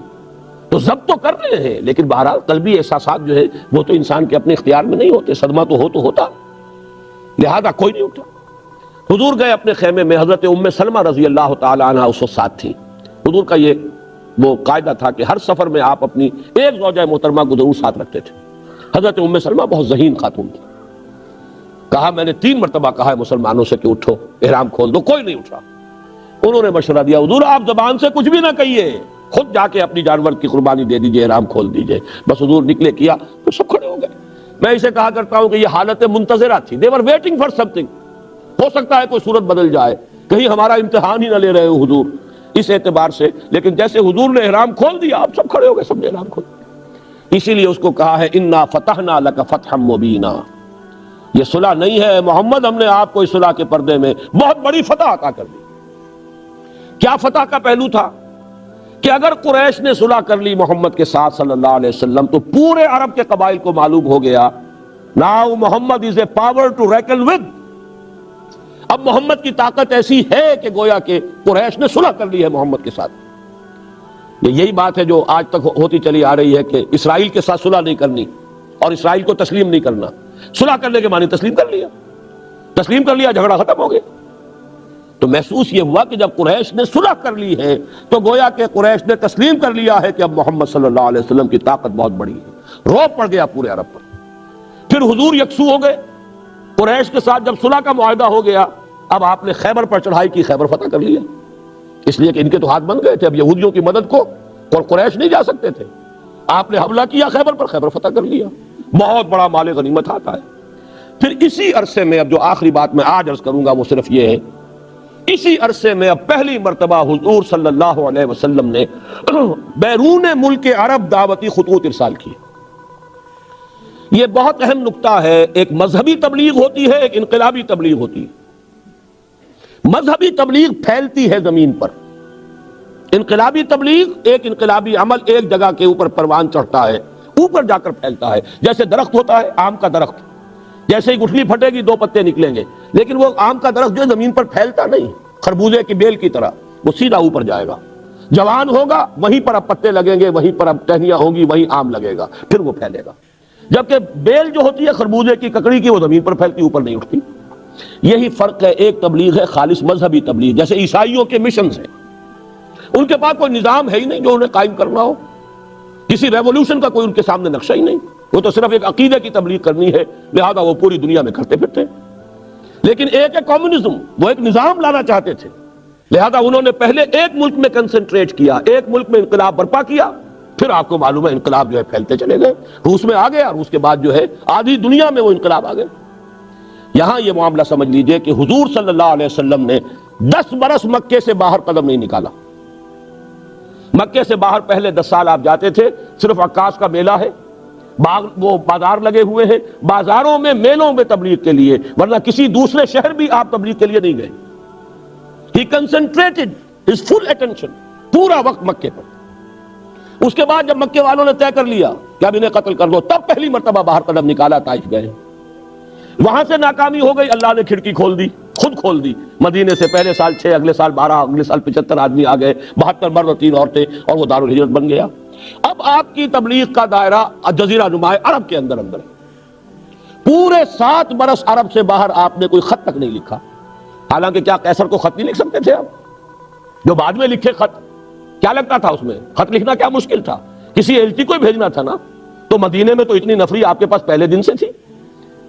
Speaker 1: تو ضبط تو کر رہے ہیں، لیکن بہرحال قلبی احساسات جو ہے وہ تو انسان کے اپنے اختیار میں نہیں ہوتے، صدمہ تو ہوتا، لہذا کوئی نہیں اٹھا۔ حضور گئے اپنے خیمے میں، حضرت ام سلمہ رضی اللہ تعالی عنہ اس وقت ساتھ تھی۔ حضور کا یہ وہ قاعدہ تھا کہ ہر سفر میں آپ اپنی ایک زوجہ محترمہ کو ضرور ساتھ رکھتے تھے۔ حضرت ام سلمہ بہت ذہین خاتون تھی، کہا میں نے 3 مرتبہ کہا ہے مسلمانوں سے کہ اٹھو احرام کھول دو، کوئی نہیں اٹھا۔ انہوں نے مشورہ دیا حضور آپ زبان سے کچھ بھی نہ کہیے، خود جا کے اپنی جانور کی قربانی دے دیجئے، احرام کھول دیجئے۔ بس حضور نکلے کیا تو سب کھڑے ہو گئے۔ میں اسے کہا کرتا ہوں کہ یہ حالت منتظرہ تھی، they were waiting for something، ہو سکتا ہے کوئی صورت بدل جائے، کہیں ہمارا امتحان ہی نہ لے رہے ہو حضور، اس اعتبار سے۔ لیکن جیسے حضور نے احرام کھول دیا آپ سب کھڑے ہو گئے، سب نے احرام کھول دیا۔ اسی لیے اس کو کہا ہے انا فتحنا لک فتحا مبینا، یہ صلح نہیں ہے محمد، ہم نے آپ کو اس صلح کے پردے میں بہت بڑی فتح عطا کر دی۔ کیا فتح کا پہلو تھا کہ اگر قریش نے صلح کر لی محمد کے ساتھ صلی اللہ علیہ وسلم تو پورے عرب کے قبائل کو معلوم ہو گیا now Muhammad is a power to reckon with, اب محمد کی طاقت ایسی ہے کہ گویا کہ قریش نے صلح کر لی ہے محمد کے ساتھ۔ یہی بات ہے جو آج تک ہوتی چلی آ رہی ہے کہ اسرائیل کے ساتھ صلح نہیں کرنی اور اسرائیل کو تسلیم نہیں کرنا، صلح کرنے کے معنی تسلیم کر لیا، جھگڑا ختم ہو گیا۔ تو محسوس یہ ہوا کہ جب قریش نے صلح کر لی ہے تو گویا کہ قریش نے تسلیم کر لیا ہے کہ اب محمد صلی اللہ علیہ وسلم کی طاقت بہت بڑی ہے، رعب پڑ گیا پورے عرب پر۔ پھر حضور یکسو ہو گئے قریش کے ساتھ، جب صلح کا معاہدہ ہو گیا اب آپ نے خیبر پر چڑھائی کی، خیبر فتح کر لیا، اس لیے کہ ان کے تو ہاتھ بن گئے تھے، اب یہودیوں کی مدد کو اور قریش نہیں جا سکتے تھے، آپ نے حملہ کیا خیبر پر، خیبر فتح کر لیا، بہت بڑا مال غنیمت آتا ہے۔ پھر اسی عرصے میں اب جو آخری بات میں آج عرض کروں گا وہ صرف یہ ہے، اسی عرصے میں اب پہلی مرتبہ حضور صلی اللہ علیہ وسلم نے بیرون ملک عرب دعوتی خطوط ارسال کی۔ یہ بہت اہم نکتہ ہے، ایک مذہبی تبلیغ ہوتی ہے، ایک انقلابی تبلیغ ہوتی ہے۔ مذہبی تبلیغ پھیلتی ہے زمین پر، انقلابی تبلیغ ایک انقلابی عمل ایک جگہ کے اوپر پروان چڑھتا ہے، اوپر جا کر پھیلتا ہے، جیسے درخت ہوتا ہے آم کا درخت، جیسے ہی گٹھلی پھٹے گی 2 پتے نکلیں گے، لیکن وہ آم کا درخت جو زمین پر پھیلتا نہیں، خربوزے کی بیل کی طرح، وہ سیدھا اوپر جائے گا، جوان ہوگا وہیں پر اب پتے لگیں گے، وہیں پر اب ٹہنیاں ہوں گی، وہیں آم لگے گا، پھر وہ پھیلے گا۔ جبکہ بیل جو ہوتی ہے خربوزے کی ککڑی کی، وہ زمین پر پھیلتی، اوپر نہیں اٹھتی۔ یہی فرق ہے، ایک تبلیغ ہے خالص مذہبی تبلیغ، جیسے عیسائیوں کے مشنز ہیں، ان کے پاس کوئی نظام ہے ہی نہیں جو انہیں قائم کرنا ہو، کسی ریولوشن کا کوئی ان کے سامنے نقشہ ہی نہیں، وہ تو صرف ایک عقیدے کی تبلیغ کرنی ہے، لہذا وہ پوری دنیا میں کرتے پھرتے۔ لیکن ایک ہے کمیونزم، وہ ایک نظام لانا چاہتے تھے، لہذا انہوں نے پہلے ایک ملک میں کنسنٹریٹ کیا، ایک ملک میں انقلاب برپا کیا، پھر آپ کو معلوم ہے انقلاب جو ہے پھیلتے چلے گئے، روس میں آ گیا، اور اس کے بعد جو ہے آدھی دنیا میں وہ انقلاب آ گئے۔ یہاں یہ معاملہ سمجھ لیجئے کہ حضور صلی اللہ علیہ وسلم نے 10 برس مکے سے باہر قدم نہیں نکالا۔ مکے سے باہر پہلے 10 سال آپ جاتے تھے، صرف عکاس کا میلہ ہے، وہ بازار لگے ہوئے ہیں، بازاروں میں میلوں میں تبلیغ کے لیے، ورنہ کسی دوسرے شہر بھی آپ تبلیغ کے لیے نہیں گئے۔ He concentrated his full attention، پورا وقت مکے پر۔ اس کے بعد جب مکے والوں نے طے کر لیا کہ اب انہیں قتل کر دو، تب پہلی مرتبہ باہر قدم نکالا، طائف گئے۔ وہاں سے ناکامی ہو گئی، اللہ نے کھڑکی کھول دی، خود کھول دی، مدینے سے پہلے سال 6، اگلے سال 12، اگلے سال 75 آدمی آ گئے، 72 مرد اور 3 عورتیں، اور وہ دارالہجرت بن گیا۔ اب آپ کی تبلیغ کا دائرہ جزیرہ نما عرب کے اندر ہے۔ پورے 7 برس عرب سے باہر آپ نے کوئی خط تک نہیں لکھا، حالانکہ کیا قیصر کو خط نہیں لکھ سکتے تھے آپ؟ جو بعد میں لکھے خط، کیا لگتا تھا اس میں؟ خط لکھنا کیا مشکل تھا؟ کسی ایلچی کو بھیجنا تھا نا۔ تو مدینے میں تو اتنی نفری آپ کے پاس پہلے دن سے تھی،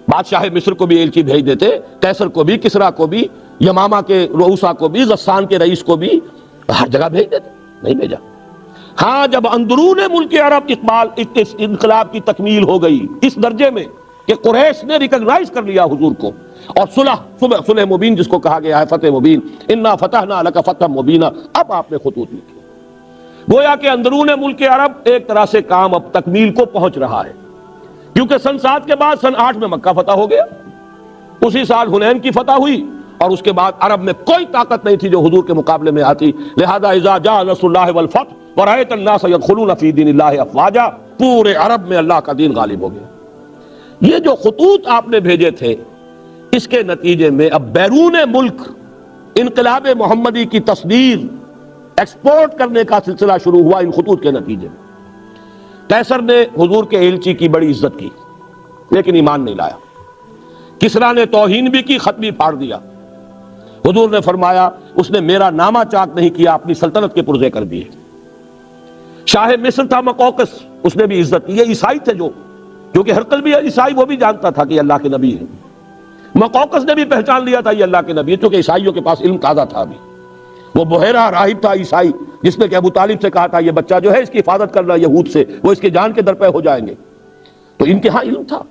Speaker 1: بادشاہ مصر کو بھی ایلچی بھیج دیتے، قیصر کو بھی، کسرا کو بھی، یمامہ کے رؤسا کو بھی، غسان کے رئیس کو بھی، ہر جگہ بھیج دیتے، نہیں بھیجا۔ ہاں جب اندرون ملک عرب انقلاب کی تکمیل ہو گئی اس درجے میں کہ قریش نے ریکگنائز کر لیا حضور کو، اور صلح مبین جس کو کہا گیا ہے، فتح مبین، انا فتحنا لک فتحا مبینا، اب آپ نے خطوط لکھے۔ گویا کہ اندرون ملک عرب ایک طرح سے کام اب تکمیل کو پہنچ رہا ہے، کیونکہ سن 7 کے بعد سن 8 میں مکہ فتح ہو گیا، اسی سال حنین کی فتح ہوئی، اور اس کے بعد عرب میں کوئی طاقت نہیں تھی جو حضور کے مقابلے میں آتی، لہذا اذا جاء نصر اللہ والفتح ورأيت الناس يدخلون في دین اللہ افواجا، پورے عرب میں اللہ کا دین غالب ہو گیا۔ یہ جو خطوط آپ نے بھیجے تھے اس کے نتیجے میں اب بیرون ملک انقلاب محمدی کی تصویر ایکسپورٹ کرنے کا سلسلہ شروع ہوا ان خطوط کے نتیجے میں۔ قیصر نے حضور کے ایلچی کی بڑی عزت کی لیکن ایمان نہیں لایا۔ کسریٰ نے توہین بھی کی، خط بھی پھاڑ دیا۔ حضور نے فرمایا اس نے میرا نامہ چاک نہیں کیا، اپنی سلطنت کے پرزے کر دیے۔ شاہ مصر تھا مقوقس، اس نے بھی عزت کی۔ یہ عیسائی تھے جو کہ ہرقل بھی عیسائی، وہ بھی جانتا تھا کہ یہ اللہ کے نبی ہے۔ مقوقس نے بھی پہچان لیا تھا یہ اللہ کے نبی ہے، کیونکہ عیسائیوں کے پاس علم تازہ تھا ابھی۔ وہ بحیرہ راہب تھا عیسائی، جس نے کہ ابو طالب سے کہا تھا یہ بچہ جو ہے اس کی حفاظت کرنا یہود سے، وہ اس کے جان کے درپے ہو جائیں گے۔ تو ان کے ہاں علم تھا۔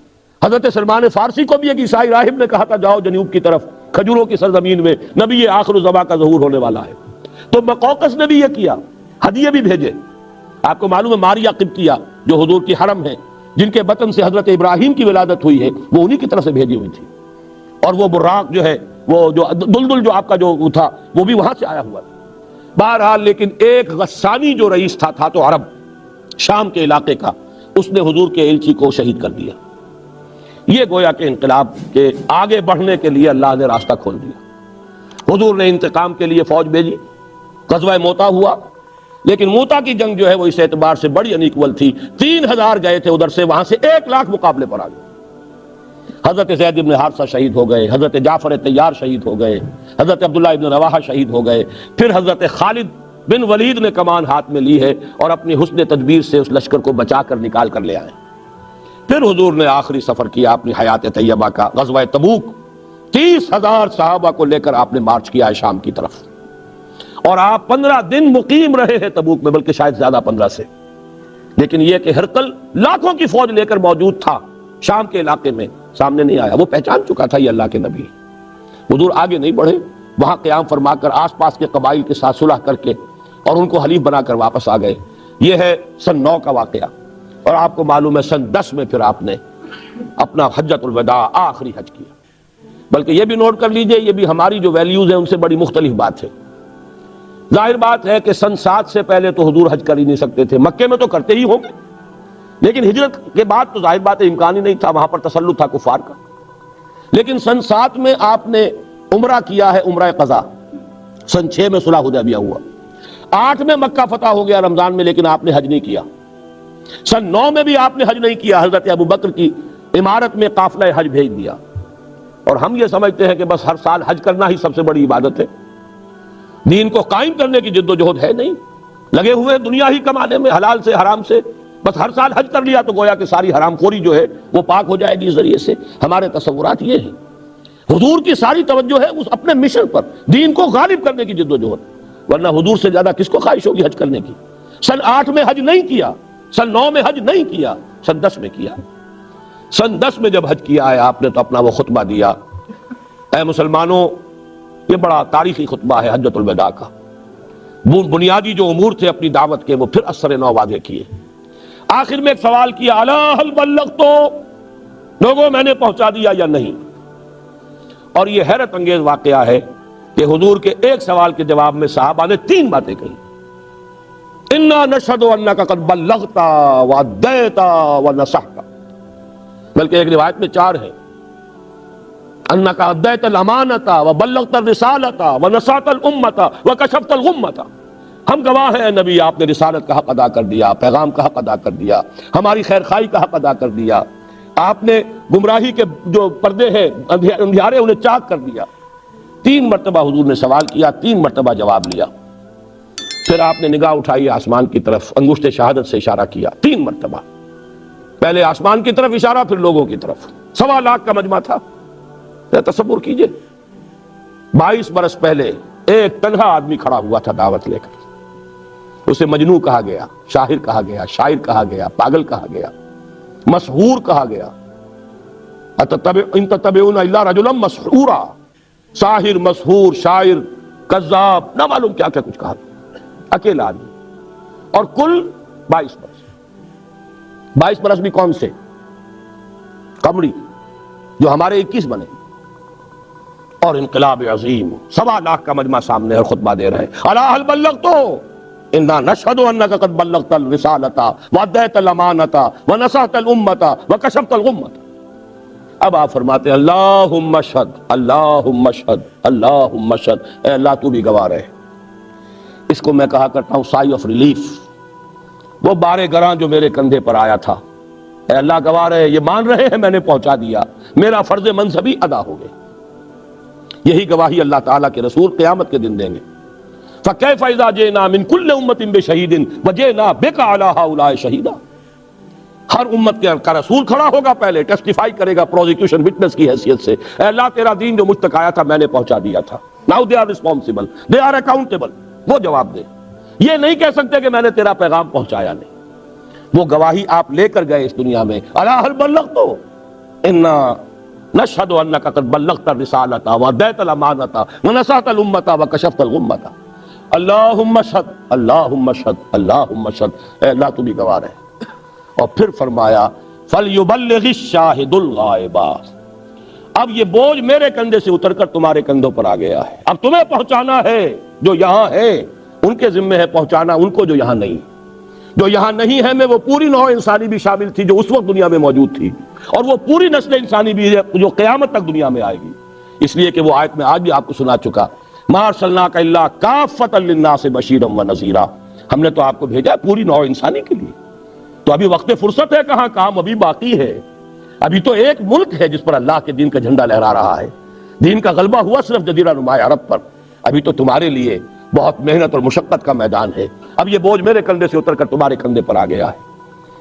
Speaker 1: حضرت سلمان فارسی کو بھی ایک عیسائی راہب نے کہا تھا جاؤ جنوب کی طرف، کھجوروں کی سرزمین میں نبی آخر الزمان کا ظہور ہونے والا ہے۔ تو مقوقس نے بھی یہ کیا، ہدیے بھی بھیجے۔ آپ کو معلوم ہے ماریا قبطیہ جو حضور کی حرم ہے، جن کے بطن سے حضرت ابراہیم کی ولادت ہوئی ہے، وہ انہی کی طرف سے بھیجی ہوئی تھی۔ اور وہ براق جو ہے، وہ جو دلدل جو آپ کا جو تھا، وہ بھی وہاں سے آیا ہوا تھا۔ بہرحال لیکن ایک غسانی جو رئیس تھا تو عرب شام کے علاقے کا، اس نے حضور کے ایلچی کو شہید کر دیا۔ یہ گویا کہ انقلاب کے آگے بڑھنے کے لیے اللہ نے راستہ کھول دیا۔ حضور نے انتقام کے لیے فوج بھیجی، غزوہ موتا ہوا، لیکن موتا کی جنگ جو ہے وہ اس اعتبار سے بڑی انیکول تھی، 3000 گئے تھے ادھر سے، وہاں سے 1,00,000 مقابلے پر آ گئے۔ حضرت زید بن حارثہ شہید ہو گئے، حضرت جعفر طیار شہید ہو گئے، حضرت عبداللہ ابن رواحہ شہید ہو گئے، پھر حضرت خالد بن ولید نے کمان ہاتھ میں لی ہے اور اپنی حسن تدبیر سے اس لشکر کو بچا کر نکال کر لے آئے۔ پھر حضور نے آخری سفر کیا اپنی حیات طیبہ کا، غزوہ تبوک، 30,000 صحابہ کو لے کر آپ نے مارچ کیا ہے شام کی طرف، اور آپ 15 دن مقیم رہے ہیں تبوک میں، بلکہ شاید زیادہ 15 سے۔ لیکن یہ کہ ہرقل لاکھوں کی فوج لے کر موجود تھا شام کے علاقے میں، سامنے نہیں آیا۔ وہ پہچان چکا تھا یہ اللہ کے نبی۔ حضور آگے نہیں بڑھے، وہاں قیام فرما کر آس پاس کے قبائل کے ساتھ صلح کر کے اور ان کو حلیف بنا کر واپس آ گئے۔ یہ ہے سن 9 کا واقعہ۔ اور آپ کو معلوم ہے سن 10 میں پھر آپ نے اپنا حجۃ الوداع آخری حج کیا۔ بلکہ یہ بھی نوٹ کر لیجئے، یہ بھی ہماری جو ویلیوز ہیں ان سے بڑی مختلف بات ہے۔ ظاہر بات ہے کہ سن 7 سے پہلے تو حضور حج کر ہی نہیں سکتے تھے، مکے میں تو کرتے ہی ہوں گے، لیکن ہجرت کے بعد تو ظاہر بات ہے امکان ہی نہیں تھا، وہاں پر تسلط تھا کفار کا۔ لیکن سن 7 میں آپ نے عمرہ کیا ہے، عمرہ قضا۔ سن 6 میں صلح حدیبیہ ہوا، 8 میں مکہ فتح ہو گیا رمضان میں، لیکن آپ نے حج نہیں کیا۔ سن 9 میں بھی آپ نے حج نہیں کیا، حضرت ابو بکر کی امارت میں قافلہ حج بھیج دیا۔ اور ہم یہ سمجھتے ہیں کہ بس ہر سال حج کرنا ہی سب سے بڑی عبادت ہے، دین کو قائم کرنے کی جد و جہد ہے نہیں، لگے ہوئے دنیا ہی کمانے میں، حلال سے حرام سے، بس ہر سال حج کر لیا تو گویا کہ ساری حرام خوری جو ہے وہ پاک ہو جائے گی اس ذریعے سے۔ ہمارے تصورات یہ ہیں۔ حضور کی ساری توجہ ہے اس اپنے مشن پر، دین کو غالب کرنے کی جد و جہد، ورنہ حضور سے زیادہ کس کو خواہش ہوگی حج کرنے کی۔ سن 8 میں حج نہیں کیا، سن 9 میں حج نہیں کیا، سن 10 میں کیا۔ سن 10 میں جب حج کیا ہے آپ نے تو اپنا وہ خطبہ دیا۔ اے مسلمانوں، یہ بڑا تاریخی خطبہ ہے حجۃ الوداع کا۔ بنیادی جو امور تھے اپنی دعوت کے وہ پھر اثر نو واضح کیے۔ آخر میں ایک سوال کیا، الا هل بلغت، لوگوں میں نے پہنچا دیا یا نہیں؟ اور یہ حیرت انگیز واقعہ ہے کہ حضور کے ایک سوال کے جواب میں صحابہ نے 3 باتیں کہی۔ انا نشهد انک قد بلغت وادیت ونصحت، بلکہ ایک روایت میں 4 ہے، انک ادیت الامانۃ وبلغت الرسالۃ ونصحت الامۃ وکشفت الغمۃ۔ ہم گواہ ہیں نبی، آپ نے رسالت کا حق ادا کر دیا، پیغام کا حق ادا کر دیا، ہماری خیر خواہی کا حق ادا کر دیا، آپ نے گمراہی کے جو پردے ہیں اندھیارے انہیں چاک کر دیا۔ 3 مرتبہ حضور نے سوال کیا، 3 مرتبہ جواب لیا۔ پھر آپ نے نگاہ اٹھائی آسمان کی طرف، انگشت شہادت سے اشارہ کیا 3 مرتبہ، پہلے آسمان کی طرف اشارہ، پھر لوگوں کی طرف۔ 1.25 لاکھ کا مجمع تھا، تصور کیجئے 22 برس پہلے ایک تنہا آدمی کھڑا ہوا تھا دعوت لے کر۔ اسے مجنوں کہا گیا، شاعر کہا گیا، شاعر کہا گیا، پاگل کہا گیا، مسحور کہا گیا۔ ان تتبعون الا رجلا مسحورا، ساحر، مسحور، شاعر، کذاب، نہ معلوم کیا کیا کچھ کہا، اکیلا آدمی۔ اور کل 22 برس۔ 22 برس بھی کون سے؟ قمری، جو ہمارے 21 بنے۔ اور انقلاب عظیم، 1.25 لاکھ کا مجمع سامنے اور خطبہ دے رہے ہیں، الا هل بلغت انا نشهد انک قد بلغت الرسالۃ وادیت الامانۃ ونصحت الامۃ وکشفت الغمۃ۔ اب آپ فرماتے ہیں اللہم اشہد اللہم اشہد اللہم اشہد، اے اللہ تو بھی گواہ رہے۔ اس کو میں کہا کرتا ہوں سائی آف ریلیف، وہ بارے گراں جو میرے کندھے پر آیا تھا، اے اللہ گواہ رہے، یہ مان رہے ہیں میں نے پہنچا دیا، میرا فرض منصبی ادا ہو گیا۔ یہی گواہی اللہ تعالیٰ کے رسول قیامت کے دن دیں گے۔ فَكَيْفَ إِذَا جِئْنَا مِن كُلِّ أُمَّةٍ بِشَهِيدٍ وَجِئْنَا بِكَ عَلَىٰ هَٰؤُلَاءِ شَهِيدًا۔ ہر امت کا رسول کھڑا ہوگا، پہلے ٹیسٹیفائی کرے گا پروزیکیوشن وٹنس کی حیثیت سے، اے اللہ تیرا دین جو مجھ تک آیا تھا میں نے پہنچا دیا تھا۔ Now they are responsible, they are accountable۔ وہ جواب دے، یہ نہیں کہہ سکتے کہ میں نے تیرا پیغام پہنچایا نہیں۔ وہ گواہی آپ لے کر گئے اس دنیا میں، الا هل بلغت انا نشهد انك قد بلغت الرسالة واديت الامانة ونصحت الامة وكشفت الغمة۔ اللہم اشہد اللہم اشہد اللہم اشہد، اے اللہ تو بھی گواہ رہے۔ اور پھر فرمایا فَلْيُبَلِّغِ الشَّاهِدُ الْغَائِبَ، اب یہ بوجھ میرے کندھے سے اتر کر تمہارے کندھوں پر آ گیا ہے، اب تمہیں پہنچانا ہے۔ جو یہاں ہے ان کے ذمہ ہے پہنچانا ان کو جو یہاں نہیں، جو یہاں نہیں ہے میں وہ پوری نوع انسانی بھی شامل تھی جو اس وقت دنیا میں موجود تھی، اور وہ پوری نسل انسانی بھی ہے جو قیامت تک دنیا میں آئے گی۔ اس لیے کہ وہ آیت میں آج بھی آپ کو سنا چکا، مَا أَرْسَلْنَاكَ إِلَّا كَافَّةً لِلنَّاسِ بَشِيرًا وَنَذِيرًا، ہم نے تو آپ کو بھیجا ہے پوری نوع انسانی کے لیے۔ تو ابھی وقت فرصت ہے کہاں، کام ابھی باقی ہے۔ ابھی تو ایک ملک ہے جس پر اللہ کے دین کا جھنڈا لہرا رہا ہے، دین کا غلبہ ہوا صرف جزیرہ نما عرب پر۔ ابھی تو تمہارے لیے بہت محنت اور مشقت کا میدان ہے۔ اب یہ بوجھ میرے کندھے سے اتر کر تمہارے کندھے پر آ گیا ہے،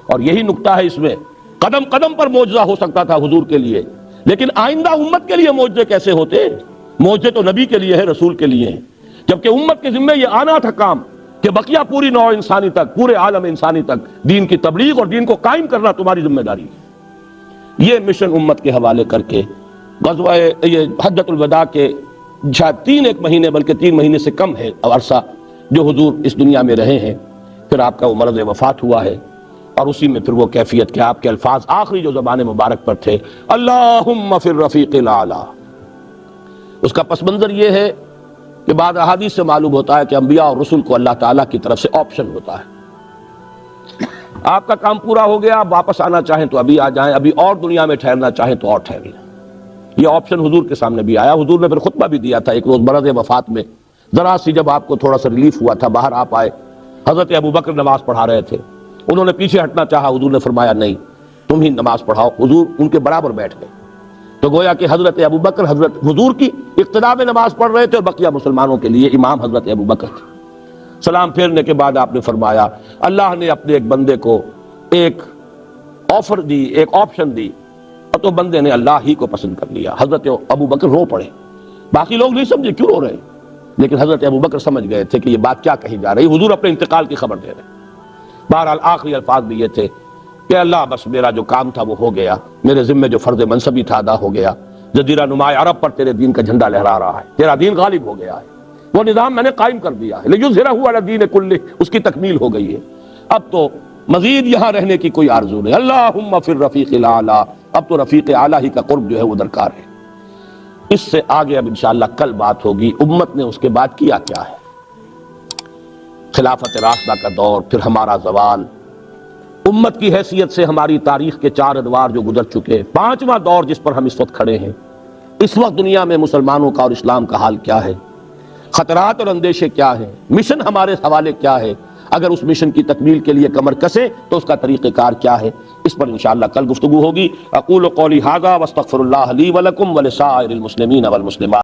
Speaker 1: اور یہی نکتہ ہے اس میں۔ قدم قدم پر معجزہ ہو سکتا تھا حضور کے لیے، لیکن آئندہ امت کے لیے معجزے کیسے ہوتے؟ معجزے تو نبی کے لیے ہے، رسول کے لیے ہیں، جبکہ امت کے ذمہ یہ آنا تھا کام کہ بقیہ پوری نوع انسانی تک، پورے عالم انسانی تک دین کی تبلیغ اور دین کو قائم کرنا تمہاری ذمہ داری ہے۔ یہ مشن امت کے حوالے کر کے غزوہ یہ حجۃ الوداع کے شاید 3 مہینے بلکہ 3 مہینے سے کم ہے عرصہ جو حضور اس دنیا میں رہے ہیں، پھر آپ کا وہ مرض وفات ہوا ہے، اور اسی میں پھر وہ کیفیت کہ آپ کے الفاظ آخری جو زبان مبارک پر تھے اللہم فی الرفیق الاعلی۔ اس کا پس منظر یہ ہے کہ بعض احادیث سے معلوم ہوتا ہے کہ انبیاء اور رسول کو اللہ تعالیٰ کی طرف سے آپشن ہوتا ہے، آپ کا کام پورا ہو گیا، آپ واپس آنا چاہیں تو ابھی آ جائیں، ابھی اور دنیا میں ٹھہرنا چاہیں تو اور ٹھہر لیں۔ یہ آپشن حضور کے سامنے بھی آیا۔ حضور نے پھر خطبہ بھی دیا تھا ایک روز مرض وفات میں، ذرا سی جب آپ کو تھوڑا سا ریلیف ہوا تھا، باہر آپ آئے، حضرت ابوبکر نماز پڑھا رہے تھے، انہوں نے پیچھے ہٹنا چاہا، حضور نے فرمایا نہیں تم ہی نماز پڑھاؤ، حضور ان کے برابر بیٹھ گئے۔ تو گویا کہ حضرت ابوبکر حضرت حضور کی اقتداء میں نماز پڑھ رہے تھے، اور بقیہ مسلمانوں کے لیے امام حضرت ابوبکر تھے۔ سلام پھیرنے کے بعد آپ نے فرمایا اللہ نے اپنے ایک بندے کو ایک آفر دی، ایک آپشن دی، اور تو بندے نے اللہ ہی کو پسند کر لیا۔ حضرت ابوبکر رو پڑے، باقی لوگ نہیں سمجھے کیوں رو رہے، لیکن حضرت ابوبکر سمجھ گئے تھے کہ یہ بات کیا کہی جا رہی، حضور اپنے انتقال کی خبر دے رہے۔ بہرحال آخری الفاظ بھی یہ تھے کہ اللہ بس میرا جو کام تھا وہ ہو گیا، میرے ذمہ جو فرض منصبی تھا ادا ہو گیا، جزیرہ نما عرب پر تیرے دین کا جھنڈا لہرا رہا ہے، تیرا دین غالب ہو گیا ہے، وہ نظام میں نے قائم کر دیا ہے، لیظہرہ علی الدین کلہ، اس کی تکمیل ہو گئی ہے۔ اب تو مزید یہاں رہنے کی کوئی آرزو نہیں۔ اللہم فی الرفیق الاعلی، اب تو رفیق اعلی ہی کا قرب جو ہے وہ درکار ہے۔ اس سے آگے اب انشاءاللہ کل بات ہوگی امت نے اس کے بعد کیا کیا ہے، خلافت راشدہ کا دور، پھر ہمارا زوال، امت کی حیثیت سے ہماری تاریخ کے 4 ادوار جو گزر چکے، 5واں دور جس پر ہم اس وقت کھڑے ہیں، اس وقت دنیا میں مسلمانوں کا اور اسلام کا حال کیا ہے، خطرات اور اندیشے کیا ہیں، مشن ہمارے حوالے کیا ہے، اگر اس مشن کی تکمیل کے لیے کمر کسیں تو اس کا طریقہ کار کیا ہے، اس پر انشاءاللہ کل گفتگو ہوگی۔ اقول قولی ھذا واستغفر اللہ لی ولکم ولسائر المسلمین والمسلمات۔